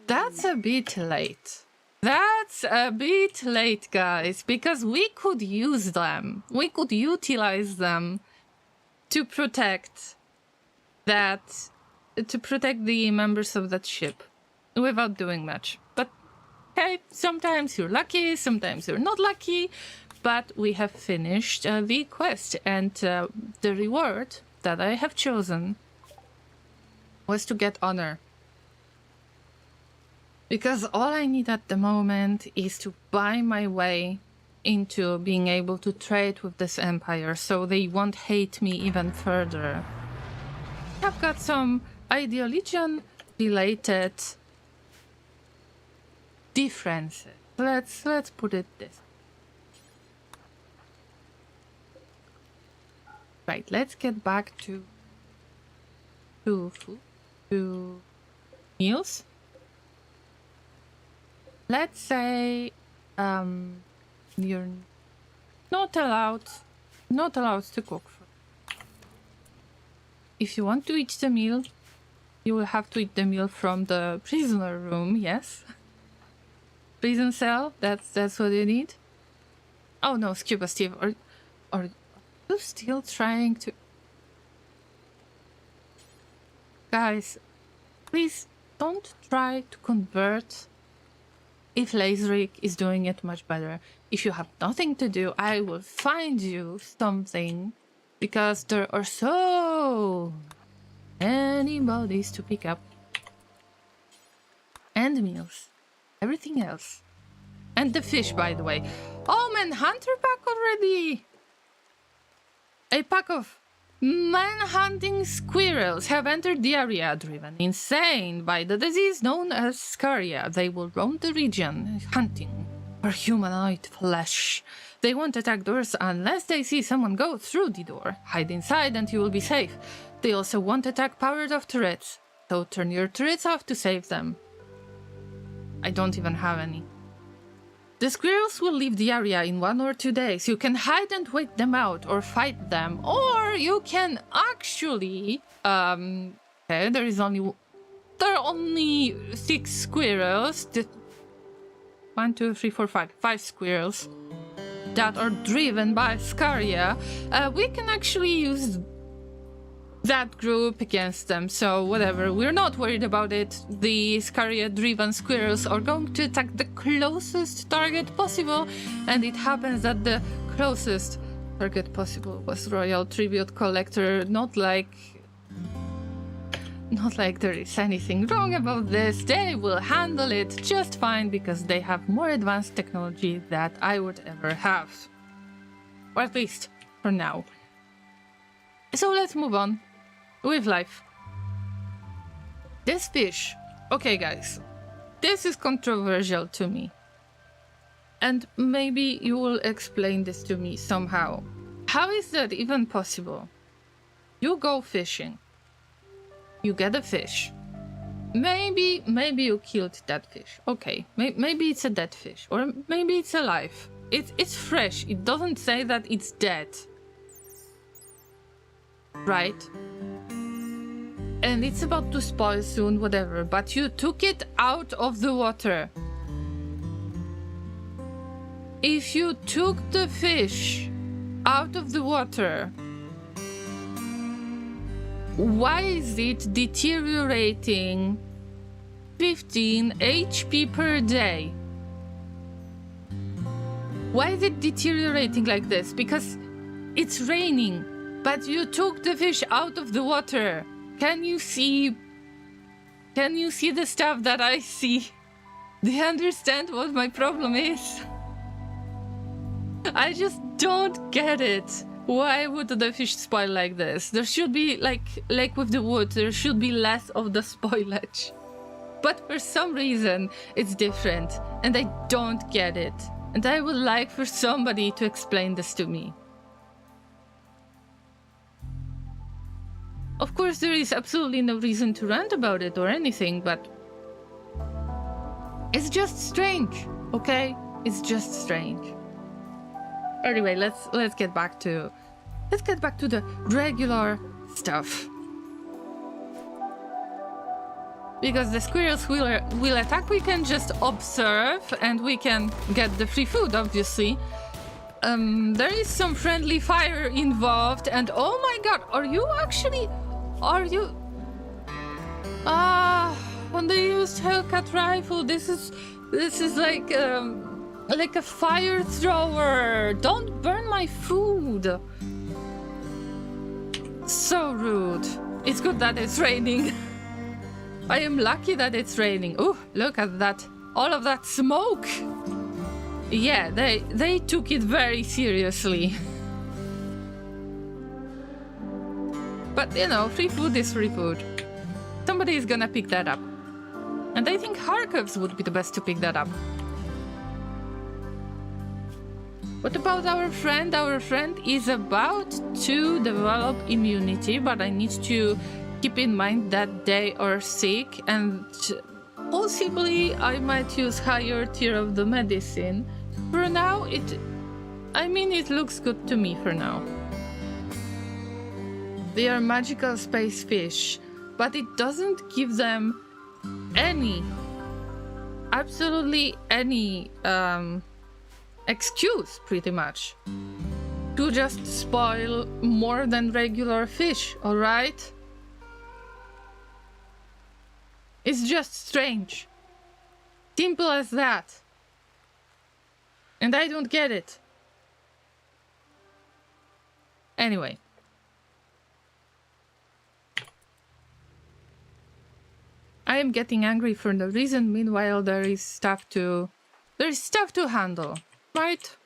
That's a bit late. That's a bit late, guys, because we could use them. We could utilize them to protect that, to protect the members of that ship without doing much. But hey, sometimes you're lucky, sometimes you're not lucky. But we have finished the quest, and the reward that I have chosen was to get honor. Because all I need at the moment is to buy my way into being able to trade with this empire, so they won't hate me even further. I've got some ideologian-related differences. Let's put it this way. Right, let's get back to food, to meals. Let's say you're not allowed to cook. If you want to eat the meal, you will have to eat the meal from the prisoner room. Yes, prison cell. That's what you need. Oh no, Scuba Steve, or. You still trying to... Guys, please don't try to convert if Laserik is doing it much better. If you have nothing to do, I will find you something, because there are so many bodies to pick up. And meals. Everything else. And the fish, by the way. Oh man, Hunter pack already! A pack of man-hunting squirrels have entered the area, driven insane by the disease known as scaria. They will roam the region, hunting for humanoid flesh. They won't attack doors unless they see someone go through the door. Hide inside and you will be safe. They also won't attack powered-off turrets, so turn your turrets off to save them. I don't even have any. The squirrels will leave the area in 1 or 2 days. You can hide and wait them out or fight them, or you can actually okay, there are only 6 squirrels. 1, 2, 3, 4, 5. 5 squirrels that are driven by Scaria. We can actually use that group against them, so whatever, we're not worried about it. The Scaria-driven squirrels are going to attack the closest target possible, and it happens that the closest target possible was Royal Tribute Collector. Not like there is anything wrong about this. They will handle it just fine because they have more advanced technology that I would ever have. Or at least for now. So let's move on with life. This fish Okay, guys. This is controversial to me. And maybe you will explain this to me somehow. How is that even possible? You go fishing. You get a fish. Maybe you killed that fish. Okay, maybe it's a dead fish. Or maybe it's alive. It's fresh. It doesn't say that it's dead. Right? And it's about to spoil soon, whatever. But you took it out of the water. If you took the fish out of the water, why is it deteriorating 15 HP per day? Why is it deteriorating like this? Because it's raining, but you took the fish out of the water. Can you see the stuff that I see? Do you understand what my problem is? I just don't get it. Why would the fish spoil like this? There should be, like with the wood, there should be less of the spoilage. But for some reason, it's different, and I don't get it. And I would like for somebody to explain this to me. Of course, there is absolutely no reason to rant about it or anything, but it's just strange, okay? It's just strange. Anyway, let's get back to the regular stuff. Because the squirrels will attack, we can just observe and we can get the free food, obviously. There is some friendly fire involved, and oh my god, when they used Hellcat rifle, this is like a fire thrower. Don't burn my food. So rude. It's good that it's raining. I am lucky that it's raining. Oh, look at that. All of that smoke. Yeah, they took it very seriously. But, you know, free food is free food. Somebody is gonna pick that up. And I think Harkovs would be the best to pick that up. What about our friend? Our friend is about to develop immunity, but I need to keep in mind that they are sick, and possibly I might use higher tier of the medicine. For now, it looks good to me for now. They are magical space fish, but it doesn't give them absolutely any excuse, pretty much, to just spoil more than regular fish, alright? It's just strange. Simple as that. And I don't get it. Anyway. I am getting angry for no reason. Meanwhile, there is stuff to handle, right?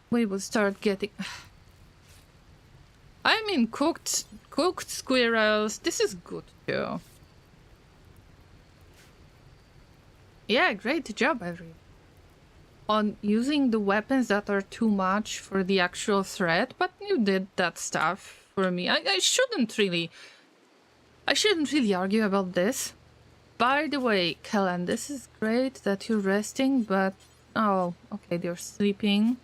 We will start getting... I mean, cooked squirrels. This is good too. Yeah, great job, everyone. On using the weapons that are too much for the actual threat, but you did that stuff for me. I shouldn't really argue about this. By the way, Kellen, this is great that you're resting, but... Oh, okay, they're sleeping.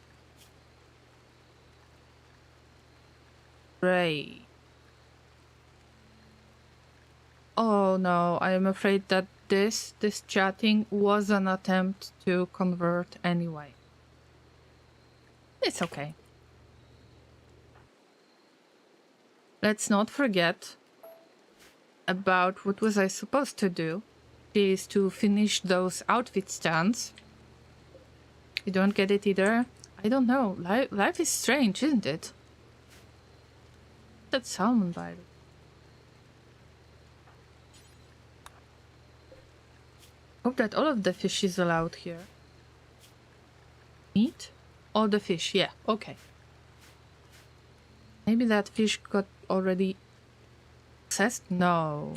Great. Oh no, I am afraid that this chatting was an attempt to convert anyway. It's okay. Let's not forget about what was I supposed to do, is to finish those outfit stands. You don't get it either? I don't know. Life is strange, isn't it? That salmon bite. Hope that all of the fish is allowed here. Meat? All the fish, yeah, okay. Maybe that fish got already accessed? No.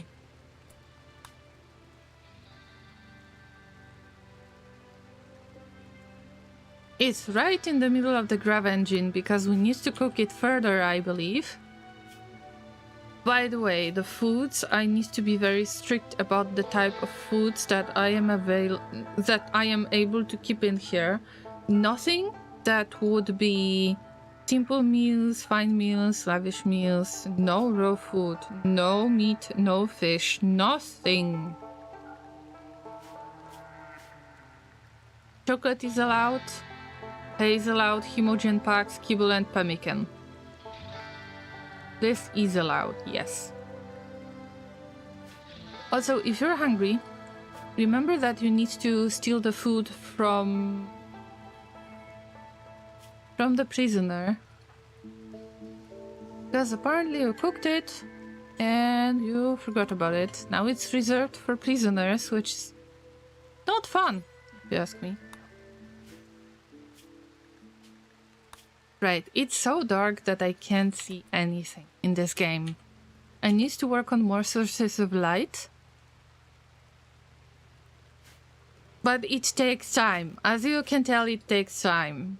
It's right in the middle of the grav engine because we need to cook it further, I believe. By the way, the foods, I need to be very strict about the type of foods that I am able to keep in here. Nothing that would be simple meals, fine meals, lavish meals, no raw food, no meat, no fish, nothing. Chocolate is allowed, hay is allowed, Hemogen packs, kibble and pemmican. This is allowed, yes. Also, if you're hungry, remember that you need to steal the food from the prisoner. Because apparently you cooked it and you forgot about it. Now it's reserved for prisoners, which is not fun, if you ask me. Right, it's so dark that I can't see anything in this game. I need to work on more sources of light. But it takes time. As you can tell, it takes time.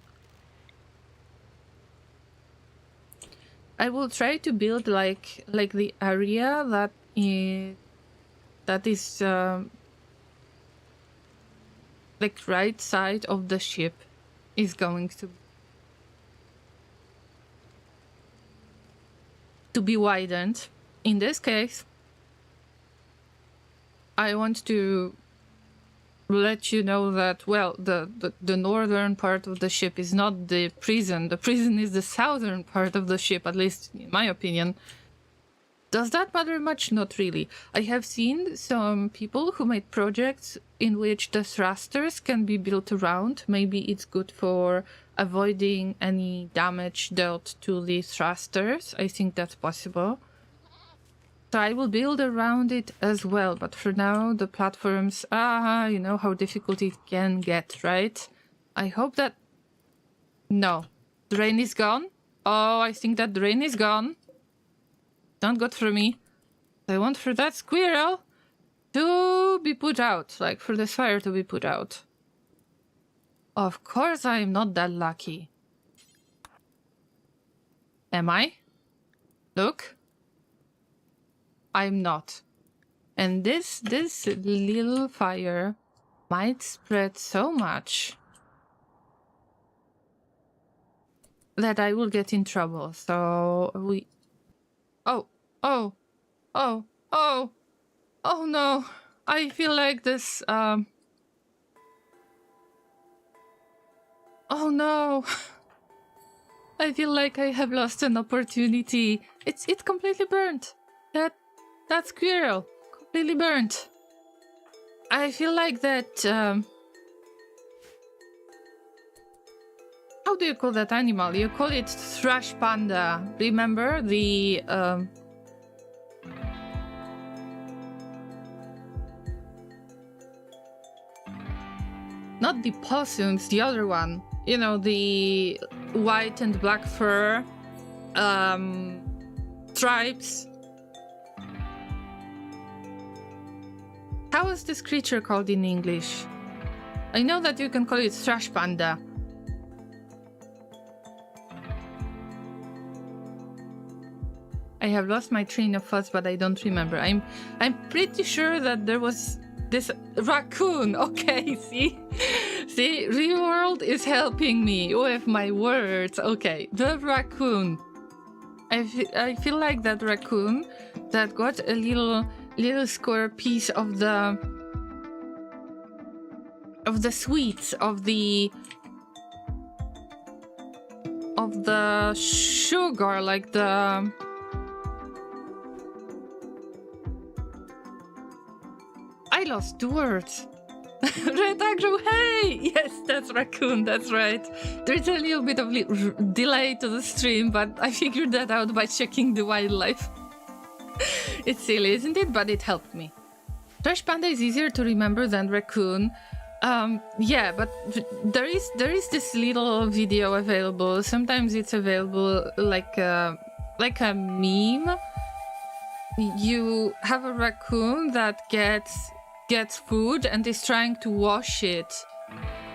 I will try to build like the area that is like right side of the ship is going to be widened. In this case, I want to let you know that, well, the northern part of the ship is not the prison. The prison is the southern part of the ship, at least in my opinion. Does that matter much? Not really. I have seen some people who made projects in which the thrusters can be built around. Maybe it's good for avoiding any damage dealt to the thrusters. I think that's possible. So I will build around it as well, but for now the platforms, you know how difficult it can get, right? I hope that... No. The rain is gone? Oh, I think that the rain is gone. Not good for me. I want for that squirrel to be put out, like for this fire to be put out. Of course I am not that lucky. Am I? Look. I'm not. And this little fire might spread so much that I will get in trouble. So we... Oh no. I feel like this, Oh no. I feel like I have lost an opportunity. It's completely burnt. That squirrel, completely burnt. I feel like that, how do you call that animal? You call it thrash panda. Remember the, not the possums, the other one. You know, the white and black fur, stripes. How is this creature called in English? I know that you can call it thrash panda. I have lost my train of thoughts, but I don't remember. I'm pretty sure that there was this raccoon. Okay, see, Rimworld is helping me with my words. Okay, the raccoon. I feel like that raccoon that got a little square piece of the sweets of the sugar, like the I lost the words. Red aggro, hey! Yes, that's raccoon, that's right. There's a little bit of delay to the stream, but I figured that out by checking the wildlife. It's silly, isn't it? But it helped me. Trash panda is easier to remember than raccoon. Yeah, but there is this little video available. Sometimes it's available like a meme. You have a raccoon that gets food and is trying to wash it,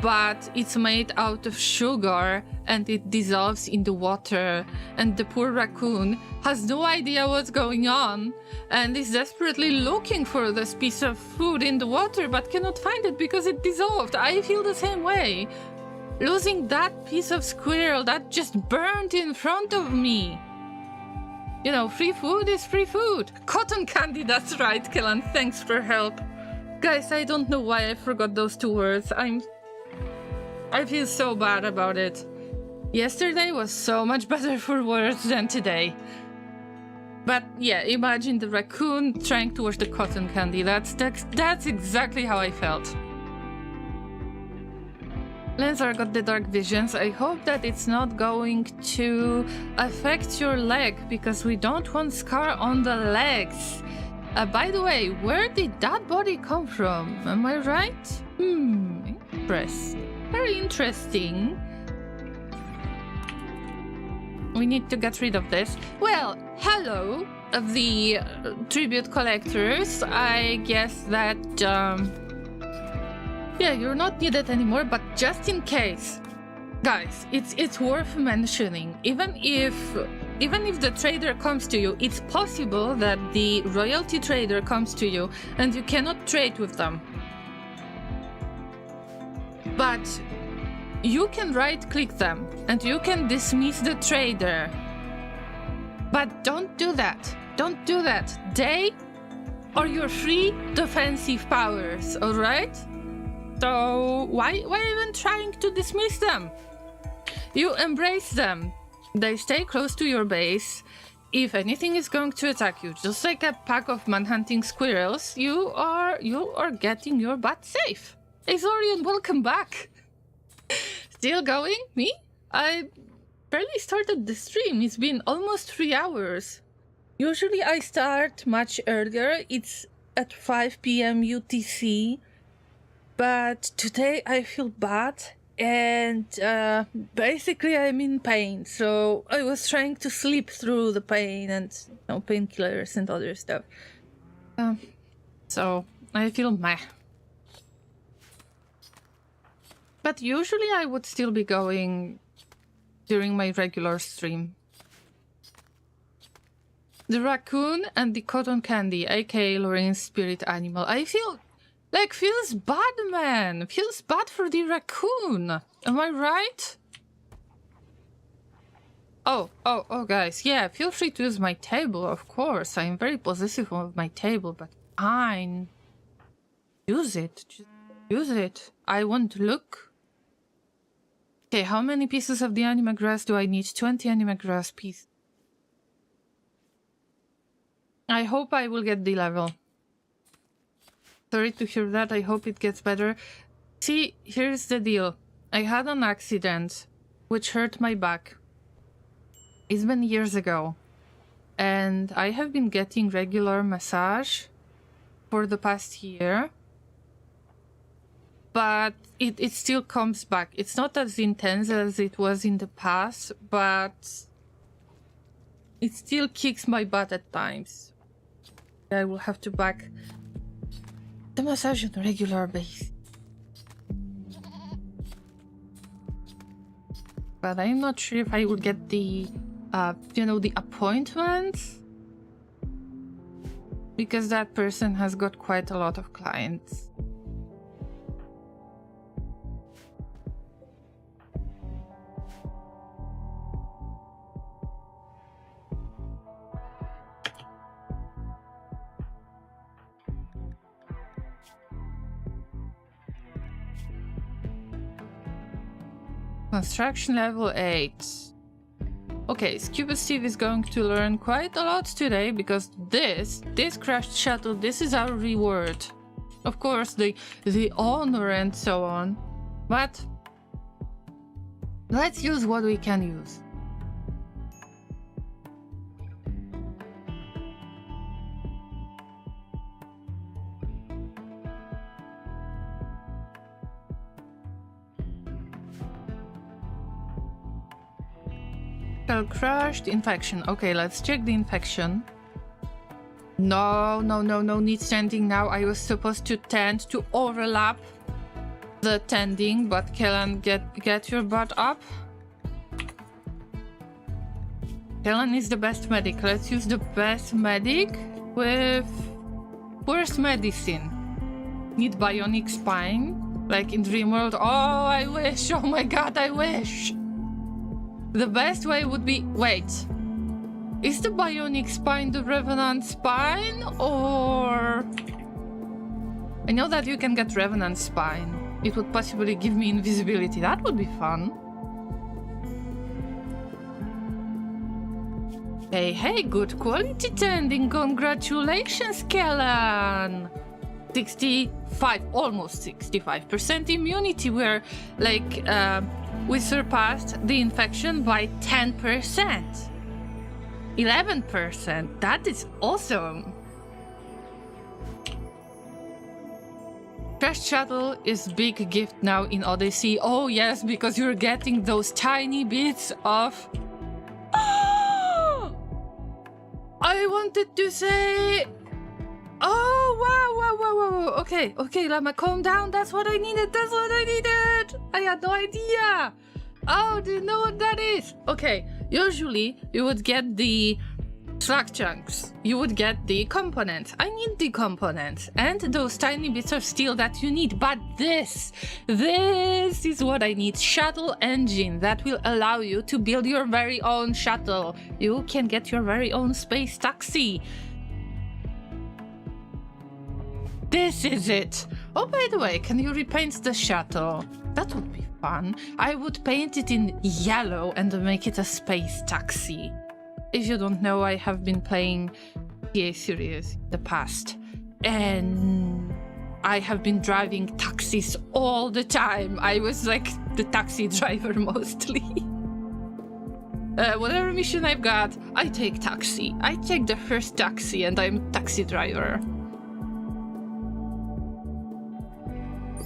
but it's made out of sugar and it dissolves in the water, and the poor raccoon has no idea what's going on and is desperately looking for this piece of food in the water but cannot find it because it dissolved. I feel the same way. Losing that piece of squirrel that just burned in front of me. You know, free food is free food. Cotton candy, that's right, Kellan. Thanks for help. Guys, I don't know why I forgot those two words. I feel so bad about it. Yesterday was so much better for words than today. But yeah, imagine the raccoon trying to wash the cotton candy. That's exactly how I felt. Lenzar got the dark visions. I hope that it's not going to affect your leg, because we don't want scar on the legs. By the way, where did that body come from? Am I right? Interesting. Very interesting. We need to get rid of this. Well, hello, the tribute collectors. I guess that, yeah, you're not needed anymore, but just in case. Guys, it's worth mentioning. Even if the trader comes to you, it's possible that the royalty trader comes to you and you cannot trade with them. But you can right-click them and you can dismiss the trader. But don't do that. Don't do that. They are your free defensive powers, alright? So why even trying to dismiss them? You embrace them. They stay close to your base. If anything is going to attack you, just like a pack of manhunting squirrels, you are getting your butt safe. Exorian, welcome back. Still going? Me? I barely started the stream. It's been almost 3 hours. Usually I start much earlier. It's at 5 p.m. UTC. But today I feel bad and basically I'm in pain. So I was trying to sleep through the pain and painkillers and other stuff. So I feel meh. But usually I would still be going during my regular stream. The raccoon and the cotton candy, aka Lorraine's spirit animal. I feel like, feels bad, man. Feels bad for the raccoon. Am I right? Oh, guys. Yeah, feel free to use my table, of course. I'm very possessive of my table, but fine. Use it. Just use it. I want to look. Okay, how many pieces of the anima grass do I need? 20 anima grass pieces. I hope I will get the level. Sorry to hear that. I hope it gets better. See, here's the deal. I had an accident which hurt my back. It's been years ago. And I have been getting regular massage for the past year. But it still comes back. It's not as intense as it was in the past, but it still kicks my butt at times. I will have to back the massage on a regular basis. But I'm not sure if I will get the, the appointments. Because that person has got quite a lot of clients. Construction level 8. Okay, Scuba Steve is going to learn quite a lot today because this crashed shuttle, this is our reward. Of course, the honor and so on. But let's use what we can use. Crushed infection. Okay, let's check the infection. No, need standing now. I was supposed to tend to overlap the tending, but Kellan, get your butt up. Kellan is the best medic. Let's use the best medic with worst medicine. Need bionic spine, like in Rimworld. Oh, I wish. Oh my god, I wish. The best way would be... Wait. Is the bionic spine the Revenant spine, or... I know that you can get Revenant spine. It would possibly give me invisibility. That would be fun. Hey, hey, good quality tending. Congratulations, Kellan. 65, almost 65% immunity. We're like, we surpassed the infection by 10%. 11%. That is awesome. Trash shuttle is big gift now in Odyssey. Oh yes, because you're getting those tiny bits of... I wanted to say... Oh, wow. Okay, Llama, calm down. That's what I needed. I had no idea. Oh, do you know what that is? Okay, usually you would get the slack chunks. You would get the components. I need the components and those tiny bits of steel that you need. But this is what I need. Shuttle engine that will allow you to build your very own shuttle. You can get your very own space taxi. This is it. Oh, by the way, can you repaint the shuttle? That would be fun. I would paint it in yellow and make it a space taxi. If you don't know, I have been playing TA series in the past, and I have been driving taxis all the time. I was like the taxi driver mostly. Whatever mission I've got, I take taxi. I take the first taxi and I'm taxi driver.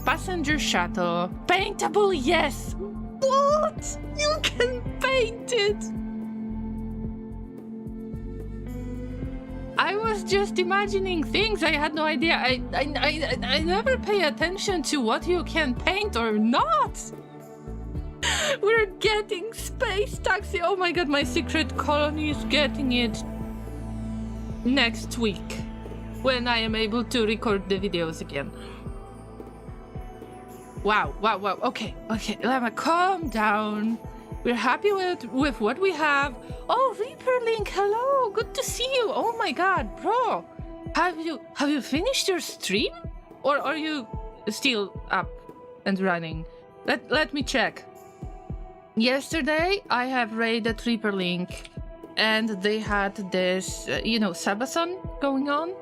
Passenger shuttle. Paintable, yes! What? You can paint it! I was just imagining things. I had no idea. I never pay attention to what you can paint or not. We're getting space taxi. Oh my god, my secret colony is getting it next week when I am able to record the videos again. Wow. Okay, Llama, calm down. We're happy with what we have. Oh, Reaperlink, hello, good to see you. Oh my god, bro. Have you finished your stream? Or are you still up and running? Let me check. Yesterday, I have raided Reaperlink and they had this, Sabathon going on.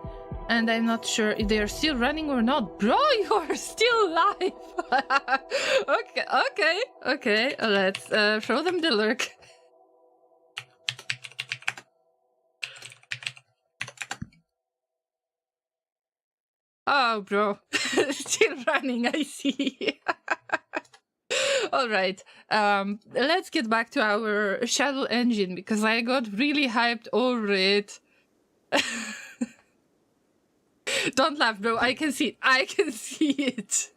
And I'm not sure if they're still running or not. Bro, you are still live! Okay. Let's show them the lurk. Oh, bro. Still running, I see. Alright. Let's get back to our shuttle engine, because I got really hyped over it. Don't laugh, bro. I can see it.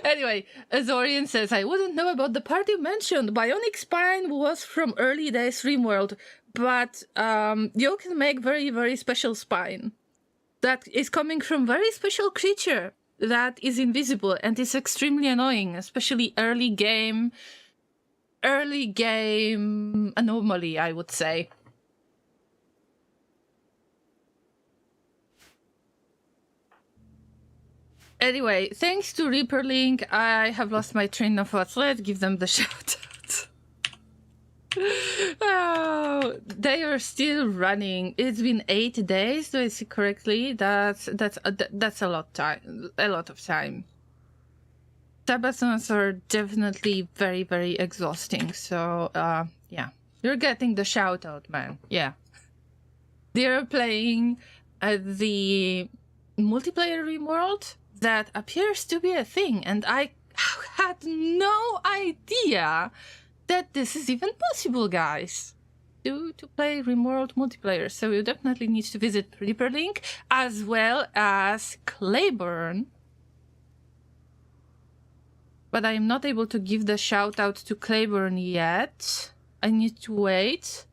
Anyway, Azorian says, I wouldn't know about the part you mentioned. Bionic spine was from early days Rimworld, but you can make very, very special spine. That is coming from very special creature that is invisible and is extremely annoying, especially early game anomaly, I would say. Anyway, thanks to Reaperlink, I have lost my train of thought. Let's give them the shout out. Oh, they are still running. It's been 8 days, do I see correctly? That's a lot of time. Sabathons are definitely very, very exhausting. So, yeah, you're getting the shout out, man. Yeah, they're playing the multiplayer Rimworld. That appears to be a thing, and I had no idea that this is even possible, guys, to play Rimworld multiplayer. So you definitely need to visit Reaperlink as well as Claiborne But I am not able to give the shout out to Claiborne yet. I need to wait.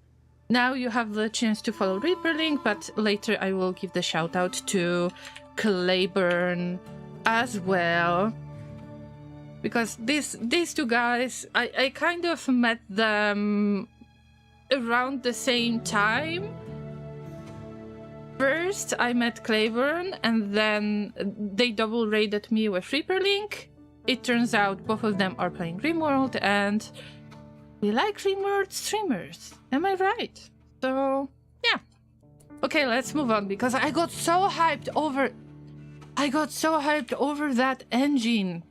Now you have the chance to follow Reaperlink, but later I will give the shout out to Claiborne as well. Because these two guys, I kind of met them around the same time. First, I met Claiborne, and then they double raided me with Reaperlink. It turns out both of them are playing Rimworld, and we like Rimworld streamers. Am I right? So, yeah. Okay, let's move on, because I got so hyped over that engine.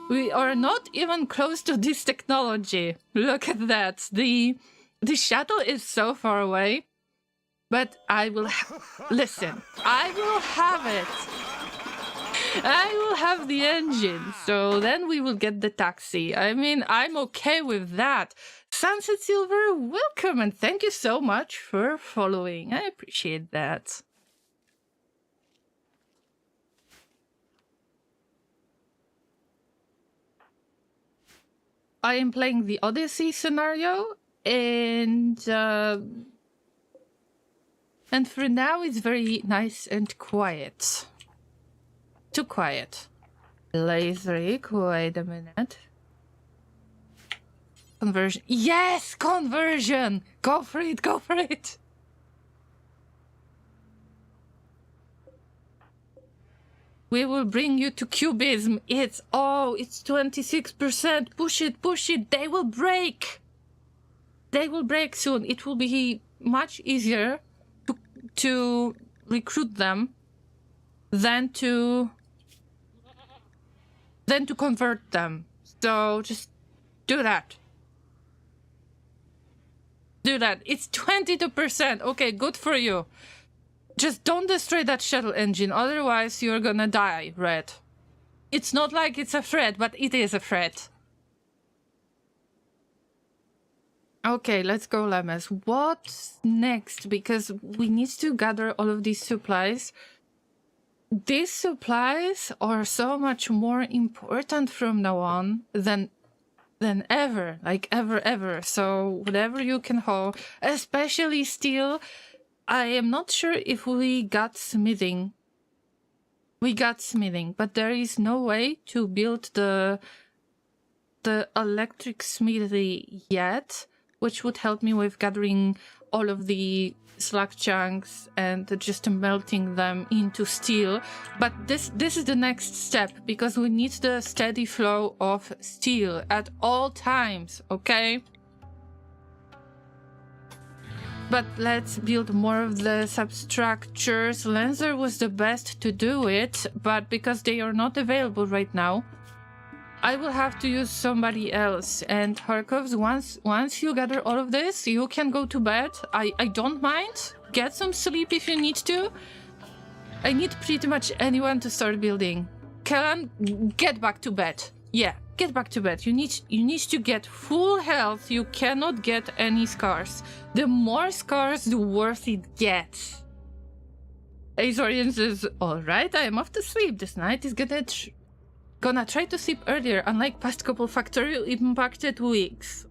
We are not even close to this technology. Look at that. The shuttle is so far away. But I will listen. I will have it. I will have the engine. So then we will get the taxi. I mean, I'm okay with that. Sunset Silver, welcome and thank you so much for following. I appreciate that. I am playing the Odyssey scenario, and for now it's very nice and quiet. Too quiet. Laserik, wait a minute. Conversion. Yes! Conversion! Go for it, go for it! We will bring you to cubism. It's 26%. Push it, push it. They will break. They will break soon. It will be much easier to recruit them than to convert them. So just do that. Do that. It's 22%. Okay, good for you. Just don't destroy that shuttle engine, otherwise you're gonna die, Red. It's not like it's a threat, but it is a threat. Okay, let's go, Lemmes. What's next? Because we need to gather all of these supplies. These supplies are so much more important from now on than ever. Like, ever. So, whatever you can haul, especially steel. I am not sure if we got smithing. We got smithing, but there is no way to build the electric smithy yet, which would help me with gathering all of the slag chunks and just melting them into steel. But this is the next step, because we need the steady flow of steel at all times, okay? But let's build more of the substructures. Lancer was the best to do it, but because they are not available right now, I will have to use somebody else. And Harkovs, once you gather all of this, you can go to bed. I don't mind. Get some sleep if you need to. I need pretty much anyone to start building. Kellan, get back to bed. Yeah, get back to bed. You need to get full health. You cannot get any scars. The more scars, the worse it gets. Azorian says, alright, I am off to sleep. This night is gonna try to sleep earlier, unlike past couple factorial impacted weeks.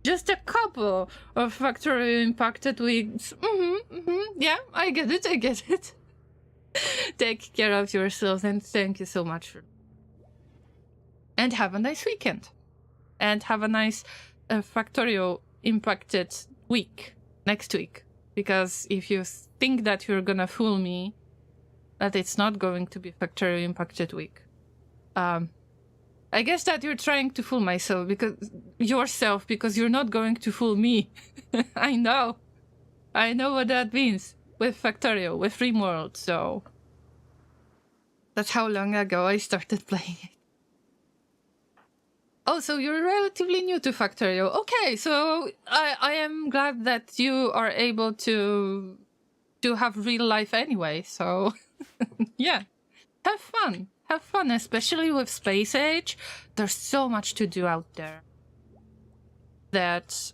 Just a couple of factorial impacted weeks. Yeah, I get it. Take care of yourselves and thank you so much for... And have a nice weekend. And have a nice factorial impacted week next week. Because if you think that you're gonna fool me, that it's not going to be factorial impacted week. I guess that you're trying to fool myself because you're not going to fool me. I know what that means with factorial, with Rimworld, so that's how long ago I started playing it. Oh, so you're relatively new to factorial. Okay, so I am glad that you are able to have real life anyway, so yeah. Have fun, especially with Space Age. There's so much to do out there. That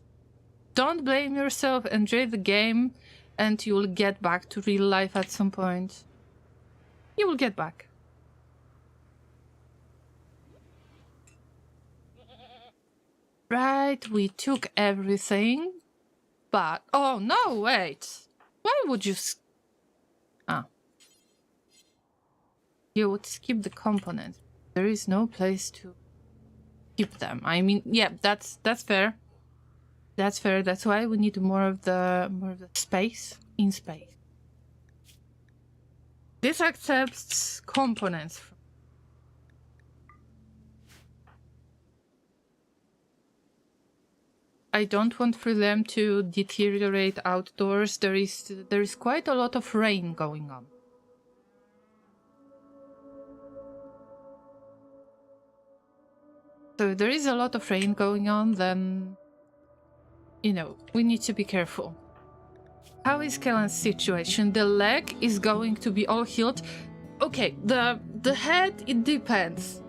don't blame yourself, enjoy the game, and you'll get back to real life at some point. You will get back. Right, we took everything, but... Oh, no, wait. Why would you... You would skip the components. There is no place to keep them. I mean, yeah, that's fair. That's fair. That's why we need more of the space in space. This accepts components. I don't want for them to deteriorate outdoors. There is quite a lot of rain going on. So if there is a lot of rain going on, then, you know, we need to be careful. How is Kellan's situation? The leg is going to be all healed. Okay, the head, it depends.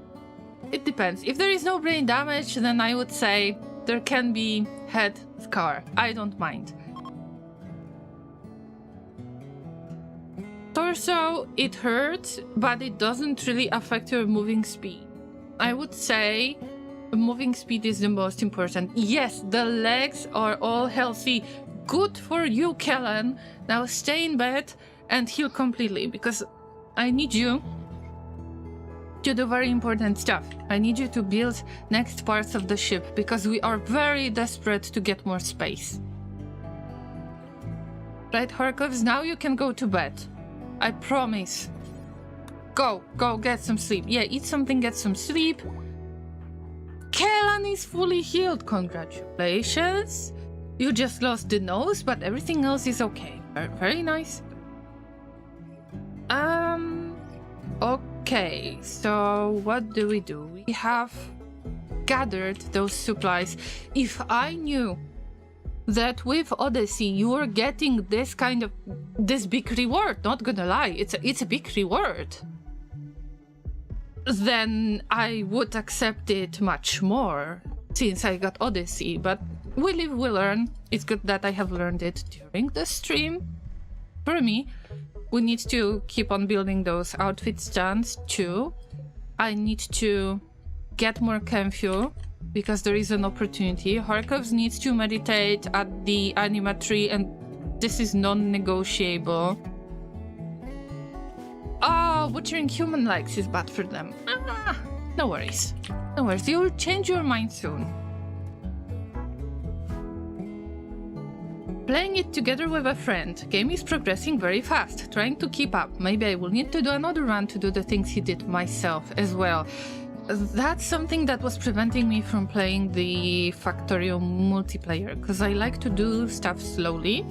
It depends. If there is no brain damage, then I would say there can be head scar. I don't mind. Torso, it hurts, but it doesn't really affect your moving speed. I would say moving speed is the most important. Yes, the legs are all healthy. Good for you, Kellan. Now stay in bed and heal completely, because I need you to do very important stuff. I need you to build next parts of the ship, because we are very desperate to get more space. Right, Harkovs, now you can go to bed. I promise. Go get some sleep. Yeah, eat something, get some sleep. Kellan is fully healed. Congratulations. You just lost the nose, but everything else is okay. Very nice. Okay, so what do? We have gathered those supplies. If I knew that with Odyssey you were getting this big reward, not gonna lie, it's a big reward, then I would accept it much more since I got Odyssey. But we live, we learn. It's good that I have learned it during the stream. For me, we need to keep on building those outfit stands too. I need to get more chem fuel because there is an opportunity. Harkovs needs to meditate at the anima tree, and this is non-negotiable. Butchering human legs is bad for them. No worries. No worries. You'll change your mind soon. Playing it together with a friend. Game is progressing very fast. Trying to keep up. Maybe I will need to do another run to do the things he did myself as well. That's something that was preventing me from playing the Factorio multiplayer, because I like to do stuff slowly.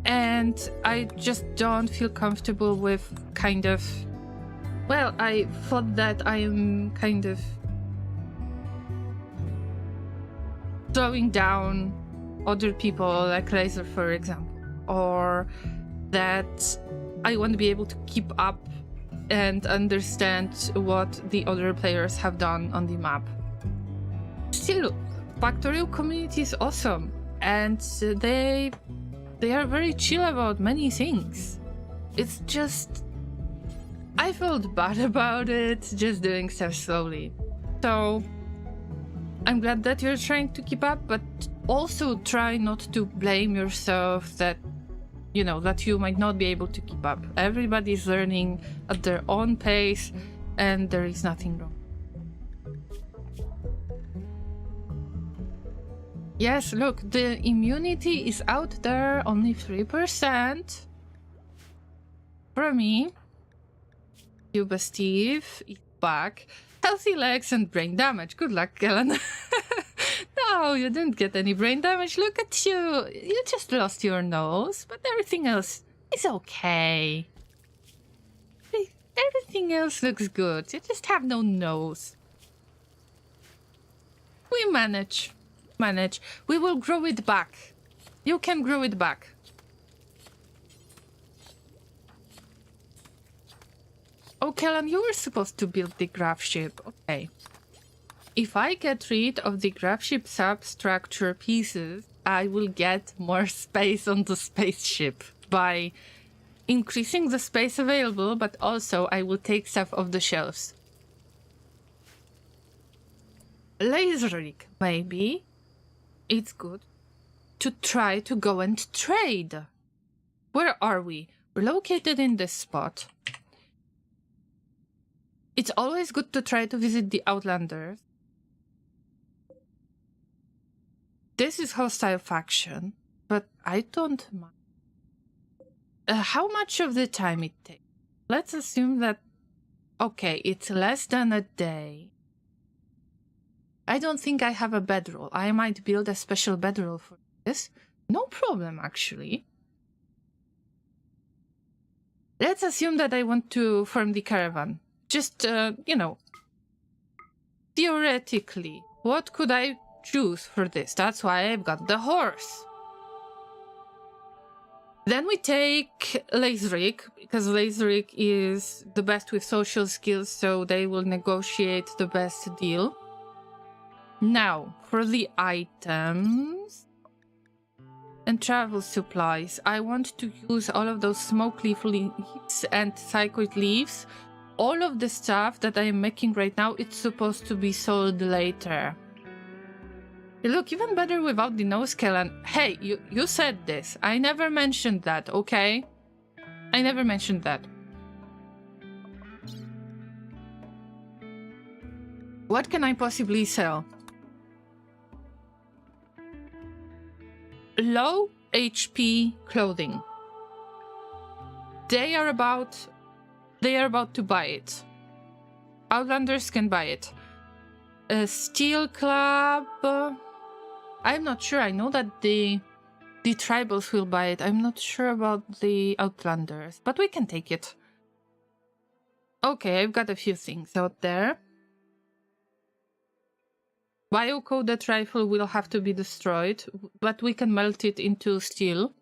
And I just don't feel comfortable with well, I thought that I am kind of slowing down other people, like Razor, for example, or that I want to be able to keep up and understand what the other players have done on the map. Still, Factorio community is awesome, and they are very chill about many things. It's just, I felt bad about it, just doing stuff slowly. So I'm glad that you're trying to keep up, but also try not to blame yourself that, you know, that you might not be able to keep up. Everybody's learning at their own pace, and there is nothing wrong. Yes, look, the immunity is out there, only 3%. For me, Cuba Steve is back. Healthy legs and brain damage. Good luck, Kellan. No, you didn't get any brain damage. Look at you. You just lost your nose, but everything else is okay. Everything else looks good. You just have no nose. We manage. We will grow it back. You can grow it back. Oh, Kellan, you were supposed to build the Gravship. Okay. If I get rid of the Gravship substructure pieces, I will get more space on the spaceship by increasing the space available, but also I will take stuff off the shelves. Laserik, maybe it's good to try to go and trade. Where are we? We're located in this spot. It's always good to try to visit the Outlanders. This is hostile faction, but I don't mind. How much of the time it takes? Let's assume that, okay, it's less than a day. I don't think I have a bedroll. I might build a special bedroll for this. No problem, actually. Let's assume that I want to form the caravan. Just, you know, theoretically, what could I choose for this? That's why I've got the horse. Then we take Laserik, because Laserik is the best with social skills, so they will negotiate the best deal. Now, for the items and travel supplies, I want to use all of those smoke leaf leaves and psychoid leaves. All of the stuff that I am making right now, it's supposed to be sold later. You look even better without the nose scale, and hey, you said this. I never mentioned that, okay? I never mentioned that. What can I possibly sell? Low HP clothing. They are about to buy it. Outlanders can buy it. A steel club. I'm not sure. I know that the tribals will buy it. I'm not sure about the Outlanders, but we can take it. Okay, I've got a few things out there. Biocoded rifle will have to be destroyed, but we can melt it into steel.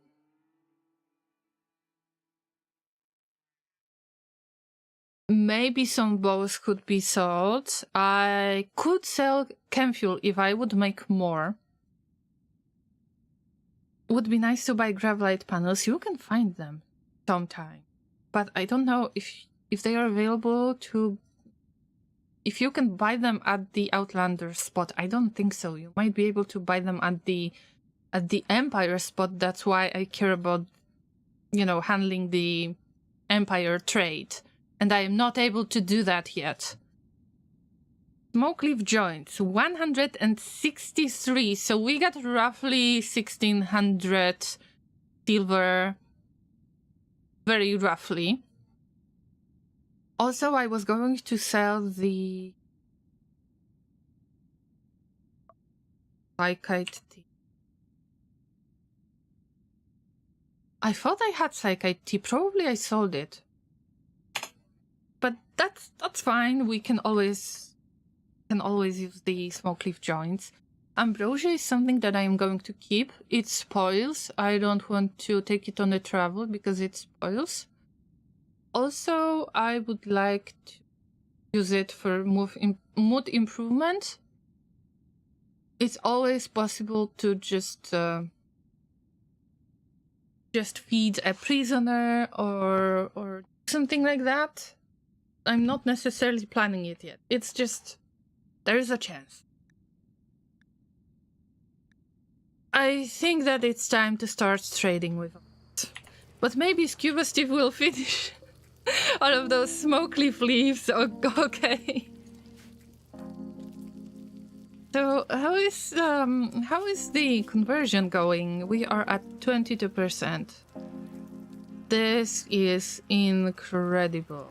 Maybe some bows could be sold. I could sell chem fuel if I would make more. Would be nice to buy gravlight panels. You can find them sometime, but I don't know if they are available to. If you can buy them at the Outlander spot, I don't think so. You might be able to buy them at the Empire spot. That's why I care about, you know, handling the Empire trade. And I am not able to do that yet. Smoke leaf joints, 163. So we got roughly 1600 silver, very roughly. Also, I was going to sell the psychite tea. I thought I had psychite tea. Probably I sold it. But that's fine. We can always use the smoke leaf joints. Ambrosia is something that I am going to keep. It spoils. I don't want to take it on a travel because it spoils. Also, I would like to use it for mood improvement. It's always possible to just feed a prisoner or something like that. I'm not necessarily planning it yet. It's just, there is a chance. I think that it's time to start trading with it. But maybe Scuba Steve will finish all of those smoke leaf leaves. Okay. So how is the conversion going? We are at 22%. This is incredible.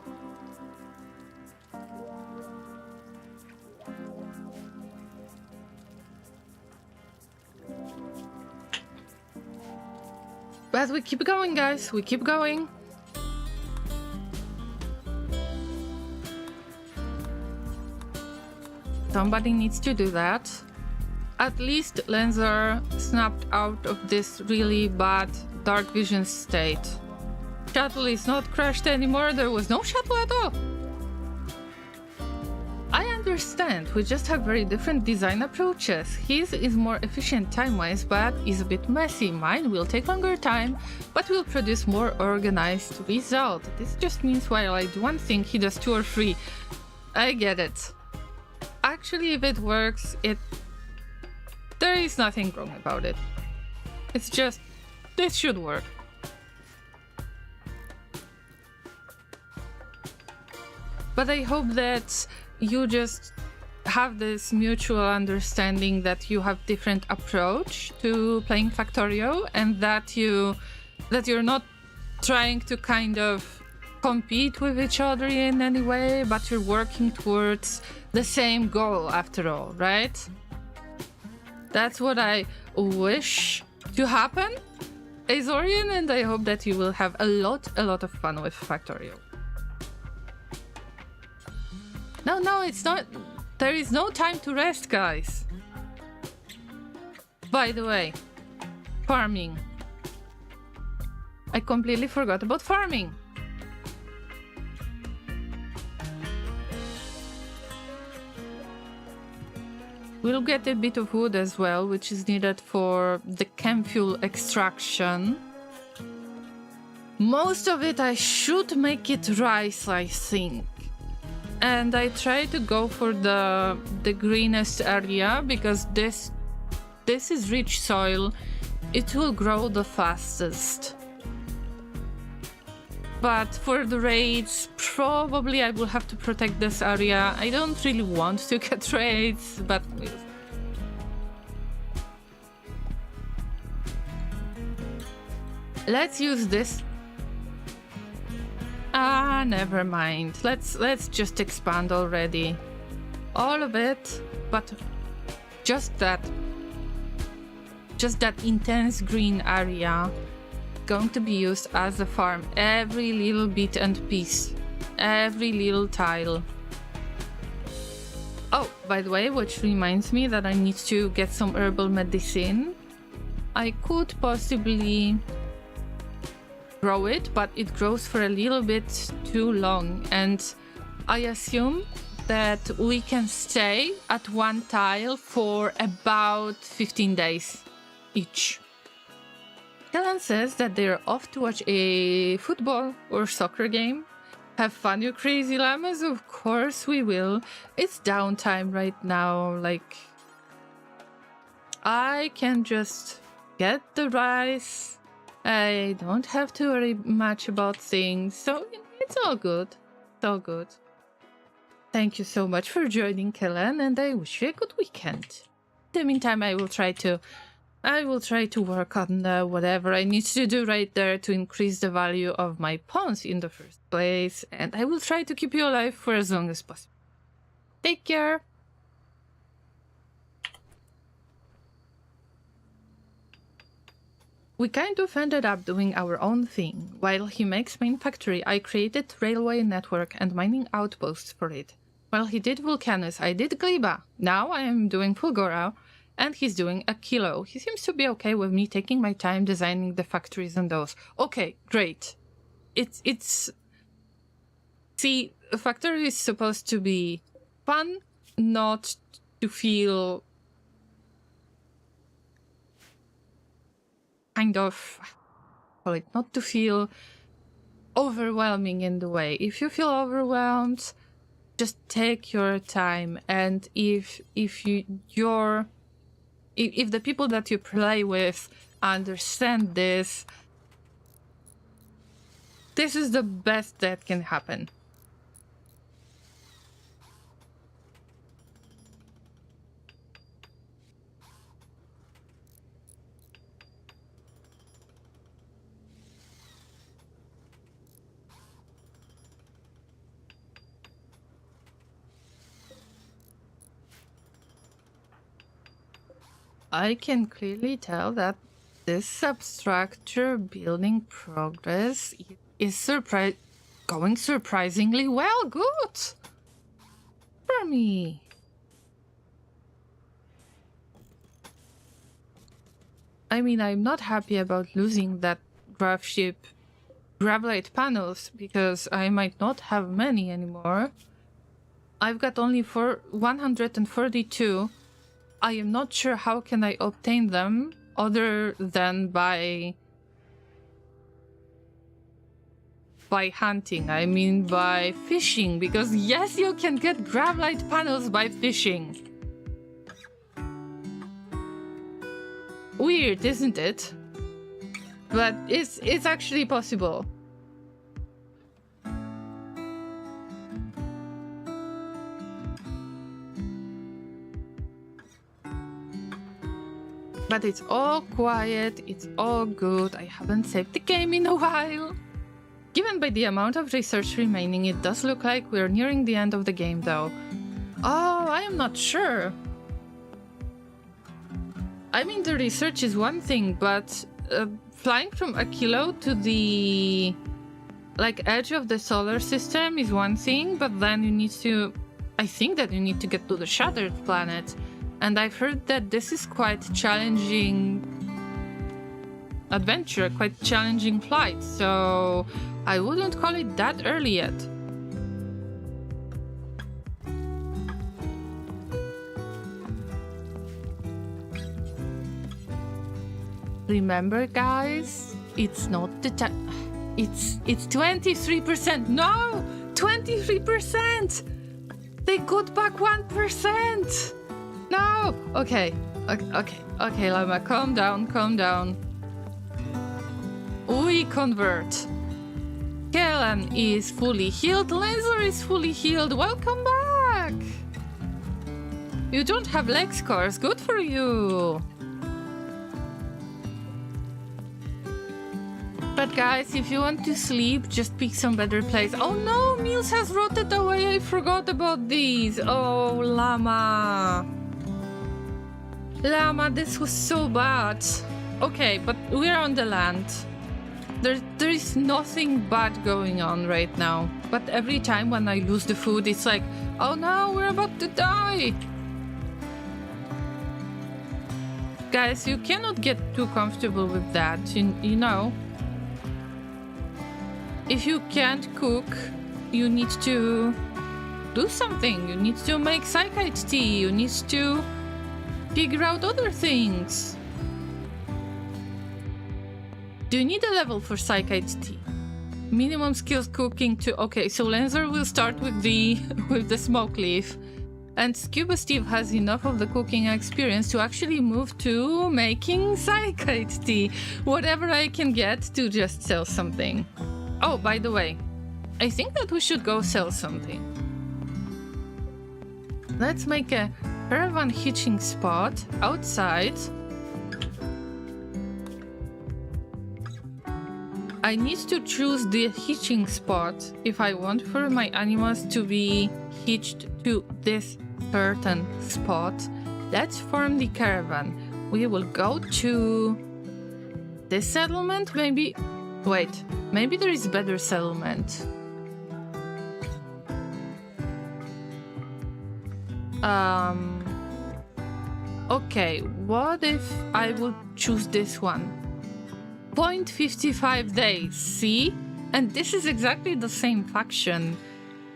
But we keep going, guys. We keep going. Somebody needs to do that. At least Lenzar snapped out of this really bad dark vision state. Shuttle is not crashed anymore. There was no shuttle at all. I understand. We just have very different design approaches. His is more efficient time-wise, but is a bit messy. Mine will take longer time, but will produce more organized result. This just means while I do one thing, he does two or three. I get it. Actually, if it works, there is nothing wrong about it. It's just, this should work. But I hope that you just have this mutual understanding that you have different approach to playing Factorio, and that you're not trying to kind of compete with each other in any way, but you're working towards the same goal after all, right? That's what I wish to happen, Azorian, and I hope that you will have a lot of fun with Factorio. No, it's not. There is no time to rest, guys. By the way, farming. I completely forgot about farming. We'll get a bit of wood as well, which is needed for the chem fuel extraction. Most of it I should make it rice, I think. And I try to go for the greenest area, because this is rich soil. It will grow the fastest. But for the raids, probably I will have to protect this area. I don't really want to get raids, but let's use this. Never mind. Let's just expand already. All of it, but just that intense green area going to be used as a farm. Every little bit and piece, every little tile. Oh, by the way, which reminds me that I need to get some herbal medicine. I could possibly grow it, but it grows for a little bit too long, and I assume that we can stay at one tile for about 15 days each. Helen says that they're off to watch a football or soccer game. Have fun, you crazy llamas? Of course we will. It's downtime right now, like I can just get the rice. I don't have to worry much about things, so it's all good. It's all good. Thank you so much for joining, Kellen, and I wish you a good weekend. In the meantime, I will try to work on whatever I need to do right there to increase the value of my pawns in the first place, and I will try to keep you alive for as long as possible. Take care! We kind of ended up doing our own thing. While he makes main factory, I created railway network and mining outposts for it. While he did Vulcanus, I did Gleba. Now I am doing Fulgora, and he's doing a Kilo. He seems to be okay with me taking my time designing the factories and those. Okay, great. It's... See, a factory is supposed to be fun, not to feel... kind of, call it, not to feel overwhelming in the way. If you feel overwhelmed, just take your time, and if the people that you play with understand this is the best that can happen. I can clearly tell that this substructure building progress is going surprisingly well. Good for me. I mean, I'm not happy about losing that Gravship Gravlight panels, because I might not have many anymore. I've got only 142. I am not sure how can I obtain them other than by by hunting, I mean by fishing, because yes, you can get gravlight panels by fishing. Weird, isn't it? But it's actually possible. But it's all quiet, it's all good. I haven't saved the game in a while. Given by the amount of research remaining, it does look like we're nearing the end of the game though. Oh, I am not sure. I mean, the research is one thing, but flying from Aquilo to the edge of the solar system is one thing, but then you need to... I think that you need to get to the Shattered Planet. And I've heard that this is quite challenging adventure, quite challenging flight, so I wouldn't call it that early yet. Remember, guys, it's not the time. It's 23%. No, 23%. They got back 1%. No! Okay, Llama, calm down. We convert. Kellan is fully healed, Laser is fully healed, welcome back! You don't have leg scars, good for you! But guys, if you want to sleep, just pick some better place. Oh no, Meals has rotted away, I forgot about these! Oh, Llama! Llama, this was so bad. Okay, but we're on the land. There is nothing bad going on right now. But every time when I lose the food, it's like, oh no, we're about to die. Guys, you cannot get too comfortable with that, you know. If you can't cook, you need to do something. You need to make psychite tea. You need to figure out other things. Do you need a level for psychite tea? Minimum skills cooking to... Okay, so Lancer will start with the smoke leaf. And Scuba Steve has enough of the cooking experience to actually move to making psychite tea. Whatever I can get to just sell something. Oh, by the way, I think that we should go sell something. Let's make a caravan hitching spot outside. I need to choose the hitching spot if I want for my animals to be hitched to this certain spot. Let's form the caravan. We will go to this settlement, maybe. Wait, maybe there is better settlement. Okay, what if I would choose this one? 0.55 days, see? And this is exactly the same faction.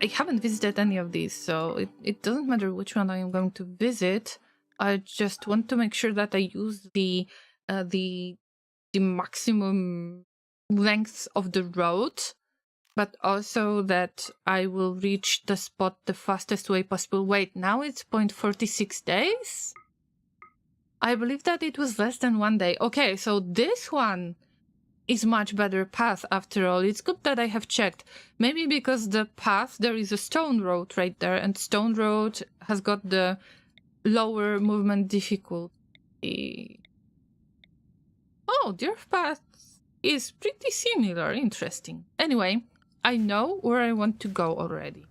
I haven't visited any of these, so it doesn't matter which one I am going to visit. I just want to make sure that I use the maximum length of the road, but also that I will reach the spot the fastest way possible. Wait, now it's 0.46 days? I believe that it was less than 1 day. Okay, so this one is much better path after all. It's good that I have checked. Maybe because the path, there is a stone road right there, and stone road has got the lower movement difficulty. Oh, the earth path is pretty similar. Interesting. Anyway, I know where I want to go already.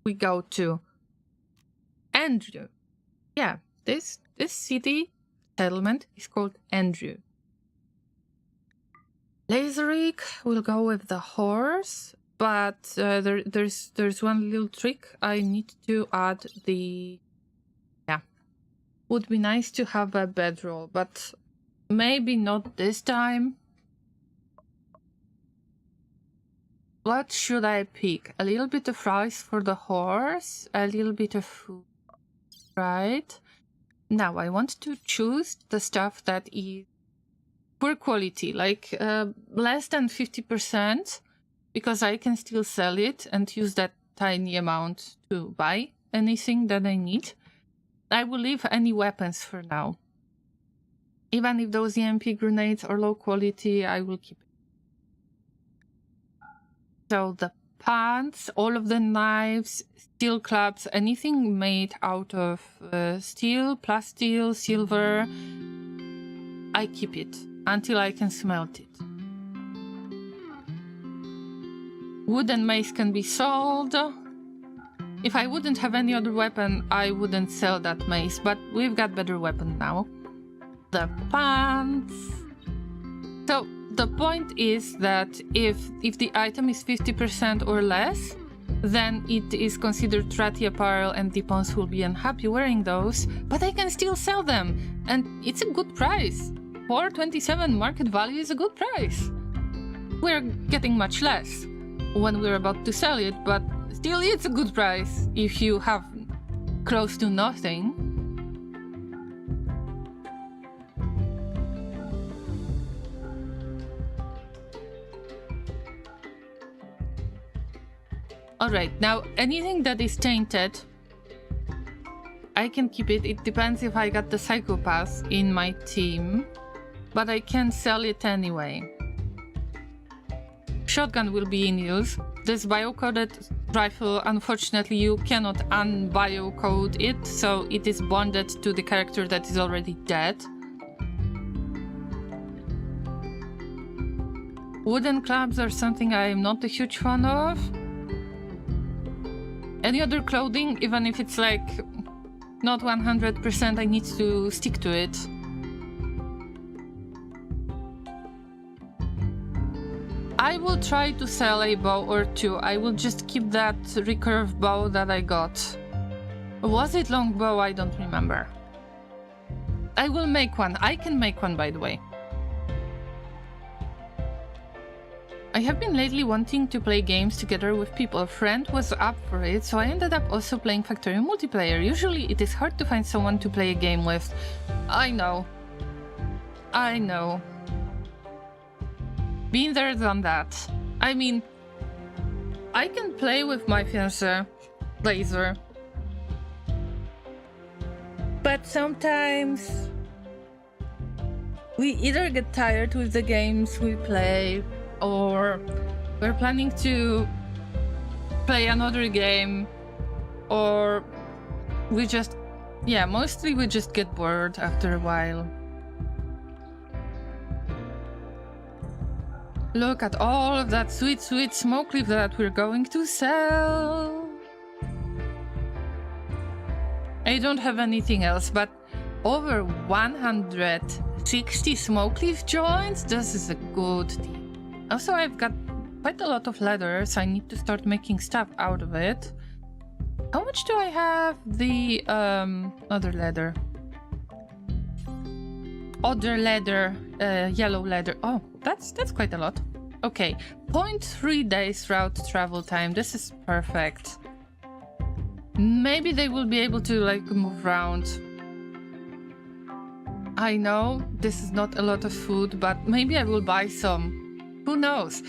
We go to Andrew. Yeah, this city settlement is called Andrew. Laserik will go with the horse, but there's one little trick. I need to add the... Yeah. Would be nice to have a bedroll, but maybe not this time. What should I pick? A little bit of rice for the horse, a little bit of food. Right. Now I want to choose the stuff that is poor quality, like less than 50%, because I can still sell it and use that tiny amount to buy anything that I need. I will leave any weapons for now. Even if those EMP grenades are low quality, I will keep it. So the pants, all of the knives, steel clubs, anything made out of steel, plasteel, silver, I keep it until I can smelt it. Wooden mace can be sold. If I wouldn't have any other weapon, I wouldn't sell that mace, but we've got better weapon now. The pants. So the point is that if the item is 50% or less, then it is considered ratty apparel and the pawns will be unhappy wearing those, but I can still sell them, and it's a good price. 427 market value is a good price. We're getting much less when we're about to sell it, but still it's a good price if you have close to nothing. Alright, now anything that is tainted, I can keep it. It depends if I got the psychopath in my team, but I can sell it anyway. Shotgun will be in use. This bio-coded rifle, unfortunately you cannot un-bio-code it, so it is bonded to the character that is already dead. Wooden clubs are something I am not a huge fan of. Any other clothing, even if it's like not 100%, I need to stick to it. I will try to sell a bow or two. I will just keep that recurve bow that I got. Was it longbow? I don't remember. I will make one. I can make one, by the way. I have been lately wanting to play games together with people. A friend was up for it, so I ended up also playing Factorio multiplayer. Usually it is hard to find someone to play a game with. I know. I know. Been there, done that. I mean, I can play with my fiancé, Laser. But sometimes we either get tired with the games we play, or we're planning to play another game, or we just, yeah, mostly we just get bored after a while. Look at all of that sweet, sweet smoke leaf that we're going to sell. I don't have anything else, but over 160 smoke leaf joints? This is a good deal. Also, I've got quite a lot of leather, so I need to start making stuff out of it. How much do I have? The other leather. Other leather, yellow leather. Oh, that's quite a lot. Okay, 0.3 days route travel time. This is perfect. Maybe they will be able to like move around. I know this is not a lot of food, but maybe I will buy some. Who knows?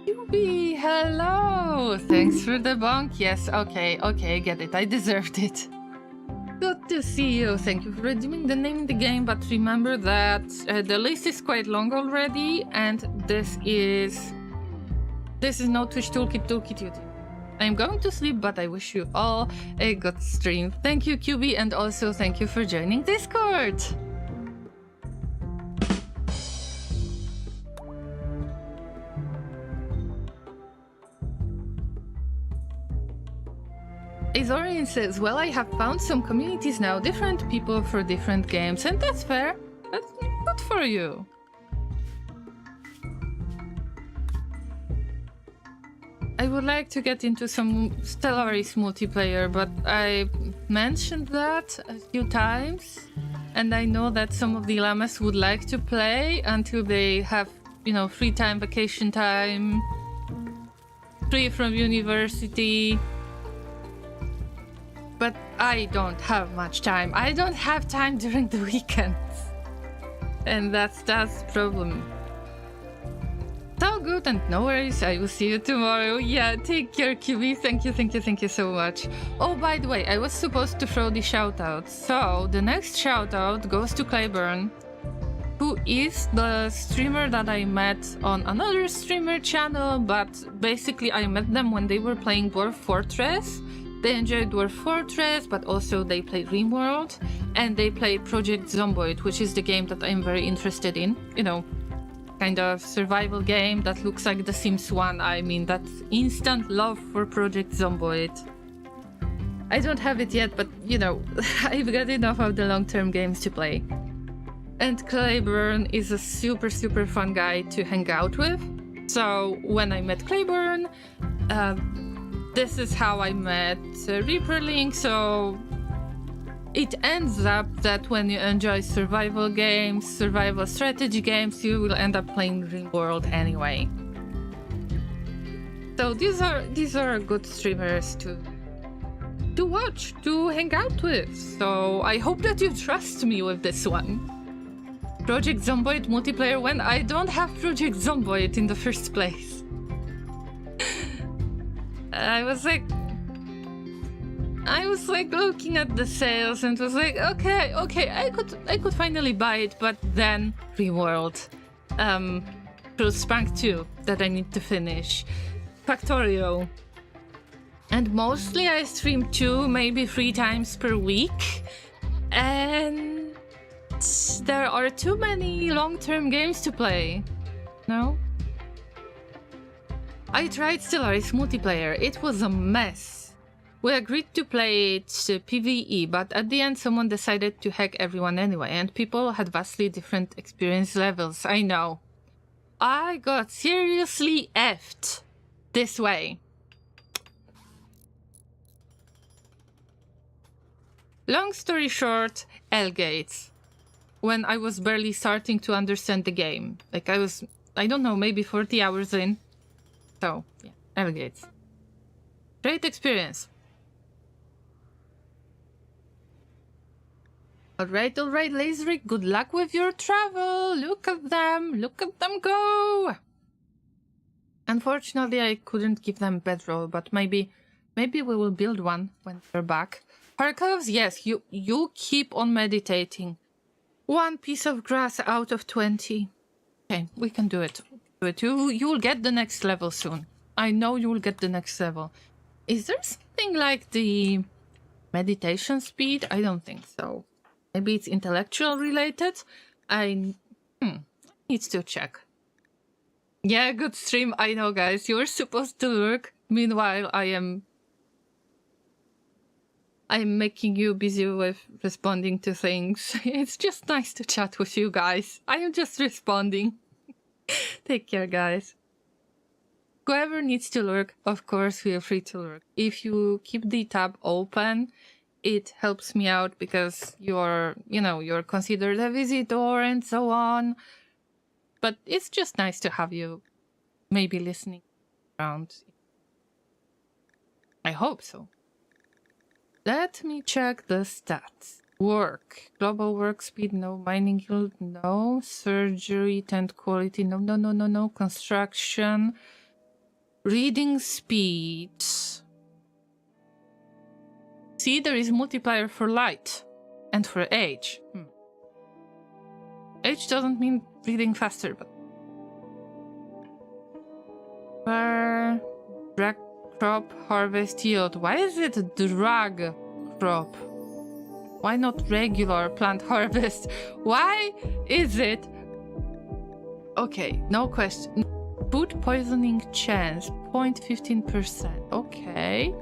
Yubi, hello! Thanks for the bonk. Yes, okay, I get it. I deserved it. Good to see you. Thank you for redeeming the name in the game, but remember that the list is quite long already, and this is no Twitch Toolkit YouTube. I'm going to sleep, but I wish you all a good stream. Thank you, QB, and also thank you for joining Discord. Azorian says, well, I have found some communities now, different people for different games, and that's fair. That's good for you. I would like to get into some Stellaris multiplayer, but I mentioned that a few times, and I know that some of the llamas would like to play until they have, you know, free time, vacation time, free from university. But I don't have much time. I don't have time during the weekends. And that's the problem. So good, and no worries, I will see you tomorrow. Yeah, take care, QB. Thank you so much. Oh, by the way, I was supposed to throw the shout-out. So, the next shout-out goes to Clayburn, who is the streamer that I met on another streamer channel, but basically I met them when they were playing Dwarf Fortress. They enjoyed Dwarf Fortress, but also they play Rimworld, and they play Project Zomboid, which is the game that I'm very interested in. You know, kind of survival game that looks like The Sims 1. I mean, that's instant love for Project Zomboid. I don't have it yet, but you know, I've got enough of the long-term games to play. And Clayburn is a super fun guy to hang out with. So when I met Clayburn, this is how I met Reaperling. So it ends up that when you enjoy survival games, survival strategy games, you will end up playing Rimworld anyway. So these are good streamers to watch, to hang out with. So I hope that you trust me with this one. Project Zomboid multiplayer when I don't have Project Zomboid in the first place. I was like looking at the sales and was like, okay, I could finally buy it, but then Rimworld, Frostpunk 2 that I need to finish, Factorio, and mostly I stream 2, maybe 3 times per week, and there are too many long-term games to play. No? I tried Stellaris multiplayer. It was a mess. We agreed to play it PvE, but at the end someone decided to hack everyone anyway, and people had vastly different experience levels. I know. I got seriously effed this way. Long story short, L-Gates. When I was barely starting to understand the game. Like I don't know, maybe 40 hours in. So, yeah, L-Gates. Great experience. Alright, Laserik, good luck with your travel. Look at them go. Unfortunately, I couldn't give them bedroll, but maybe we will build one when they're back. Harkovs, yes, you keep on meditating. 1 piece of grass out of 20. Okay, we can do it. You will get the next level soon. I know you will get the next level. Is there something like the meditation speed? I don't think so. Maybe it's intellectual related? I need to check. Yeah, good stream. I know, guys. You were supposed to lurk. Meanwhile, I'm making you busy with responding to things. It's just nice to chat with you guys. I am just responding. Take care, guys. Whoever needs to lurk, of course, feel free to lurk. If you keep the tab open, it helps me out because you're considered a visitor and so on. But it's just nice to have you maybe listening around. I hope so. Let me check the stats. Work. Global work speed, no. Mining guild, no. Surgery, tent quality, no. Construction. Reading speed. See, there is multiplier for light. And for age. Age doesn't mean reading faster, but... Drag crop harvest yield. Why is it drag crop? Why not regular plant harvest? Why is it? Okay, no question. Food poisoning chance 0.15%. Okay.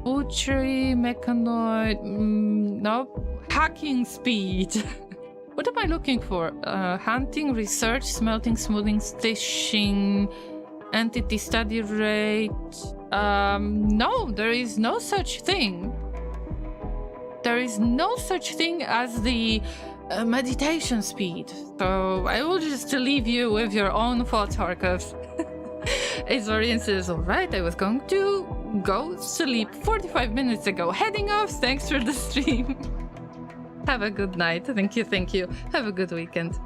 Butchery, mechanoid. Nope. Hacking speed. What am I looking for? Hunting, research, smelting, smoothing, stashing, entity study rate. No, there is no such thing. There is no such thing as the meditation speed. So I will just leave you with your own thoughts, Harkovs. Azorian says, alright, I was going to go sleep 45 minutes ago. Heading off, thanks for the stream. Have a good night. Thank you. Have a good weekend.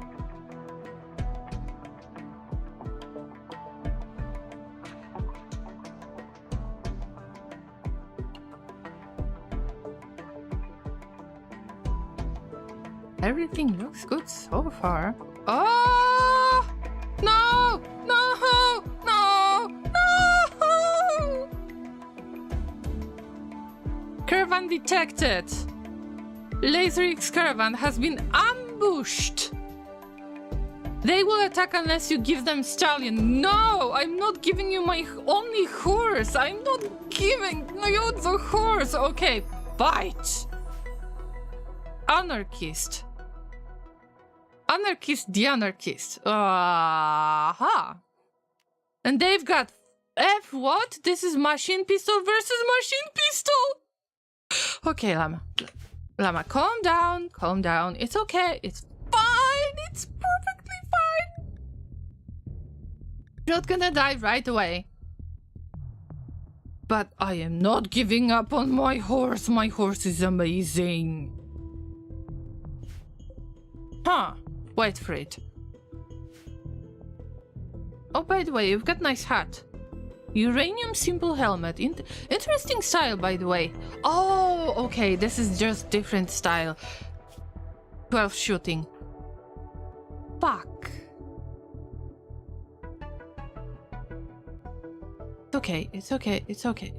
Everything looks good so far. Oh! No! No! No! No! Caravan detected. Laserix caravan has been ambushed. They will attack unless you give them stallion. No! I'm not giving you my only horse. I'm not giving you the horse. Okay, fight. Anarchist. Anarchist the anarchist. Aha. And they've got F what? This is machine pistol versus machine pistol. Okay, Llama. Llama, calm down. Calm down. It's okay. It's fine. It's perfectly fine. You're not gonna die right away. But I am not giving up on my horse. My horse is amazing. Huh. Wait for it. Oh, by the way, you've got nice hat. Uranium simple helmet. Interesting style, by the way. Oh, okay. This is just different style. 12 shooting. Fuck. It's okay. It's okay. It's okay.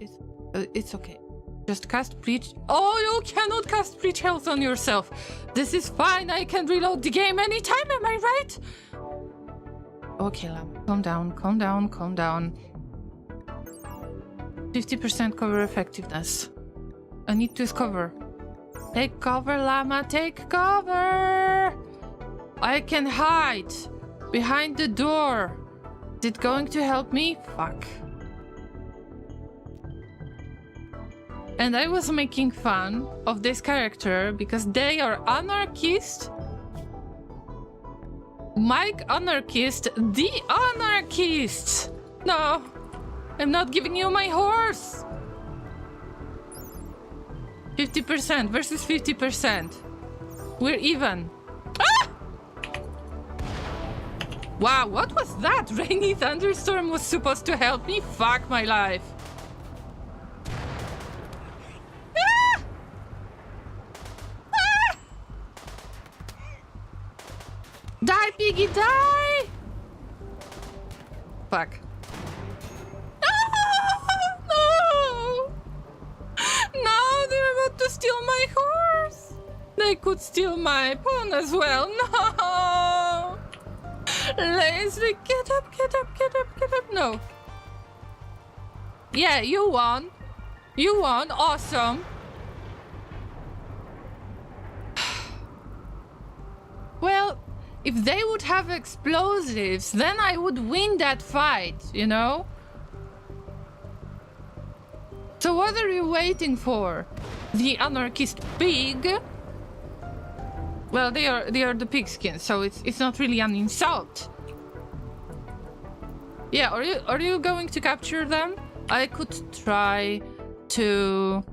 It's okay. Just cast breach. Oh, you cannot cast breach health on yourself. This is fine. I can reload the game anytime. Am I right? Okay, Llama. Calm down. Calm down. Calm down. 50% cover effectiveness. I need to cover. Take cover, Llama. Take cover. I can hide behind the door. Is it going to help me? Fuck. And I was making fun of this character because they are anarchist. Mike anarchist, the anarchist. No, I'm not giving you my horse. 50% versus 50%. We're even. Ah! Wow, what was that? Rainy thunderstorm was supposed to help me? Fuck my life. Die, piggy, die! Fuck. No! No, they're about to steal my horse! They could steal my pawn as well. No! Leslie, get up, get up, get up, get up. No. Yeah, you won. You won. Awesome. Well, if they would have explosives, then I would win that fight, you know? So what are you waiting for? The anarchist pig? Well, they are the pigskins, so it's not really an insult. Yeah, are you going to capture them? I could try to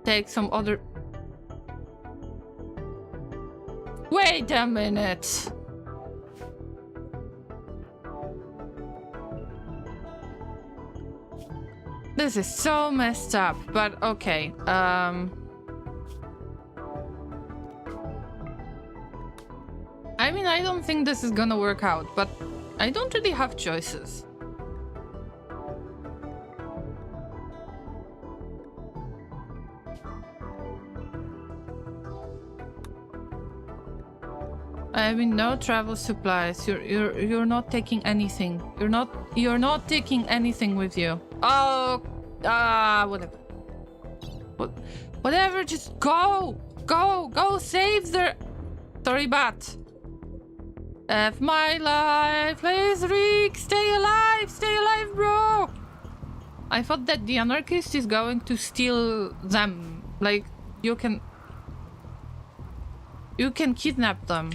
take some other. Wait a minute. This is so messed up, but okay. I mean, I don't think this is gonna work out, but I don't really have choices. I mean, no travel supplies. You're not taking anything. You're not taking anything with you. Oh, whatever. Whatever. Just go, save the. Sorry, bat. F my life, please, Rick. Stay alive, bro. I thought that the anarchist is going to steal them. Like, you can kidnap them.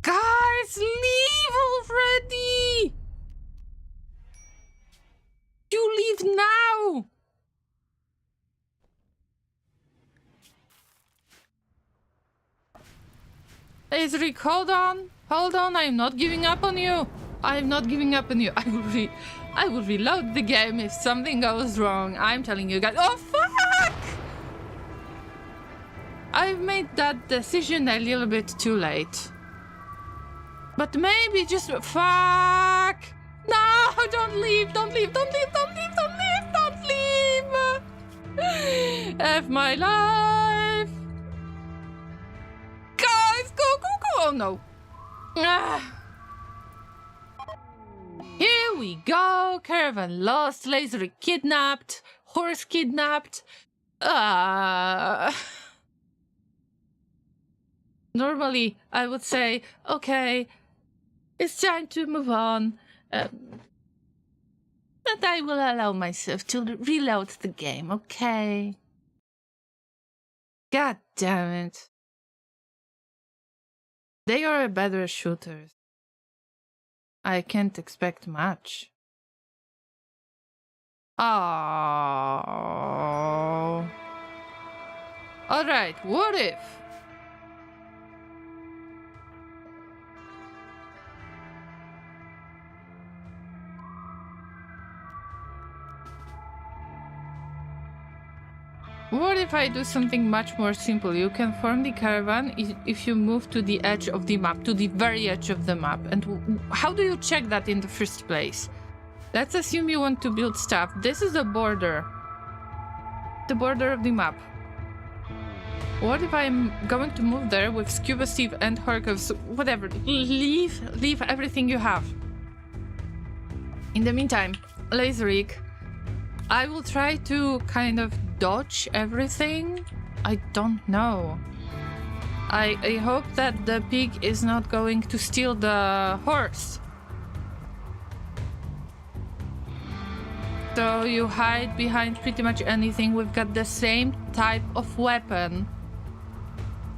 Guys, leave already! You leave now! Ezrik, hold on, I'm not giving up on you. I'm not giving up on you. I will reload the game if something goes wrong. I'm telling you guys. Oh, fuck! I've made that decision a little bit too late. But maybe just... Fuck! No! Don't leave! Don't leave! Don't leave! Don't leave! Don't leave! Don't leave! F my life! Guys, go, go, go! Oh no! Ah. Here we go! Caravan lost, Lasery kidnapped, horse kidnapped. Normally, I would say, okay, it's time to move on. But I will allow myself to reload the game, okay? God damn it. They are better shooters. I can't expect much. Oh. Alright, what if? What if I do something much more simple? You can form the caravan if you move to the edge of the map, to the very edge of the map. And how do you check that in the first place? Let's assume you want to build stuff. This is the border. The border of the map. What if I'm going to move there with Scuba Steve and Horkovs? Whatever. Leave everything you have. In the meantime, Laserik, I will try to kind of dodge everything. I don't know. I hope that the pig is not going to steal the horse. So you hide behind pretty much anything. We've got the same type of weapon,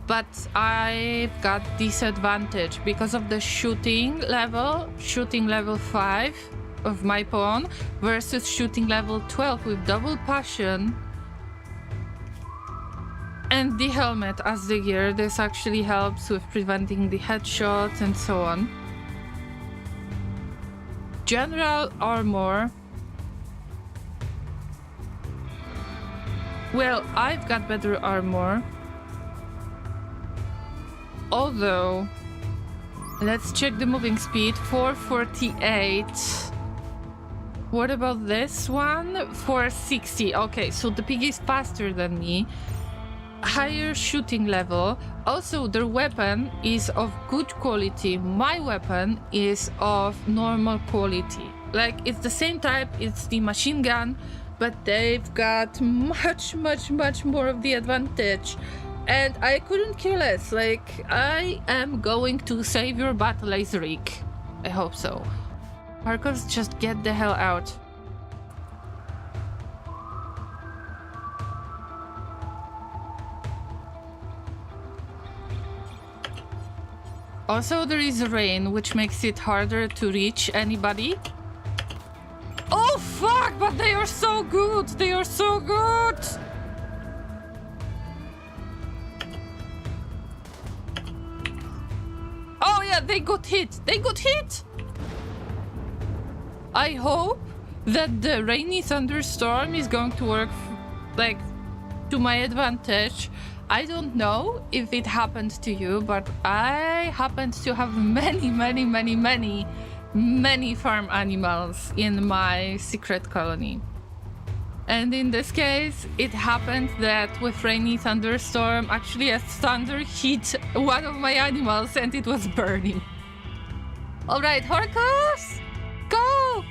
but I've got disadvantage because of the shooting level 5 of my pawn versus shooting level 12 with double passion and the helmet as the gear. This actually helps with preventing the headshots and so on. General armor. Well, I've got better armor. Although, let's check the moving speed. 448. What about this one? 460. Okay, so the pig is faster than me. Higher shooting level. Also, their weapon is of good quality. My weapon is of normal quality. Like, it's the same type, it's the machine gun, but they've got much more of the advantage. And I couldn't care less. Like, I am going to save your butt, Laserik. I hope so. Marcos, just get the hell out. Also, there is rain, which makes it harder to reach anybody. Oh, fuck! But they are so good! They are so good! Oh, yeah, they got hit! They got hit! I hope that the rainy thunderstorm is going to work, like, to my advantage. I don't know if it happened to you, but I happened to have many farm animals in my secret colony. And in this case, it happened that with rainy thunderstorm, actually a thunder hit one of my animals and it was burning. All right, Horcus, go,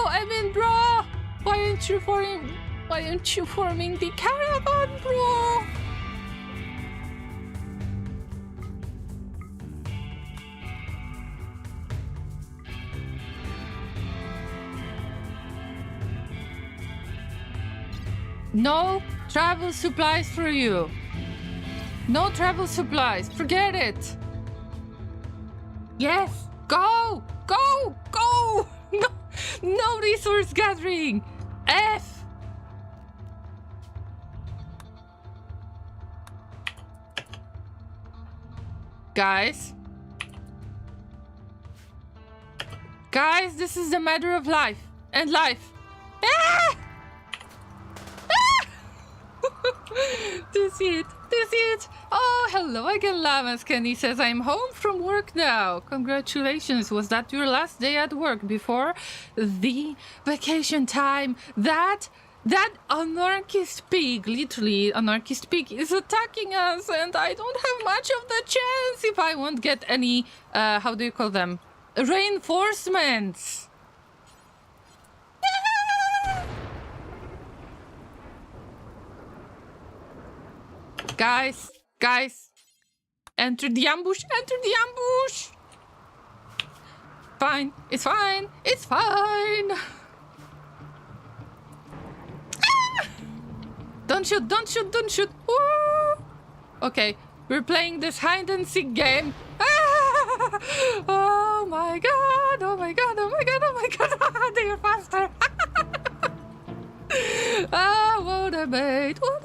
I'm in, bro. Why aren't you forming the caravan, bro? No travel supplies for you. No travel supplies. Forget it. Yes. Go. No resource gathering. F. Guys, this is a matter of life and life. Ah! To see it, to see it. Oh, hello again, Llamas. Kenny says, I'm home from work now. Congratulations. Was that your last day at work before the vacation time? That anarchist pig, literally anarchist pig, is attacking us, and I don't have much of the chance if I won't get any, how do you call them? Reinforcements. Guys, enter the ambush, Fine, it's fine, Ah! Don't shoot. Woo! Okay, we're playing this hide and seek game. Ah! Oh my god, they're faster. Ah, what a bait, oh.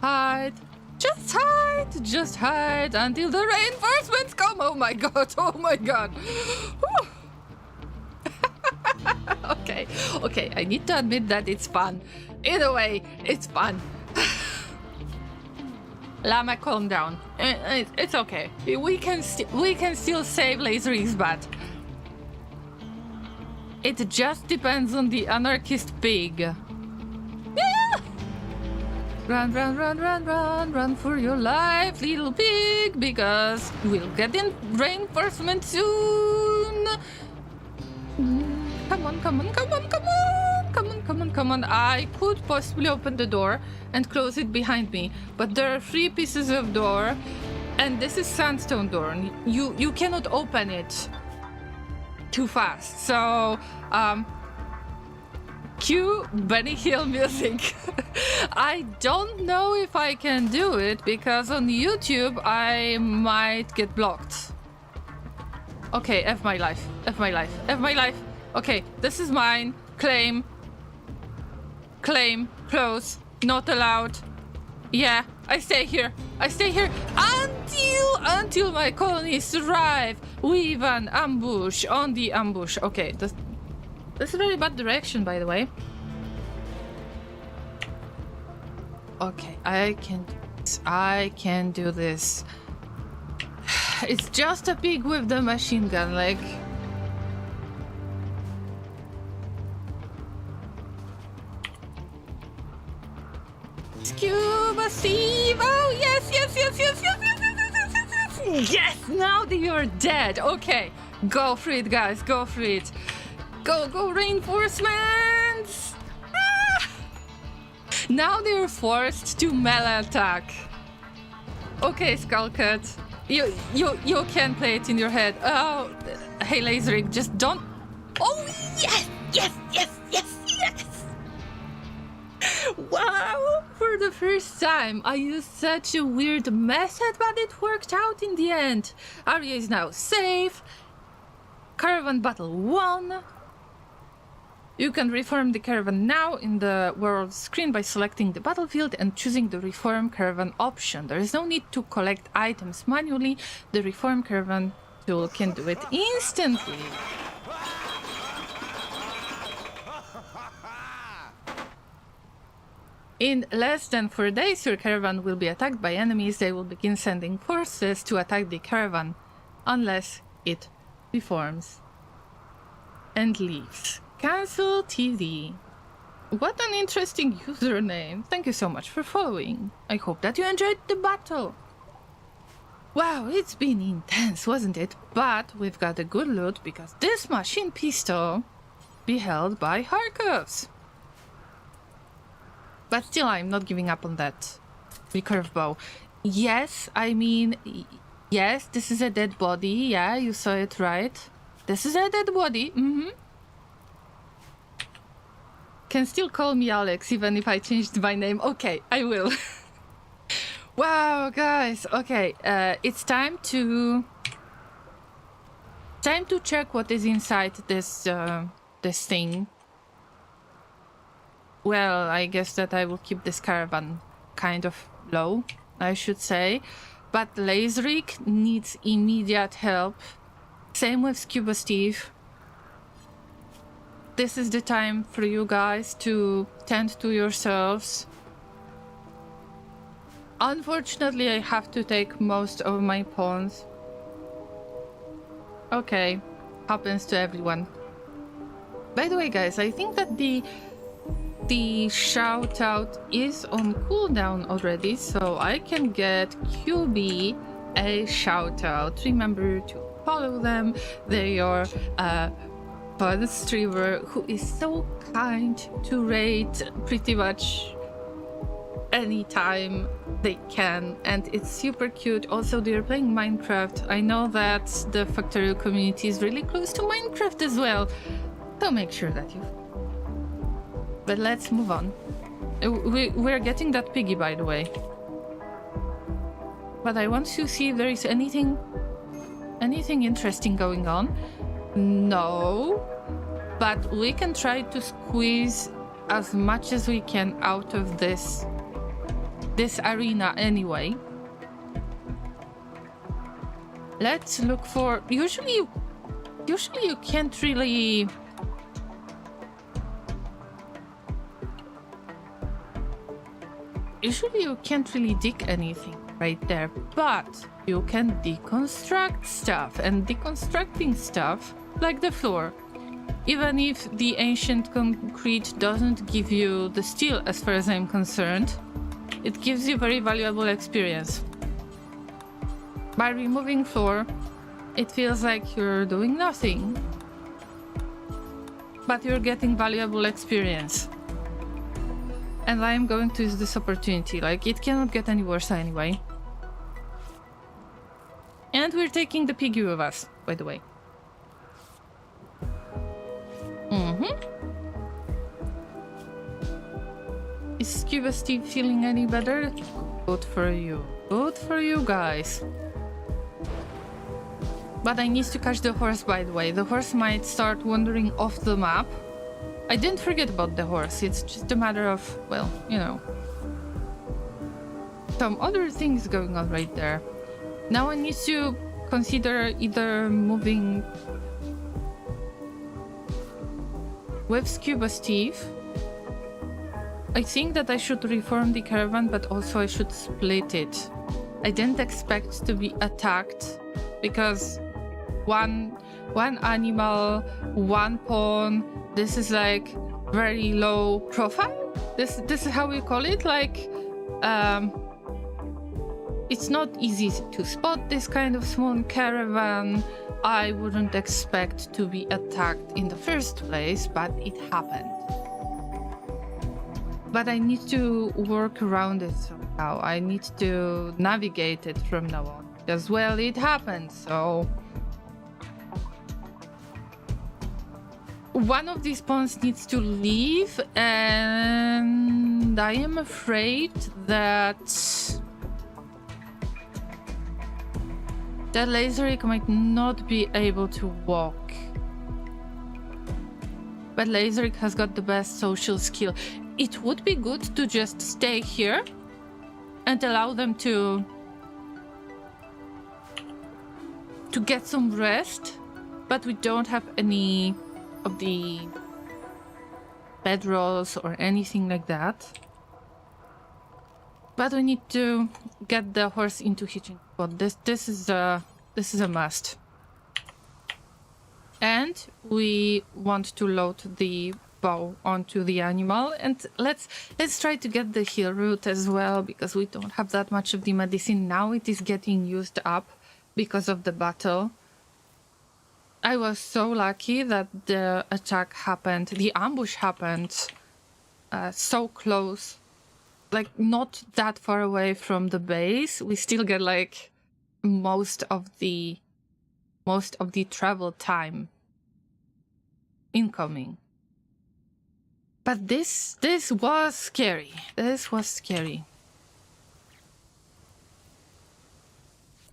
Hide. Just hide until the reinforcements come. Oh my god. Okay, I need to admit that it's fun. Either way, it's fun. Llama, calm down. It's okay. We can still save Laserix, but it just depends on the anarchist pig. Run for your life, little pig, because we'll get in reinforcement soon. Come on. I could possibly open the door and close it behind me, but there are 3 pieces of door, and this is sandstone door. You cannot open it too fast. So, cue Benny Hill music. I don't know if I can do it because on YouTube I might get blocked. Okay, F my life. Okay, this is mine. Claim, close, not allowed. Yeah, I stay here until my colonists arrive with an ambush on the ambush. Okay, this is a very bad direction, by the way. Okay, I can do this. It's just a pig with the machine gun, like. Scuba Steve! Oh, yes! Yes! Now that you're dead! Okay, go for it, guys, go for it! Go, reinforcements! Ah! Now they're forced to melee attack. Okay, Skullcut. You can play it in your head. Oh, hey, Laserix, just don't... Oh, yes! Wow! For the first time, I used such a weird method, but it worked out in the end. Arya is now safe. Caravan battle won. You can reform the caravan now in the world screen by selecting the battlefield and choosing the reform caravan option. There is no need to collect items manually. The reform caravan tool can do it instantly. In less than 4 days, your caravan will be attacked by enemies. They will begin sending forces to attack the caravan unless it reforms and leaves. Cancel TV. What an interesting username. Thank you so much for following. I hope that you enjoyed the battle. Wow, it's been intense, wasn't it? But we've got a good loot because this machine pistol be held by Harkovs. But still, I'm not giving up on that recurve bow. Yes, I mean, yes, this is a dead body. Yeah, you saw it right. This is a dead body. Can still call me Alex, even if I changed my name. Okay, I will. Wow, guys. Okay, it's time to check what is inside this this thing. Well, I guess that I will keep this caravan kind of low, I should say. But Laserix needs immediate help. Same with Scuba Steve. this is the time for you guys to tend to yourselves. Unfortunately, I have to take most of my pawns. Okay, happens to everyone. By the way, guys, I think that the shout out is on cooldown already, so I can get QB a shout out. Remember to follow them. They are fun streamer who is so kind to rate pretty much anytime they can, and it's super cute. Also, they're playing Minecraft. I know that the Factorio community is really close to Minecraft as well, so make sure that you. But let's move on. We're getting that piggy, by the way. But I want to see if there is anything interesting going on. No, but we can try to squeeze as much as we can out of this arena anyway. Let's look for. Usually you can't really. Usually you can't really dig anything right there, but you can deconstruct stuff, and deconstructing stuff, like the floor, even if the ancient concrete doesn't give you the steel as far as I'm concerned, it gives you very valuable experience. By removing floor, it feels like you're doing nothing, but you're getting valuable experience. And I am going to use this opportunity, like it cannot get any worse anyway. And we're taking the piggy with us, by the way. Is Scuba Steve feeling any better? Good for you. Good for you guys. But I need to catch the horse, by the way. The horse might start wandering off the map. I didn't forget about the horse. It's just a matter of, well, you know, some other things going on right there. Now I need to consider either moving with Scuba Steve. I think that I should reform the caravan, but also I should split it. I didn't expect to be attacked because one animal, one pawn. This is like very low profile. This is how we call it. Like, it's not easy to spot this kind of small caravan. I wouldn't expect to be attacked in the first place, but it happened. But I need to work around it somehow. I need to navigate it from now on. Because, well, it happened, so... One of these pawns needs to leave, and I am afraid that Laserik might not be able to walk. But Laserik has got the best social skill. It would be good to just stay here and allow them to get some rest, but we don't have any of the bedrolls or anything like that. But we need to get the horse into hitching spot. This is a must. And we want to load the bow onto the animal, and let's try to get the heal root as well, because we don't have that much of the medicine now. It is getting used up because of the battle. I was so lucky that the attack happened, the ambush happened so close, like not that far away from the base. We still get like most of the travel time incoming. But this was scary. This was scary.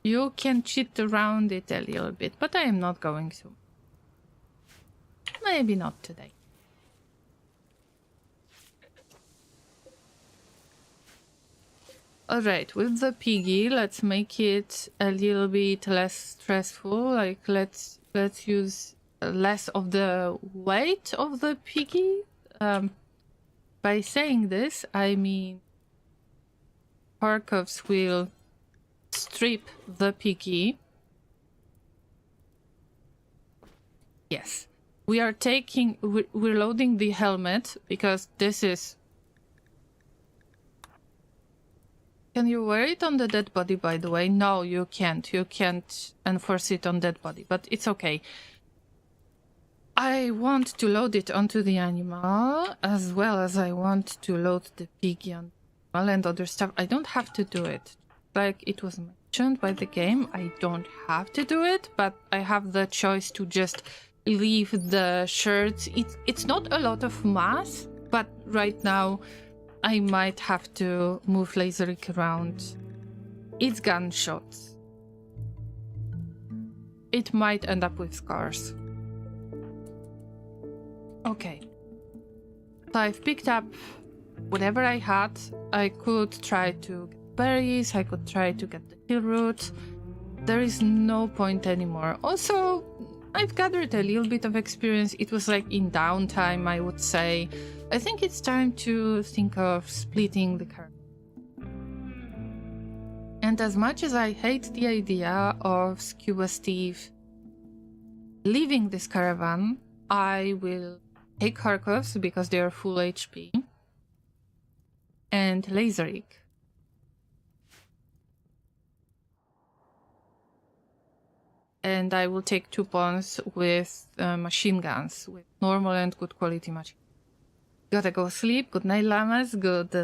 You can cheat around it a little bit, but I am not going to. Maybe not today. Alright, with the piggy, let's make it a little bit less stressful. Like, let's use less of the weight of the piggy. By saying this, I mean Harkovs will strip the piggy. Yes. We are we're loading the helmet because this is... Can you wear it on the dead body, by the way? No, you can't. You can't enforce it on dead body, but it's okay. I want to load it onto the animal, as well as I want to load the piggy on the animal and other stuff. I don't have to do it. Like it was mentioned by the game, I don't have to do it, but I have the choice to just leave the shirts. It's not a lot of mass, but right now I might have to move Laserik around. It's gunshots. It might end up with scars. Okay. So I've picked up whatever I had. I could try to get berries, I could try to get the hill root. There is no point anymore. Also, I've gathered a little bit of experience. It was like in downtime, I would say. I think it's time to think of splitting the caravan. And as much as I hate the idea of Scuba Steve leaving this caravan, I will take Harkovs because they are full HP. And Laserik. And I will take 2 pawns with machine guns, with normal and good quality machine. Gotta go sleep. Good night, llamas. Good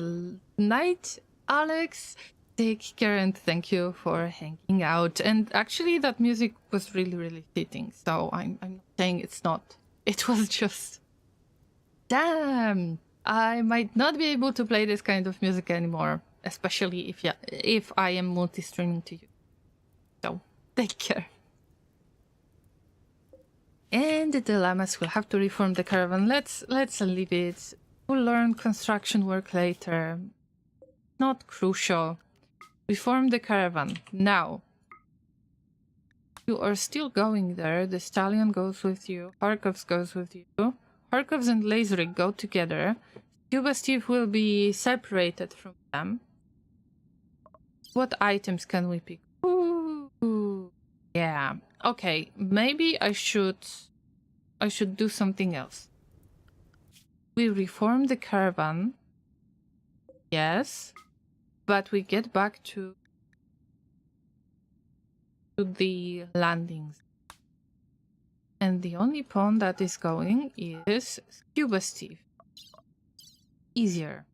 night, Alex. Take care and thank you for hanging out. And actually, that music was really, really fitting. So I'm not saying it's not. It was just... Damn! I might not be able to play this kind of music anymore. Especially if I am multi-streaming to you. So, take care. And the llamas will have to reform the caravan. Let's leave it. We'll learn construction work later. Not crucial. Reform the caravan. Now. You are still going there. The stallion goes with you. Harkovs goes with you. Harkovs and Laserik go together. Scuba Steve will be separated from them. What items can we pick? Ooh. Yeah. Okay, maybe I should do something else. We reform the caravan. Yes. But we get back to the landings. And the only pawn that is going is Scuba Steve. Easier.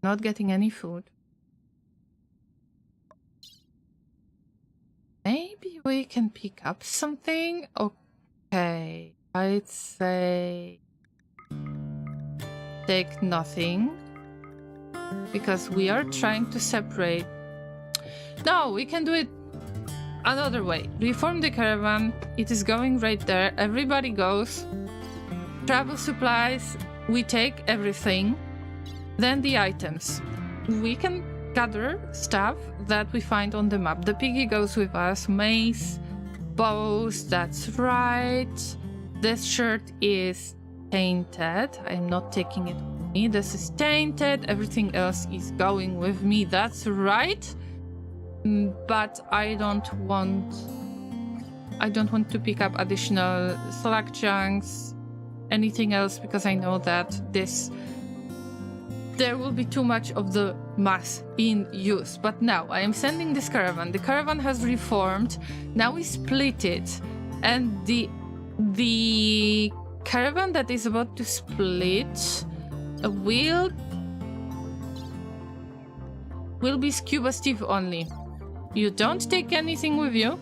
Not getting any food. Maybe we can pick up something? Okay, I'd say take nothing. Because we are trying to separate. No, we can do it another way. Reform the caravan. It is going right there. Everybody goes. Travel supplies. We take everything. Then the items. We can gather stuff that we find on the map. The piggy goes with us. Mace, bows, that's right. This shirt is tainted. I'm not taking it with me. This is tainted. Everything else is going with me. That's right. But I don't want to pick up additional slack chunks, anything else, because I know that there will be too much of the mass in use. But now I am sending this caravan. The caravan has reformed. Now we split it. And the caravan that is about to split will be Scuba Steve only. You don't take anything with you.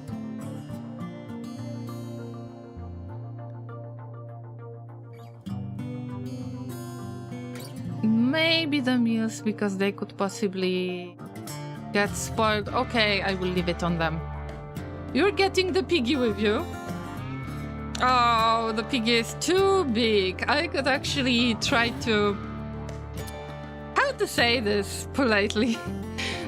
Maybe the meals, because they could possibly get spoiled. Okay, I will leave it on them. You're getting the piggy with you. Oh, the piggy is too big. I could actually try to... How to say this politely?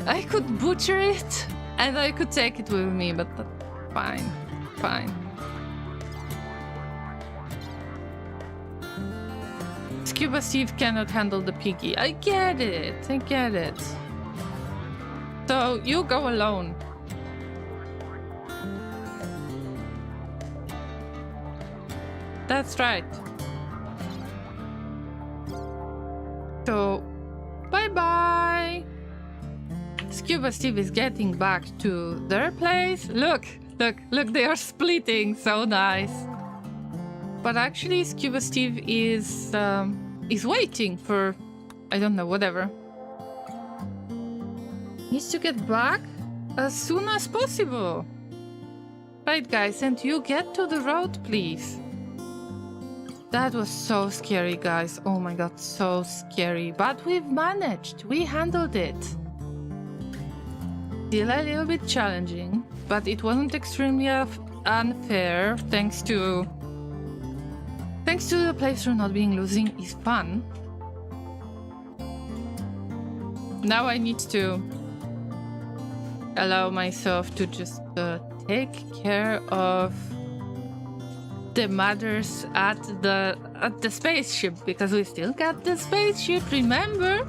I could butcher it and I could take it with me, but that's fine. Fine. Scuba Steve cannot handle the piggy. I get it. I get it. So you go alone. That's right. So, bye-bye. Scuba Steve is getting back to their place. Look, look, look, they are splitting. So nice. But actually, Scuba Steve is waiting for, I don't know, whatever. Needs to get back as soon as possible. Right, guys, and you get to the road, please. That was so scary, guys. Oh my god, so scary. But we've managed. We handled it. Still a little bit challenging, but it wasn't extremely unfair thanks to the playthrough not being losing is fun. Now I need to allow myself to just take care of the matters at the spaceship, because we still got the spaceship, remember?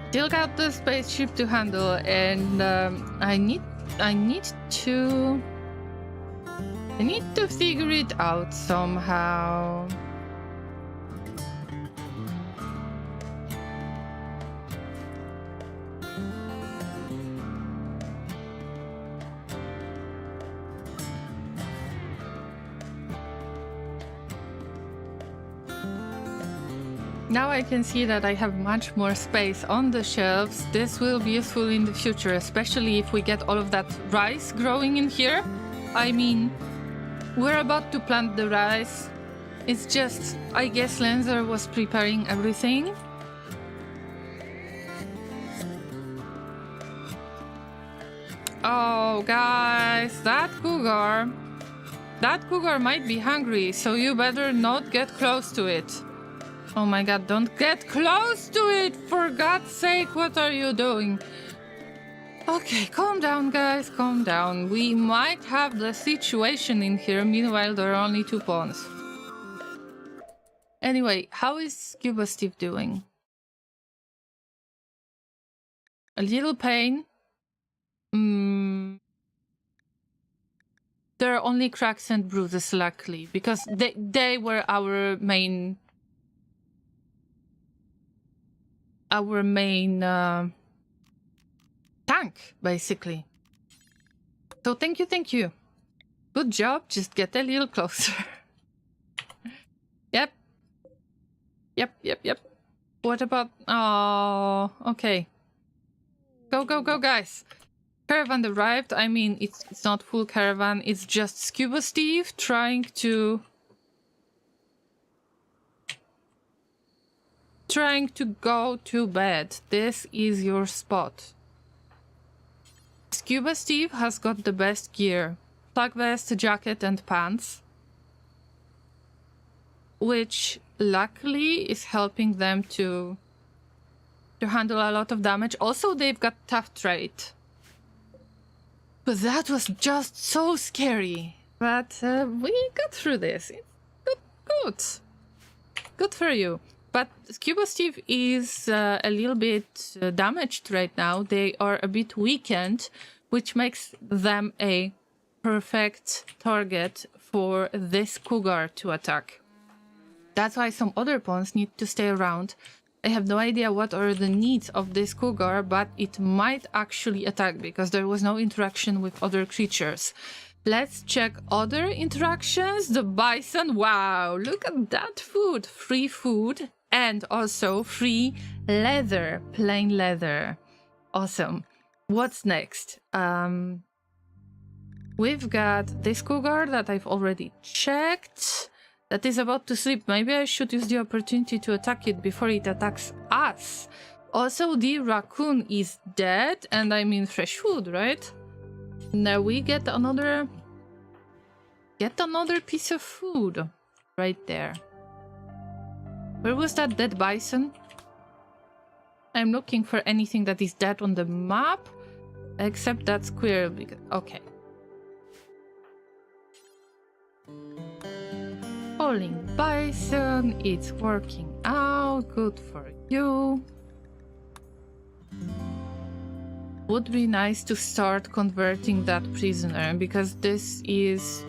Still got the spaceship to handle, and I need to figure it out somehow. Now I can see that I have much more space on the shelves. This will be useful in the future, especially if we get all of that rice growing in here. I mean, we're about to plant the rice. It's just, I guess Lenzer was preparing everything. Oh, guys, that cougar might be hungry, so you better not get close to it. Oh my god, don't get close to it! For God's sake, what are you doing? Okay, calm down, guys, calm down. We might have the situation in here, meanwhile there are only 2 pawns. Anyway, how is Scuba Steve doing? A little pain. There are only cracks and bruises, luckily, because they were our main tank, basically. So thank you. Good job, just get a little closer. Yep. What about... Oh, okay. Go, guys. Caravan arrived. I mean, it's not full caravan, it's just Scuba Steve trying to go to bed. This is your spot. Scuba Steve has got the best gear. Flak vest, jacket and pants. Which luckily is helping them to handle a lot of damage. Also, they've got tough trait. But that was just so scary. But we got through this. It's good for you. But Scuba Steve is a little bit damaged right now. They are a bit weakened, which makes them a perfect target for this cougar to attack. That's why some other pawns need to stay around. I have no idea what are the needs of this cougar, but it might actually attack because there was no interaction with other creatures. Let's check other interactions. The bison, wow, look at that food. Free food and also free leather, plain leather. Awesome. What's next? We've got this cougar that I've already checked. That is about to sleep. Maybe I should use the opportunity to attack it before it attacks us. Also, the raccoon is dead, and I mean fresh food, right? Now we get another piece of food right there. Where was that dead bison? I'm looking for anything that is dead on the map, except that square. Okay. Falling bison, it's working out. Good for you. Would be nice to start converting that prisoner, because this is...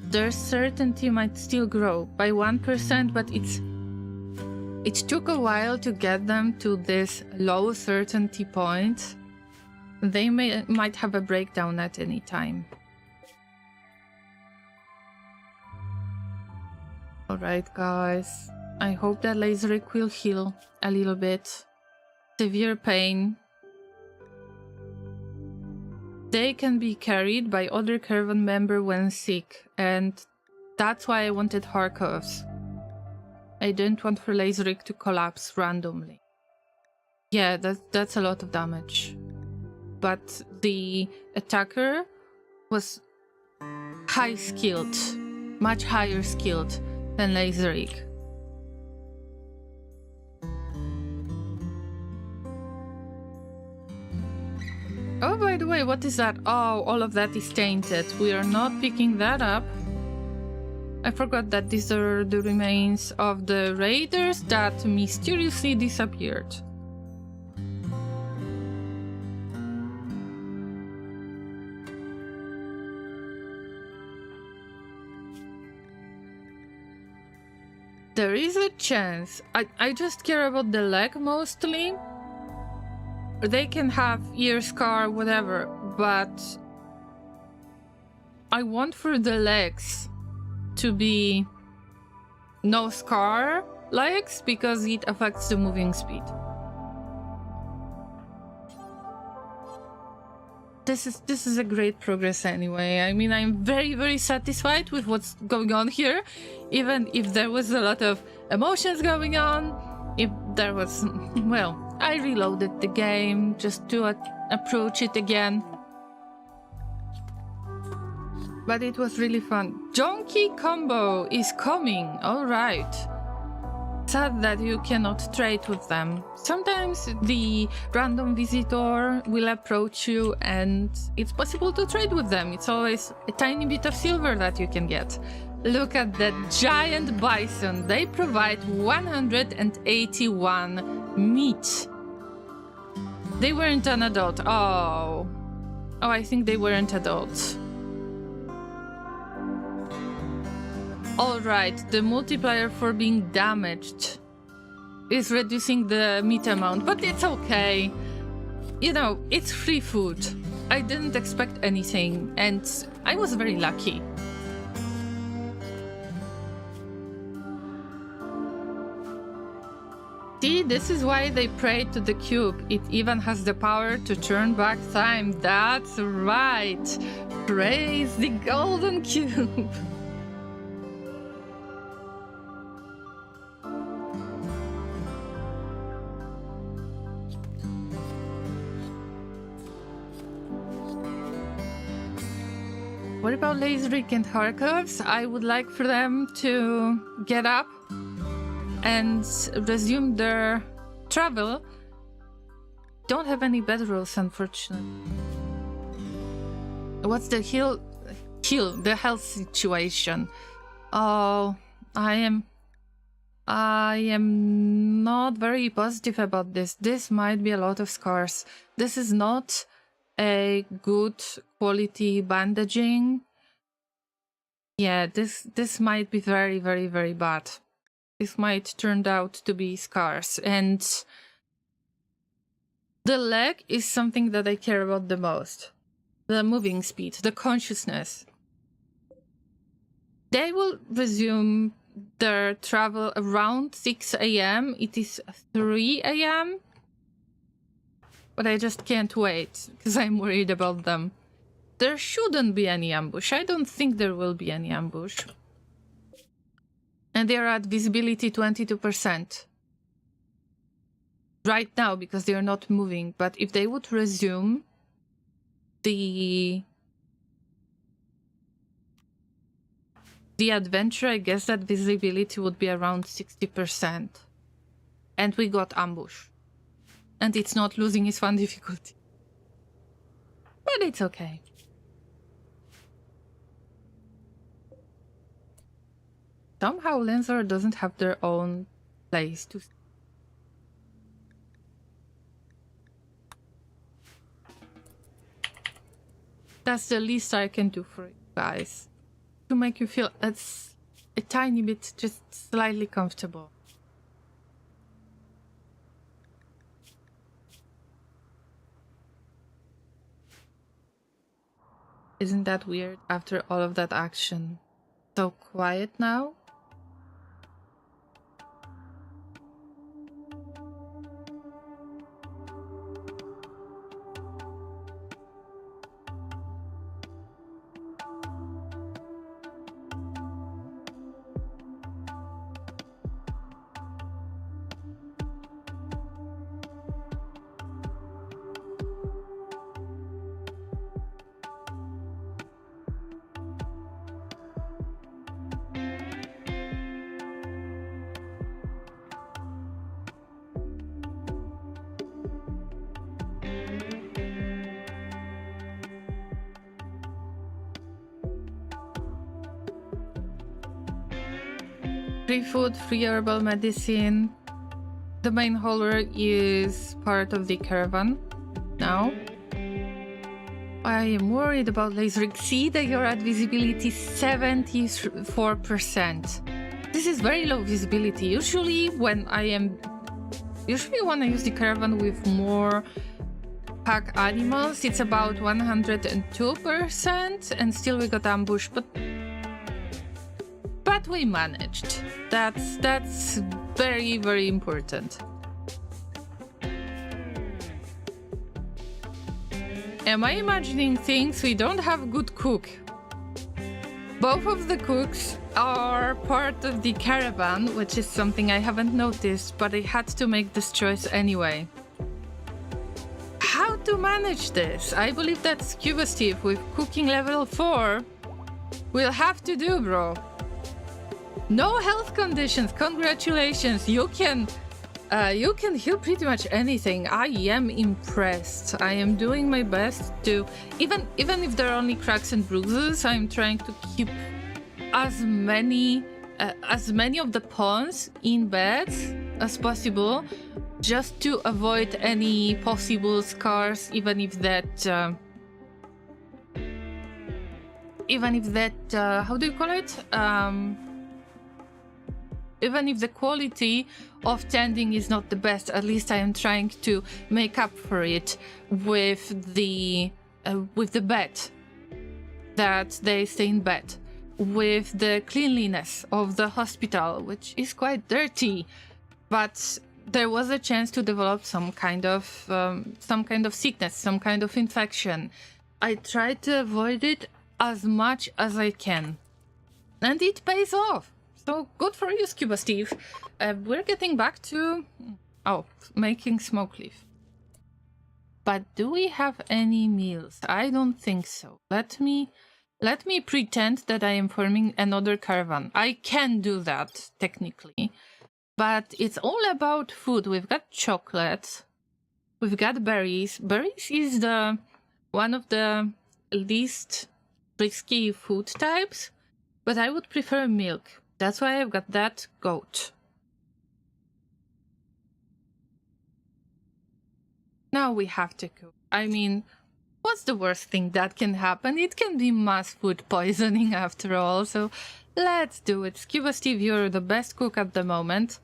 Their certainty might still grow by 1%, but it took a while to get them to this low certainty point. They might have a breakdown at any time. Alright guys, I hope that Laserrick will heal a little bit. Severe pain. They can be carried by other caravan member when sick, and that's why I wanted Harkovs. I didn't want for Laserrick to collapse randomly. Yeah, that's a lot of damage. But the attacker was high skilled, much higher skilled than Laserrick. Oh, by the way, what is that? Oh, all of that is tainted. We are not picking that up. I forgot that these are the remains of the raiders that mysteriously disappeared. There is a chance. I just care about the leg mostly. They can have ear scar, whatever, but I want for the legs to be no scar legs because it affects the moving speed. This is a great progress anyway. I mean, I'm very satisfied with what's going on here, even if there was a lot of emotions going on. If there was, well, I reloaded the game just to approach it again. But it was really fun. Donkey combo is coming, alright. Sad that you cannot trade with them. Sometimes the random visitor will approach you and it's possible to trade with them. It's always a tiny bit of silver that you can get. Look at that giant bison. They provide 181 meat. They weren't an adult. Oh, I think they weren't adults. Alright, the multiplier for being damaged is reducing the meat amount, but it's okay. You know, it's free food. I didn't expect anything, and I was very lucky. See, this is why they prayed to the cube. It even has the power to turn back time. That's right. Praise the golden cube. What about Laserrick and Harkovs? I would like for them to get up and resume their travel. Don't have any bedrolls, unfortunately. What's the the health situation? Oh, I am not very positive about this. This might be a lot of scars. This is not a good quality bandaging. Yeah, this might be very bad. This might turn out to be scars, and the leg is something that I care about the most. The moving speed, the consciousness. They will resume their travel around 6 a.m. It is 3 a.m. But I just can't wait, because I'm worried about them. There shouldn't be any ambush. I don't think there will be any ambush. And they're at visibility 22%. Right now, because they're not moving. But if they would resume the the adventure, I guess that visibility would be around 60%. And we got ambush. And it's not losing is fun difficulty. But it's okay. Somehow Lenzor doesn't have their own place to... That's the least I can do for you guys. To make you feel a tiny bit, just slightly comfortable. Isn't that weird after all of that action? So quiet now? Free food, free herbal medicine. The main hauler is part of the caravan now. I am worried about lasering. See that you're at visibility 74%. This is very low visibility. Usually when I use the caravan with more pack animals, it's about 102%, and still we got ambushed, but we managed. That's very, very important. Am I imagining things? We don't have a good cook. Both of the cooks are part of the caravan, which is something I haven't noticed, but I had to make this choice anyway. How to manage this? I believe that Scuba Steve with cooking level 4 will have to do, bro. No health conditions, congratulations. You can heal pretty much anything. I am impressed. I am doing my best to, even if there are only cracks and bruises, I'm trying to keep as many of the pawns in bed as possible, just to avoid any possible scars, even if that how do you call it? Even if the quality of tending is not the best, at least I am trying to make up for it with the bed, that they stay in bed, with the cleanliness of the hospital, which is quite dirty, but there was a chance to develop some kind of sickness, some kind of infection. I try to avoid it as much as I can, and it pays off. So good for you, Scuba Steve. We're getting back to making smoke leaf. But do we have any meals? I don't think so. Let me pretend that I am forming another caravan. I can do that technically, but it's all about food. We've got chocolate, we've got berries. Berries is one of the least risky food types, but I would prefer milk. That's why I've got that goat. Now we have to cook. I mean, what's the worst thing that can happen? It can be mass food poisoning after all, so let's do it. Scuba Steve, you're the best cook at the moment.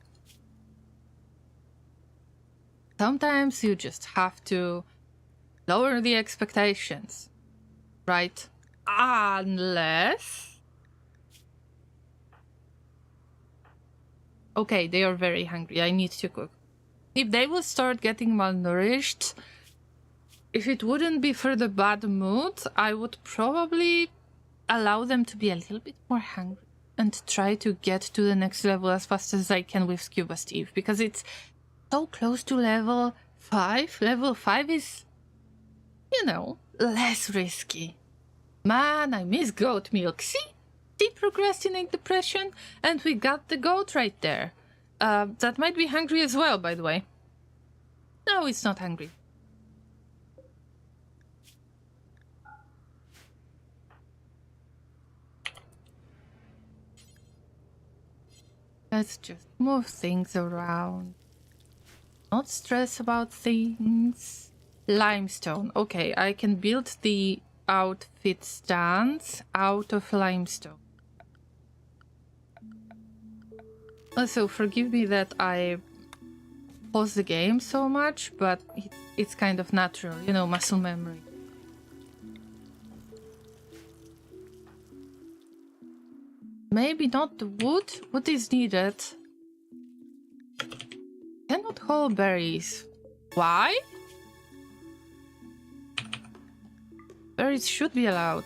Sometimes you just have to lower the expectations, right? Unless... Okay, they are very hungry. I need to cook. If they will start getting malnourished, if it wouldn't be for the bad mood, I would probably allow them to be a little bit more hungry and try to get to the next level as fast as I can with Scuba Steve, because it's so close to level 5. Level 5 is, you know, less risky. Man, I miss goat milk. See? procrastinate depression, and we got the goat right there. That might be hungry as well, by the way. No, it's not hungry. Let's just move things around. Not stress about things. Limestone. Okay, I can build the outfit stands out of limestone. Also, forgive me that I pause the game so much, but it's kind of natural, you know, muscle memory. Maybe not the wood. Wood is needed. Cannot haul berries. Why? Berries should be allowed.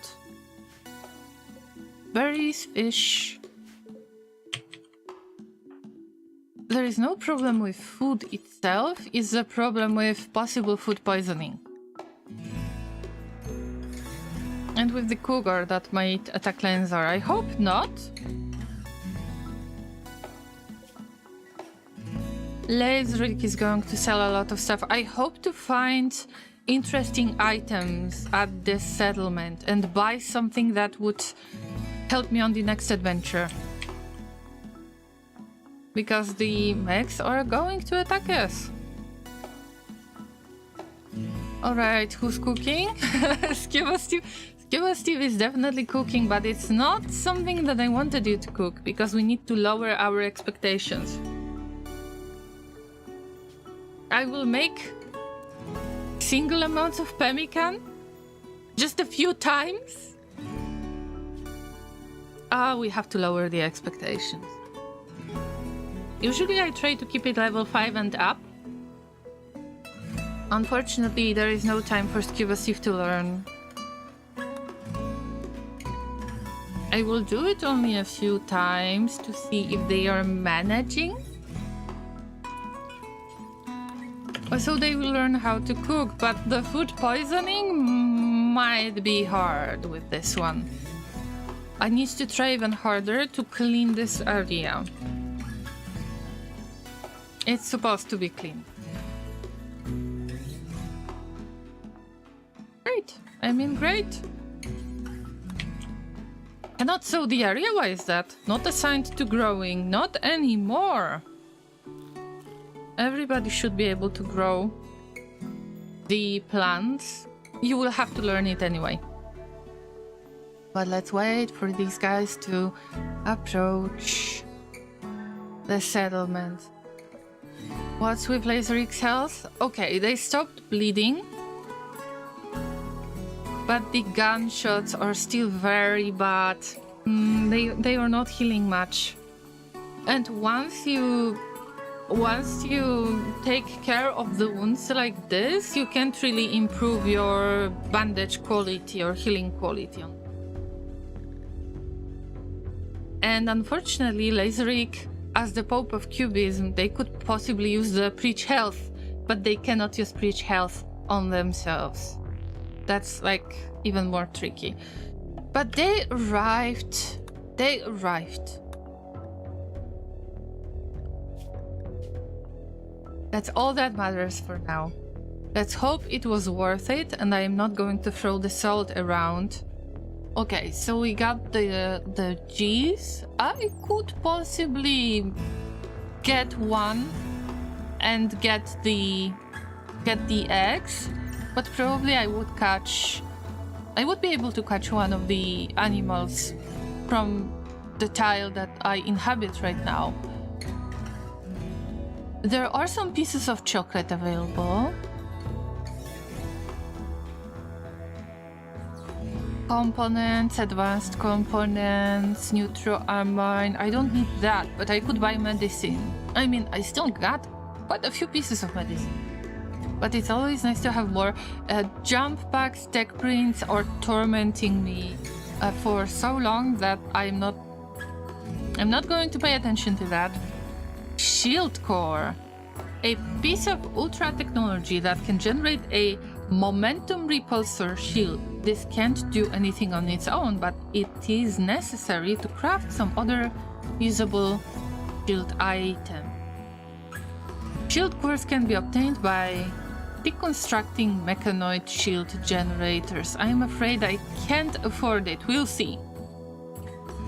Berries, fish. There is no problem with food itself, it's a problem with possible food poisoning. And with the cougar that might attack Lenzar. I hope not. Lazerik is going to sell a lot of stuff. I hope to find interesting items at this settlement and buy something that would help me on the next adventure. Because the mechs are going to attack us. Alright, who's cooking? Scuba Steve is definitely cooking, but it's not something that I wanted you to cook, because we need to lower our expectations. I will make single amounts of pemmican just a few times. We have to lower the expectations. Usually I try to keep it level 5 and up. Unfortunately, there is no time for Scuba Steve to learn. I will do it only a few times to see if they are managing. So they will learn how to cook, but the food poisoning might be hard with this one. I need to try even harder to clean this area. It's supposed to be clean. Great. I mean, great. Cannot sow the area? Why is that? Not assigned to growing. Not anymore. Everybody should be able to grow the plants. You will have to learn it anyway. But let's wait for these guys to approach the settlement. What's with Lazerik's health? Okay, they stopped bleeding. But the gunshots are still very bad. They are not healing much. And once you take care of the wounds like this, you can't really improve your bandage quality or healing quality. And unfortunately, Lazerik, as the Pope of Cubism, they could possibly use the Preach Health, but they cannot use Preach Health on themselves. That's like even more tricky. But they arrived. They arrived. That's all that matters for now. Let's hope it was worth it, and I am not going to throw the salt around. Okay, so we got the G's. I could possibly get one and get the eggs, but probably I would be able to catch one of the animals from the tile that I inhabit right now. There are some pieces of chocolate available. Components, advanced components, neutral-amine. I don't need that, but I could buy medicine. I mean, I still got quite a few pieces of medicine. But it's always nice to have more. Jump packs, tech prints are tormenting me for so long that I'm not going to pay attention to that. Shield core. A piece of ultra technology that can generate a momentum repulsor shield. this can't do anything on its own, but it is necessary to craft some other usable shield item. Shield cores can be obtained by deconstructing mechanoid shield generators. I'm afraid I can't afford it. We'll see.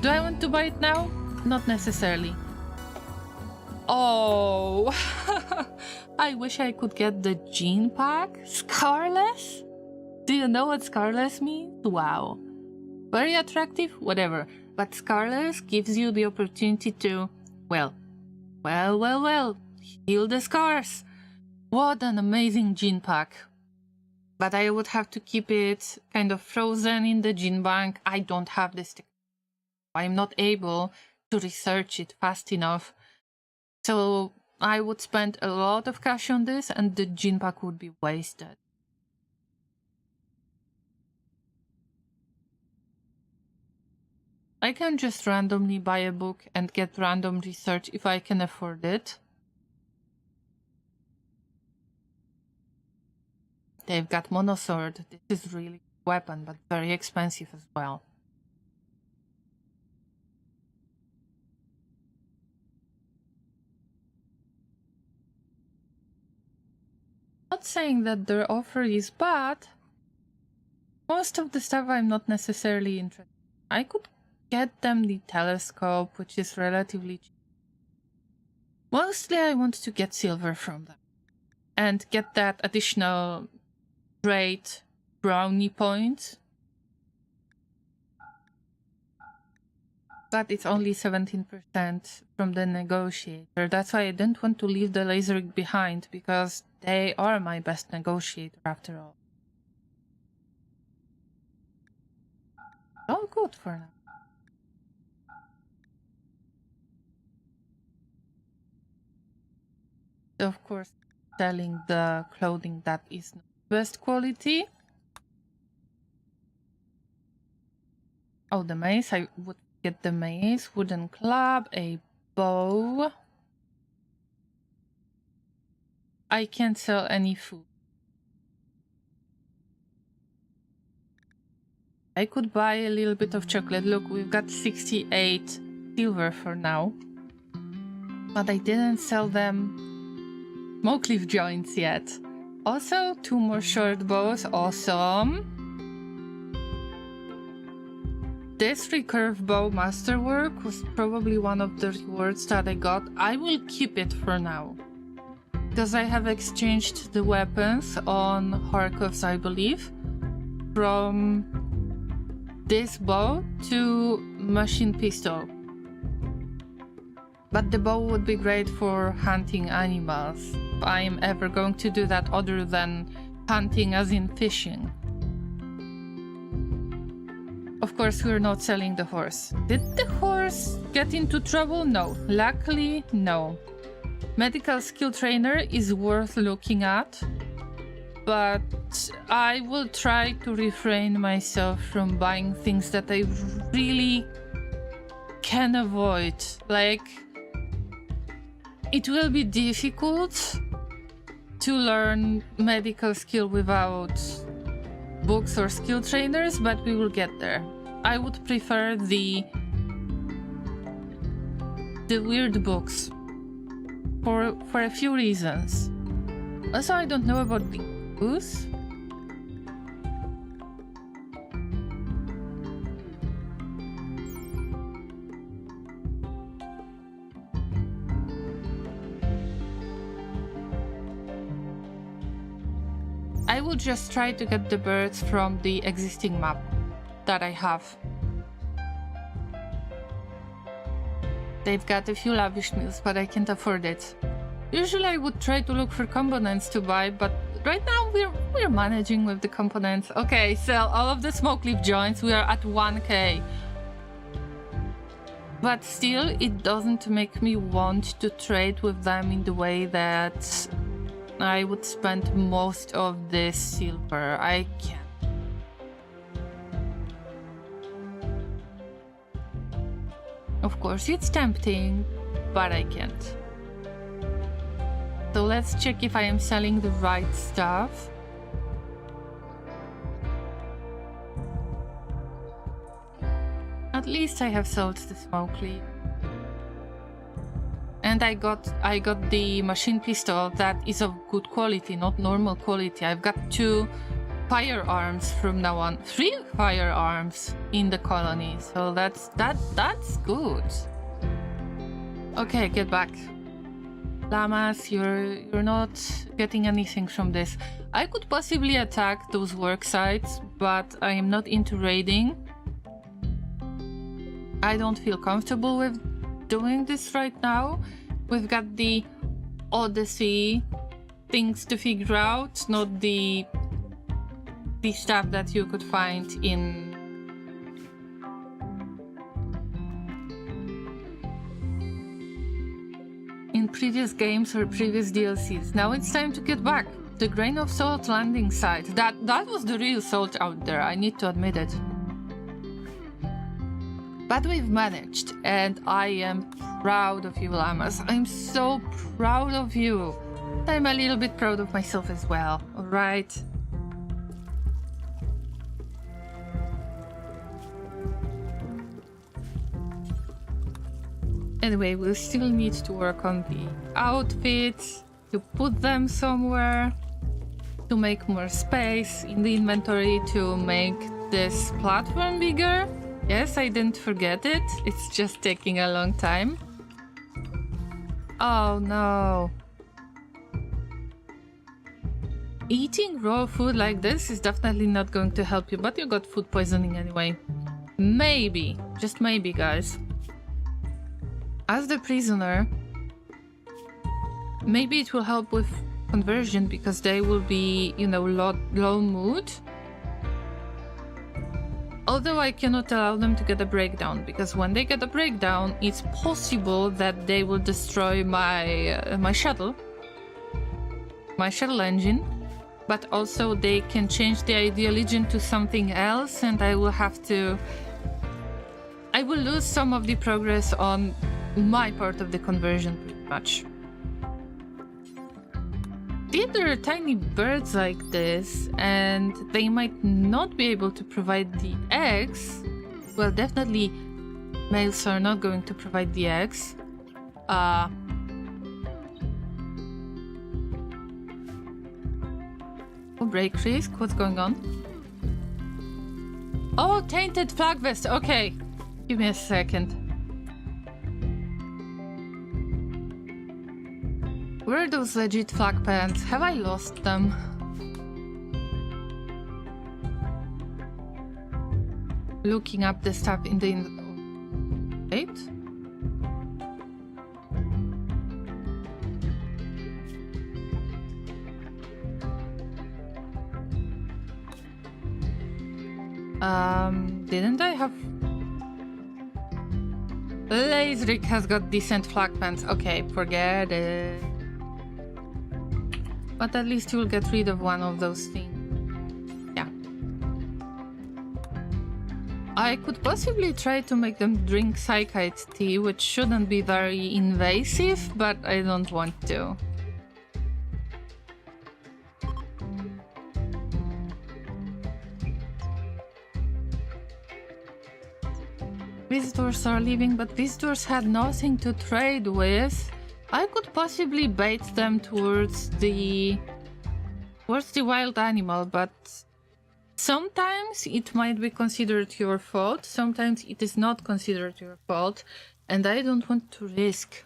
Do I want to buy it now? Not necessarily. Oh, I wish I could get the gene pack. Scarless? Do you know what Scarless means? Wow. Very attractive? Whatever. But Scarless gives you the opportunity to, well, heal the scars. What an amazing gene pack. But I would have to keep it kind of frozen in the gene bank. I don't have this technology. I'm not able to research it fast enough. So I would spend a lot of cash on this and the gene pack would be wasted. I can just randomly buy a book and get random research if I can afford it. They've got monosword. This is really good weapon, but very expensive as well. Not saying that their offer is bad. Most of the stuff I'm not necessarily interested in. I could get them the telescope, which is relatively cheap. Mostly I want to get silver from them. And get that additional great brownie point. But it's only 17% from the negotiator. That's why I didn't want to leave the laser behind, because they are my best negotiator after all. All good for now. Of course, selling the clothing that is not best quality. Oh, the mace. I would get the mace, wooden club, a bow. I can't sell any food. I could buy a little bit of chocolate. Look, we've got 68 silver for now. But I didn't sell them smoke leaf joints yet. Also, 2 more short bows. Awesome. This recurve bow masterwork was probably one of the rewards that I got. I will keep it for now. Because I have exchanged the weapons on Harkov's, I believe. From this bow to machine pistol. But the bow would be great for hunting animals. If I am ever going to do that other than hunting as in fishing. Of course, we're not selling the horse. Did the horse get into trouble? No. Luckily, no. Medical skill trainer is worth looking at. But I will try to refrain myself from buying things that I really can avoid. Like, it will be difficult to learn medical skill without books or skill trainers, but we will get there. I would prefer the weird books for a few reasons. Also, I don't know about the goose. I will just try to get the birds from the existing map that I have. They've got a few lavish meals, but I can't afford it. Usually I would try to look for components to buy, but right now we're managing with the components. Okay, sell all of the smoke leaf joints. We are at 1k. But still, it doesn't make me want to trade with them in the way that I would spend most of this silver. I can't. Of course, it's tempting, but I can't. So let's check if I am selling the right stuff. least I have sold the smoke leaf. And I got the machine pistol that is of good quality, not normal quality. I've got 2 firearms from now on, 3 firearms in the colony, so that's good. Okay, get back. Llamas, you're not getting anything from this. I could possibly attack those work sites, but I am not into raiding. I don't feel comfortable with doing this right now. We've got the Odyssey things to figure out, not the stuff that you could find in previous games or previous DLCs. Now it's time to get back. The Grain of Salt landing site. That was the real salt out there, I need to admit it. But we've managed, and I am proud of you, llamas. I'm so proud of you. I'm a little bit proud of myself as well, alright? Anyway, we'll still need to work on the outfits, to put them somewhere, to make more space in the inventory, to make this platform bigger. Yes, I didn't forget it. It's just taking a long time. Oh no. Eating raw food like this is definitely not going to help you, but you got food poisoning anyway. Maybe, just maybe, guys. As the prisoner, maybe it will help with conversion because they will be, you know, low mood. Although I cannot allow them to get a breakdown, because when they get a breakdown, it's possible that they will destroy my shuttle engine, but also they can change the ideal legion to something else, and I will lose some of the progress on my part of the conversion, pretty much. There are tiny birds like this, and they might not be able to provide the eggs. Well, definitely males are not going to provide the eggs. Oh, break risk, what's going on? Oh, tainted flag vest, okay. Give me a second. Where are those legit flag pants? Have I lost them? Looking up the stuff in the... Wait? Didn't I have... Lazerik has got decent flag pants. Okay, forget it. But at least you'll get rid of one of those things. Yeah. I could possibly try to make them drink psychite tea, which shouldn't be very invasive, but I don't want to. Visitors are leaving, but visitors had nothing to trade with. I could possibly bait them towards the wild animal, but sometimes it might be considered your fault, sometimes it is not considered your fault, and I don't want to risk.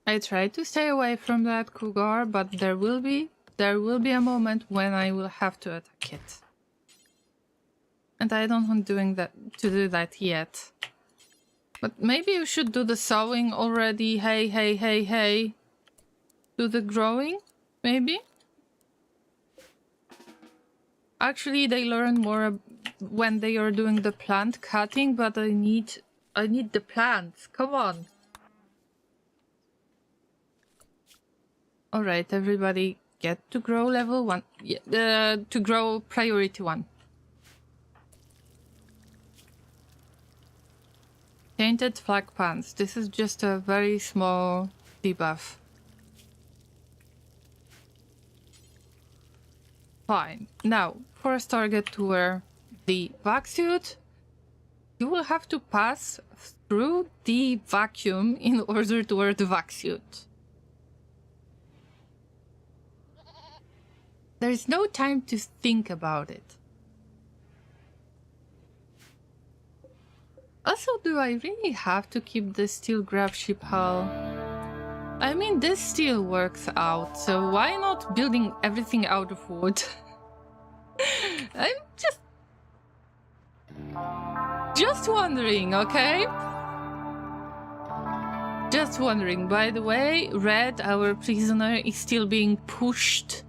I try to stay away from that cougar, but there will be a moment when I will have to attack it. And I don't want to do that yet. But maybe you should do the sowing already. Hey, hey, hey, hey. Do the growing, maybe? Actually, they learn more when they are doing the plant cutting, but I need the plants. Come on. Alright, everybody, get to grow level 1. To grow priority 1. Tainted flag pants. This is just a very small debuff. Fine. Now, first target to wear the vac suit. You will have to pass through the vacuum in order to wear the vac suit. There is no time to think about it. Also, do I really have to keep the steel Gravship hull? I mean, this still works out, so why not building everything out of wood? I'm just wondering, okay? Just wondering. By the way, Red, our prisoner, is still being pushed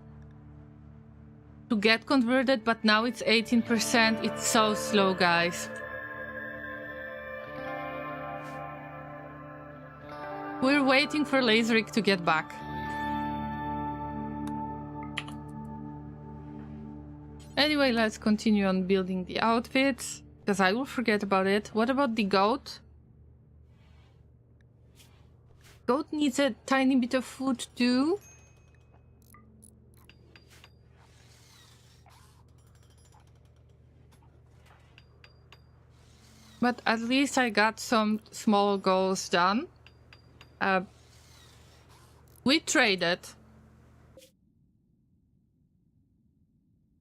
to get converted, but now it's 18%. It's so slow, guys. We're waiting for Laserik to get back. Anyway, let's continue on building the outfits, because I will forget about it. What about the goat? Goat needs a tiny bit of food too. But at least I got some small goals done. We traded.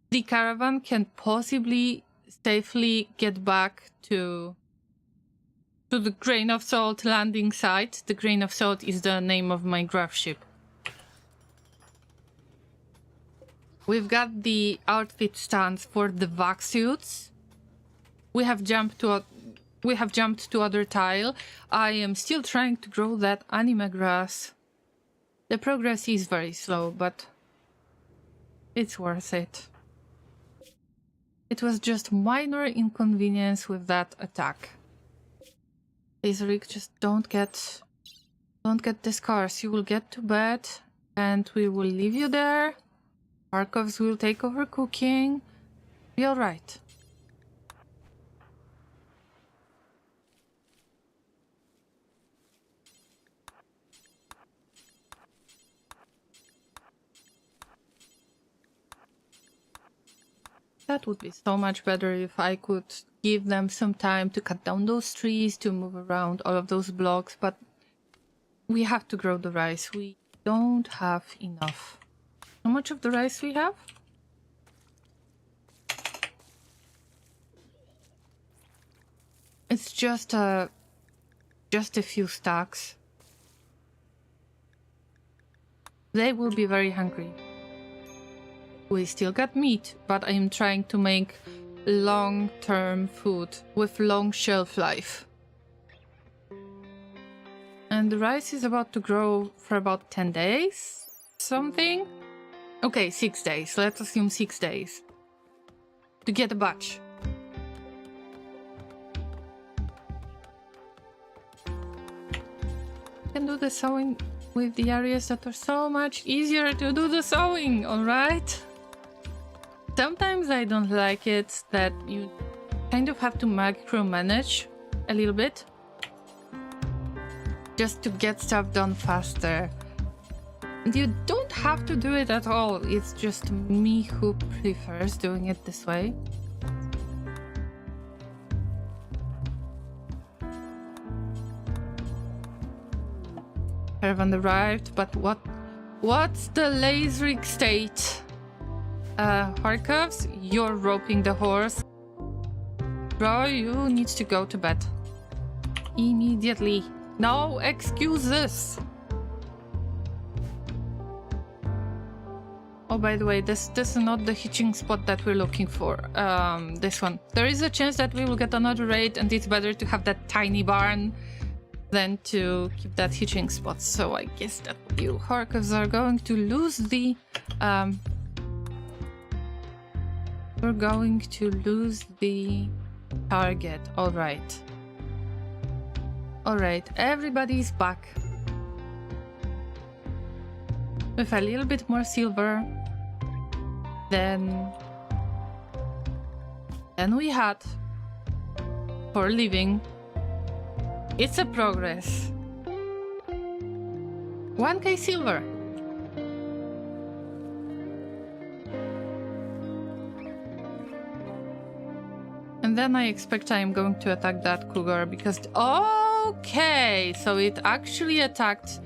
The caravan can possibly safely get back to the Grain of Salt landing site. The Grain of Salt is the name of my Gravship. We've got the outfit stands for the vac suits. We have jumped to other tile. I am still trying to grow that anime grass. The progress is very slow, but it's worth it. It was just minor inconvenience with that attack. Laserik, just don't get the scars. You will get to bed and we will leave you there. Arkovs will take over cooking. Be alright. That would be so much better if I could give them some time to cut down those trees, to move around all of those blocks, but we have to grow the rice. We don't have enough. How much of the rice we have? It's just a few stacks. They will be very hungry. We still got meat, but I am trying to make long-term food with long shelf life. And the rice is about to grow for about 10 days? Something? Okay, 6 days. Let's assume 6 days. To get a batch. I can do the sewing with the areas that are so much easier to do the sewing, alright? Sometimes I don't like it that you kind of have to micromanage a little bit just to get stuff done faster. You don't have to do it at all, it's just me who prefers doing it this way. Caravan arrived, but what's the Laserik state? Harkovs, you're roping the horse. Bro, you need to go to bed. Immediately. No excuses. Oh, by the way, this is not the hitching spot that we're looking for. This one. There is a chance that we will get another raid, and it's better to have that tiny barn than to keep that hitching spot. So I guess that you Harkovs are going to lose the we're going to lose the target. Alright. Alright, everybody's back. with a little bit more silver than we had for living. It's a progress. 1k silver. And then I expect I am going to attack that cougar because... Okay, so it actually attacked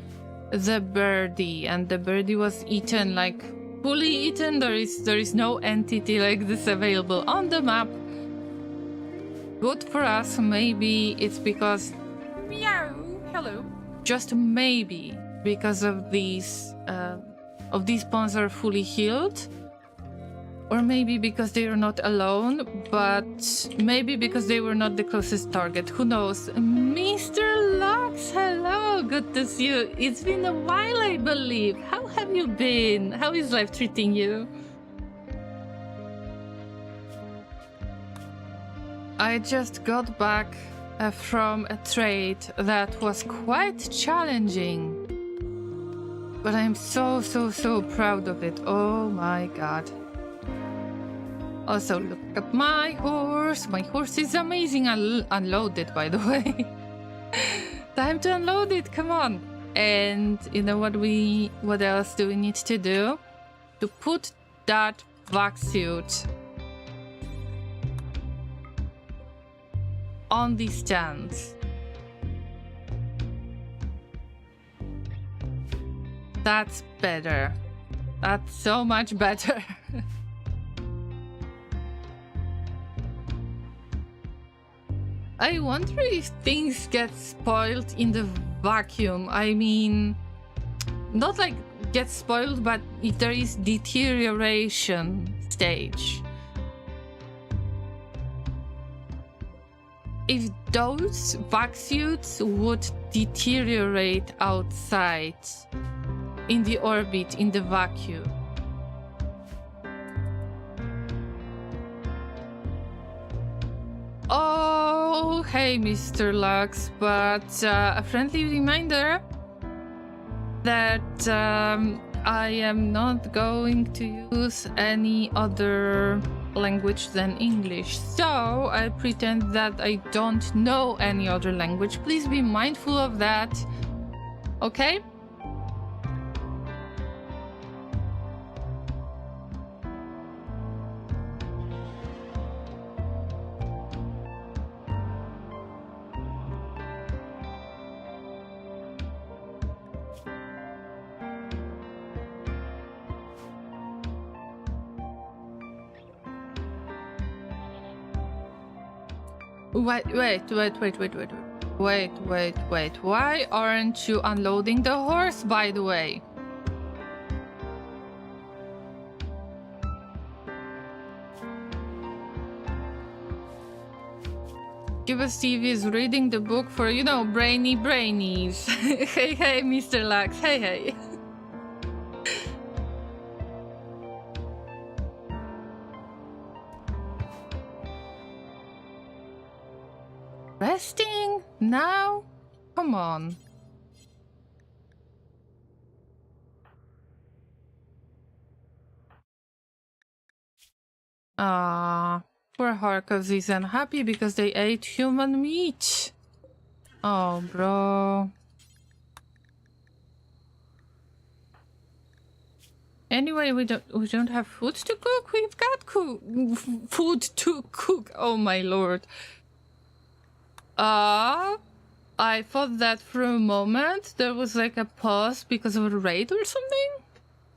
the birdie, and the birdie was eaten, like fully eaten. There is no entity like this available on the map. Good for us. Maybe it's because... Meow! Hello. Just maybe because of these pawns are fully healed. Or maybe because they are not alone, but maybe because they were not the closest target. Who knows? Mr. Lux, hello! Good to see you. It's been a while, I believe. How have you been? How is life treating you? I just got back from a trade that was quite challenging. But I'm so proud of it. Oh my god. Also, look at my horse. My horse is amazing. I'll unload it, by the way. Time to unload it, come on. And you know what else do we need to do? To put that vac suit on the stands. That's better. That's so much better. I wonder if things get spoiled in the vacuum. I mean, not like get spoiled, but if there is deterioration stage. If those vac suits would deteriorate outside, in the orbit, in the vacuum. Oh, hey, Mr. Lux, but a friendly reminder that I am not going to use any other language than English. So I pretend that I don't know any other language. Please be mindful of that, okay? Wait. Why aren't you unloading the horse, by the way? Cuba Steve is reading the book for, you know, brainy brainies. Hey, Mr. Lux. Hey. Resting? Now? Come on. Poor Harkos is unhappy because they ate human meat. Oh, bro. Anyway, we don't have food to cook. We've got food to cook. Oh my lord. I thought that for a moment there was like a pause because of a raid or something?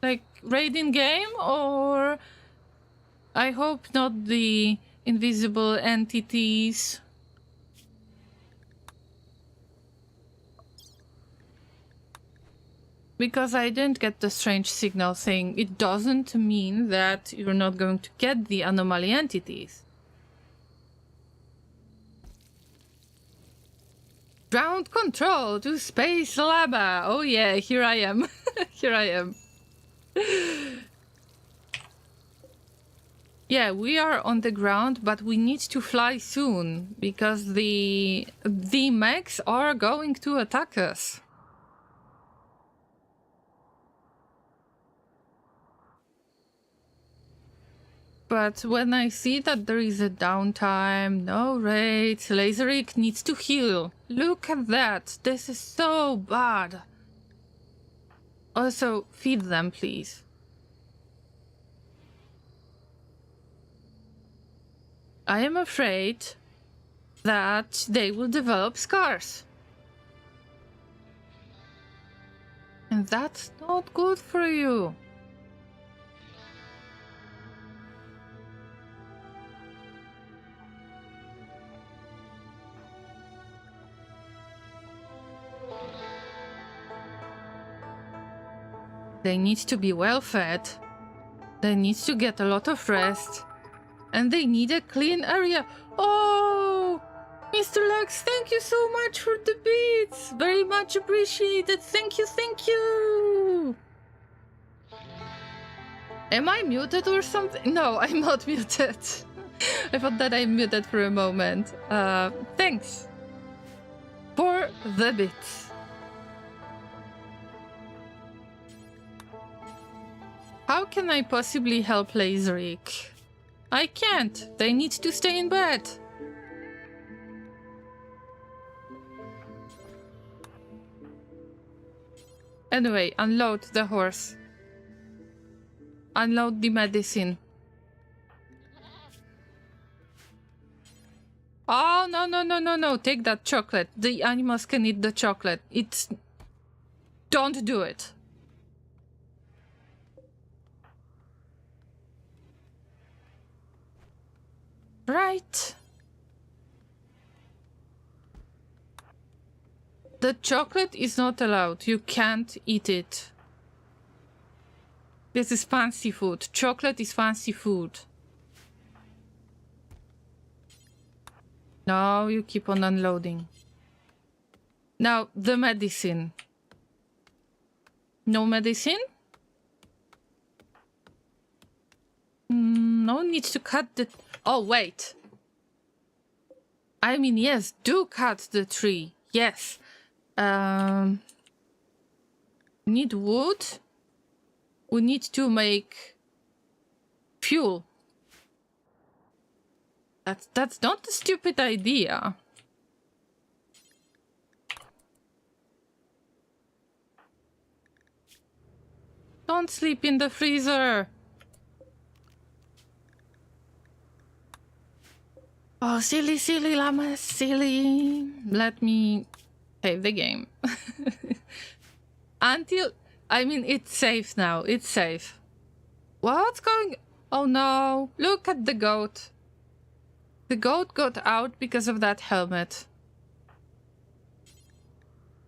Like raid in game, or I hope not the invisible entities. Because I didn't get the strange signal saying it doesn't mean that you're not going to get the anomaly entities. Ground control to Space Laba. Oh yeah, here I am. Here I am. Yeah, we are on the ground, but we need to fly soon because the mechs are going to attack us. but when I see that there is a downtime, no raids, Laserik needs to heal. Look at that. This is so bad. Also, feed them, please. I am afraid that they will develop scars. And that's not good for you. They need to be well fed. They need to get a lot of rest. And they need a clean area. Oh, Mr. Lux, thank you so much for the beats. Very much appreciated. Thank you, thank you. Am I muted or something? No, I'm not muted. I thought that I'm muted for a moment. Thanks for the bits. How can I possibly help Laserik? I can't. They need to stay in bed. Anyway, unload the horse. Unload the medicine. Oh, no, no, no, no, no. Take that chocolate. The animals can eat the chocolate. It's... Don't do it. Right. The chocolate is not allowed. You can't eat it. This is fancy food. Chocolate is fancy food. No, you keep on unloading. Now, the medicine. No medicine? No one needs to cut the... Oh, wait. I mean, yes, do cut the tree. Yes. We need wood. We need to make fuel. That's not a stupid idea. Don't sleep in the freezer. Oh, silly, silly llamas, silly. Let me save the game. Until... I mean, it's safe now. It's safe. What's going... Oh no. Look at the goat. The goat got out because of that helmet.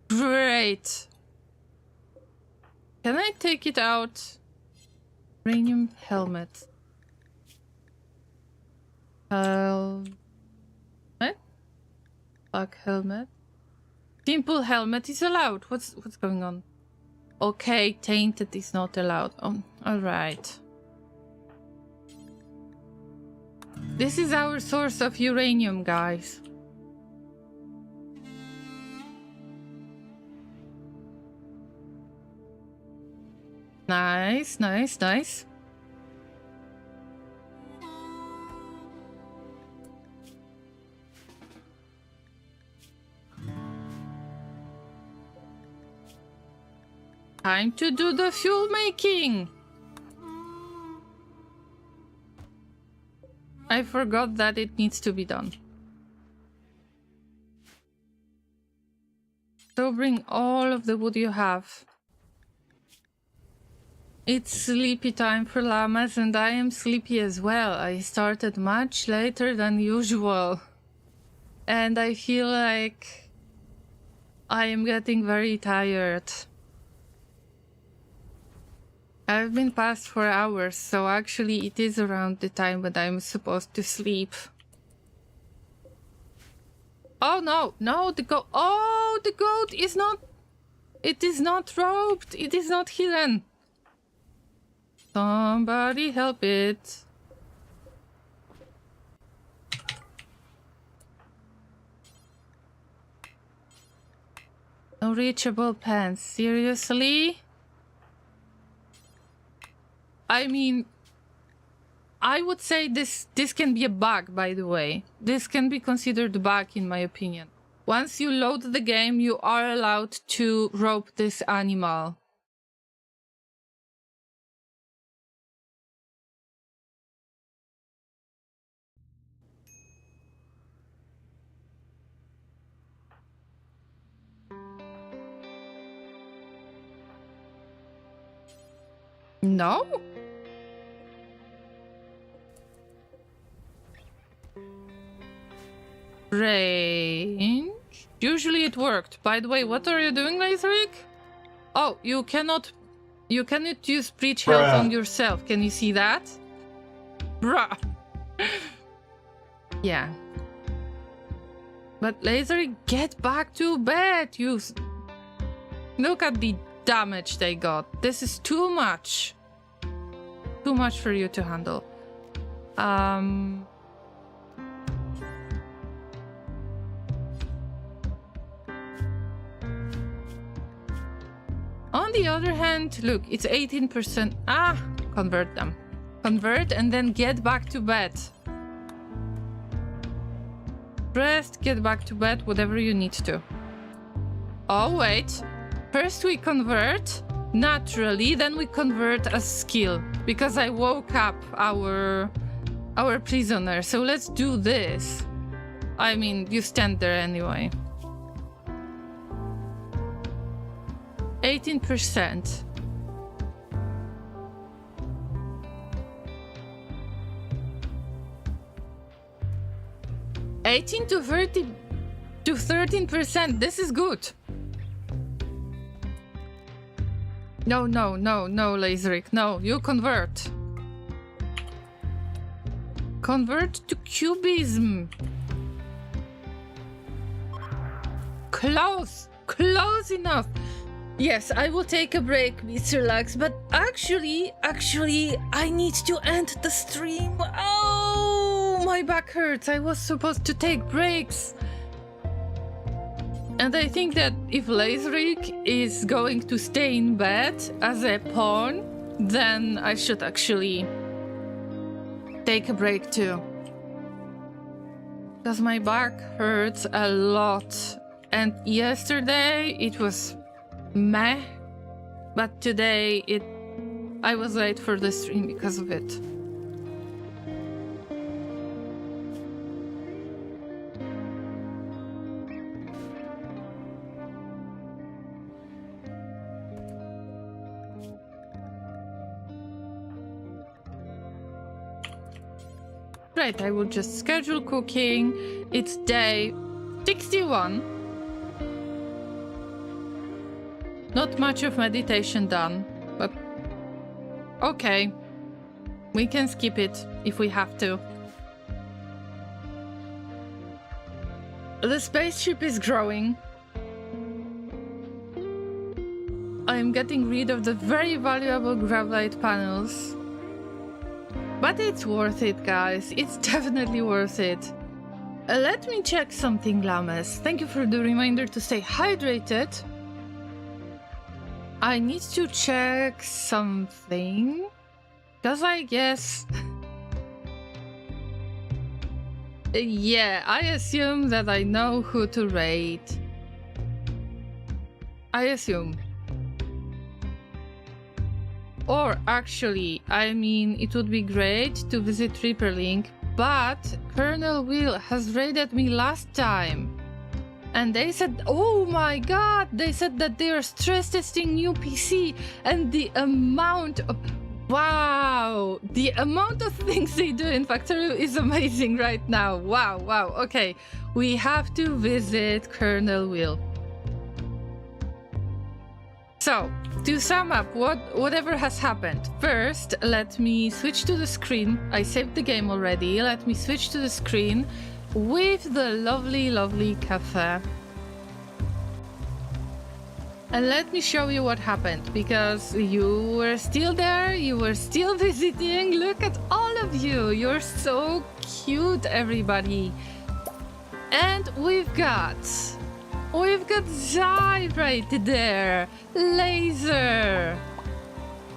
Great. Can I take it out? Uranium helmet. Black helmet. Simple helmet is allowed. What's going on? Okay, tainted is not allowed. Oh, all right. This is our source of uranium, guys. Nice, nice, nice. Time to do the fuel making. I forgot that it needs to be done. So bring all of the wood you have. It's sleepy time for llamas and I am sleepy as well. I started much later than usual. And I feel like I am getting very tired. I've been past 4 hours, so actually it is around the time when I'm supposed to sleep. Oh no, no, the goat. Oh, the goat is not... It is not roped. It is not hidden. Somebody help it. No reachable pants. Seriously? I mean, I would say this can be a bug, by the way. This can be considered a bug, in my opinion. Once you load the game, you are allowed to rope this animal. No? Range? Usually it worked. By the way, what are you doing, Laserrick? Oh, you cannot use breach health on yourself. Can you see that? Bruh. Yeah. But Laserrick, get back to bed. Look at the damage they got. This is too much. Too much for you to handle. On the other hand, look, it's 18%. Convert them. Convert and then get back to bed. Rest, get back to bed, whatever you need to. Oh, wait. First we convert naturally, then we convert a skill. Because I woke up our prisoner. So let's do this. I mean, you stand there anyway. 18%. $18 to $30 to 13%. This is good. No, Laserrick. No, you convert. Convert to cubism. Close enough. Yes, I will take a break, Mr. Lux, but actually, I need to end the stream. Oh, my back hurts. I was supposed to take breaks. And I think that if Laserrick is going to stay in bed as a pawn, then I should actually take a break too. Because my back hurts a lot. And yesterday it was meh, but today I was late for the stream because of it. Right, I will just schedule cooking. It's day 61. Not much of meditation done, but okay. We can skip it if we have to. The spaceship is growing. I am getting rid of the very valuable Gravlight panels. But it's worth it, guys. It's definitely worth it. Let me check something, Lames. Thank you for the reminder to stay hydrated. I need to check something. Because I guess... yeah, I assume that I know who to raid. I assume. Or actually, I mean, it would be great to visit Reaperlink, but Colonel Will has raided me last time. And they said, oh my god, they said that they are stress testing new PC, and the amount of... wow, the amount of things they do in Factorio is amazing right now. Wow, okay. We have to visit Colonel Will. So, to sum up whatever has happened, first let me switch to the screen. I saved the game already. Let me switch to the screen with the lovely cafe. And let me show you what happened, because you were still there, you were still visiting. Look at all of you. You're so cute, everybody. And we've got Zai right there, Laser,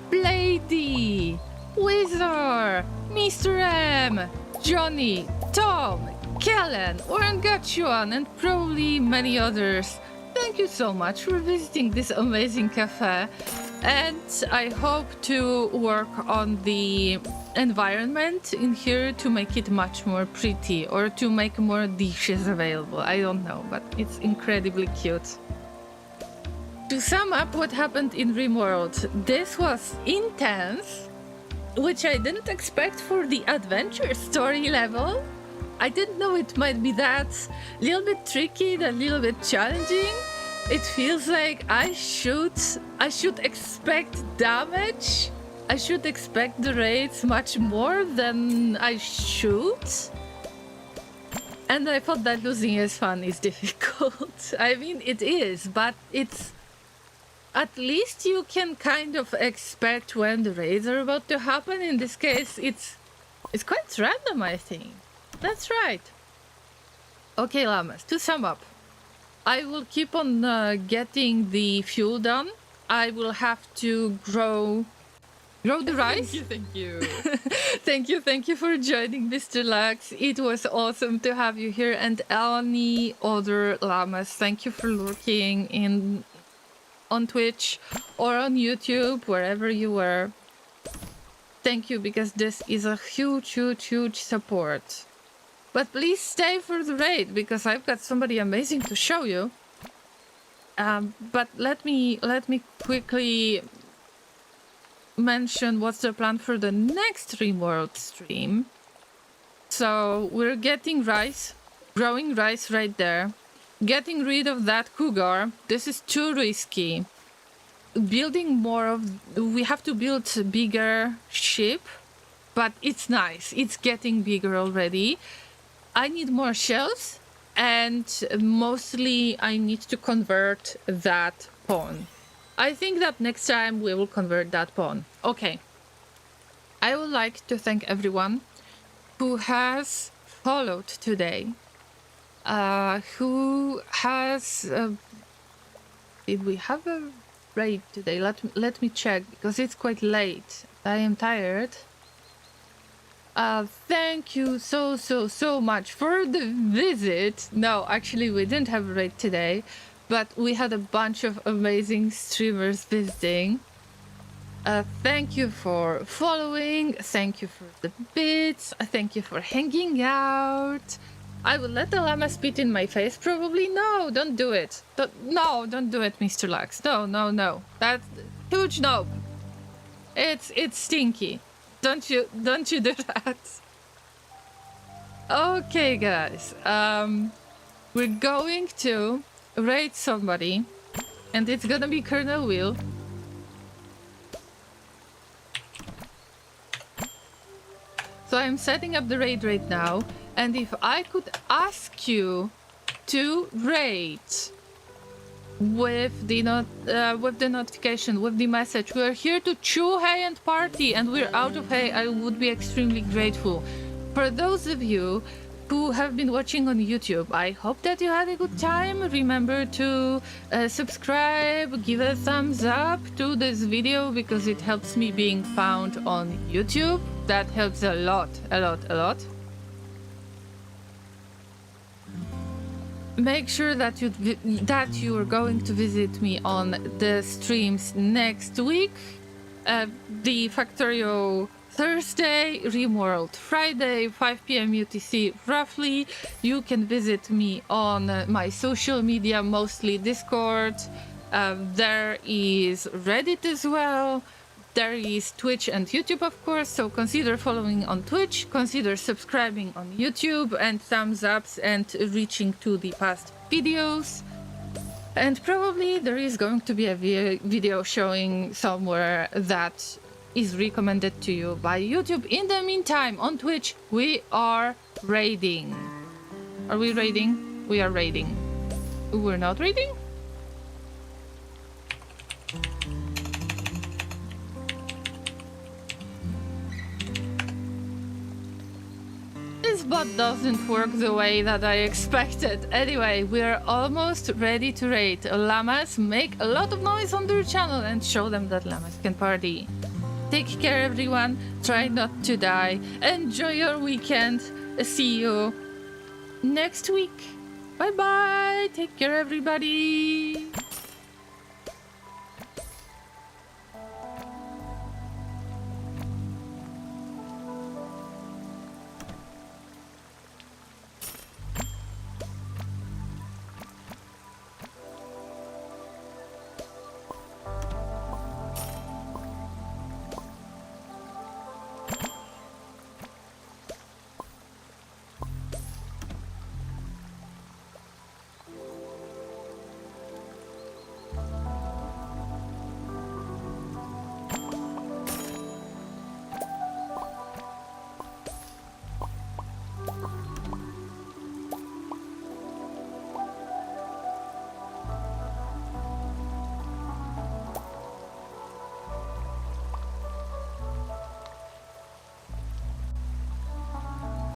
Blady, Wizard, Mr. M, Johnny, Tom, Kellen, Orangachuan, and probably many others. Thank you so much for visiting this amazing cafe, and I hope to work on the environment in here to make it much more pretty, or to make more dishes available. I don't know, but it's incredibly cute. To sum up what happened in Rimworld, this was intense, which I didn't expect for the adventure story level. I didn't know it might be that little bit tricky, that little bit challenging. It feels like I should expect damage. I should expect the raids much more than I should. And I thought that losing as fun is difficult. I mean, it is, but it's... At least you can kind of expect when the raids are about to happen. In this case, it's quite random, I think. That's right. Okay, llamas, to sum up. I will keep on getting the fuel done. I will have to grow the rice. Thank you. Thank you for joining, Mr. Lux. It was awesome to have you here. And any other llamas, thank you for lurking in on Twitch or on YouTube, wherever you were. Thank you, because this is a huge support. But please stay for the raid, because I've got somebody amazing to show you. But let me quickly mention what's the plan for the next Rimworld stream. So we're getting rice, growing rice right there. Getting rid of that cougar. This is too risky. Building more of... We have to build a bigger ship, but it's nice. It's getting bigger already. I need more shells, and mostly I need to convert that pawn. I think that next time we will convert that pawn. Okay. I would like to thank everyone who has followed today. Who has... did we have a raid today? Let me check, because it's quite late. I am tired. Thank you so much for the visit. No, actually we didn't have a raid today, but we had a bunch of amazing streamers visiting. Thank you for following. Thank you for the bits. Thank you for hanging out. I will let the llama spit in my face, probably. No, don't do it. Don't do it, Mr. Lux. No. That's huge no. It's stinky. Don't you do that. Okay, guys. We're going to raid somebody, and it's gonna be Colonel Will. So I'm setting up the raid right now, and if I could ask you to raid with the notification, with the message, we're here to chew hay and party, and we're out of hay, I would be extremely grateful. For those of you who have been watching on YouTube, I hope that you had a good time. Remember to subscribe, give a thumbs up to this video, because it helps me being found on YouTube. That helps a lot. Make sure that you are going to visit me on the streams next week. The Factorio Thursday, Rimworld Friday, 5 p.m. UTC roughly. You can visit me on my social media, mostly Discord. There is Reddit as well. There is Twitch and YouTube, of course, so consider following on Twitch, consider subscribing on YouTube, and thumbs ups, and reaching to the past videos. And probably there is going to be a video showing somewhere that is recommended to you by YouTube. In the meantime, on Twitch, we are raiding. Are we raiding? We are raiding. We're not raiding? This bot doesn't work the way that I expected. Anyway, we're almost ready to raid. Llamas, make a lot of noise on their channel and show them that llamas can party. Take care, everyone. Try not to die. Enjoy your weekend. See you next week. Bye bye. Take care, everybody.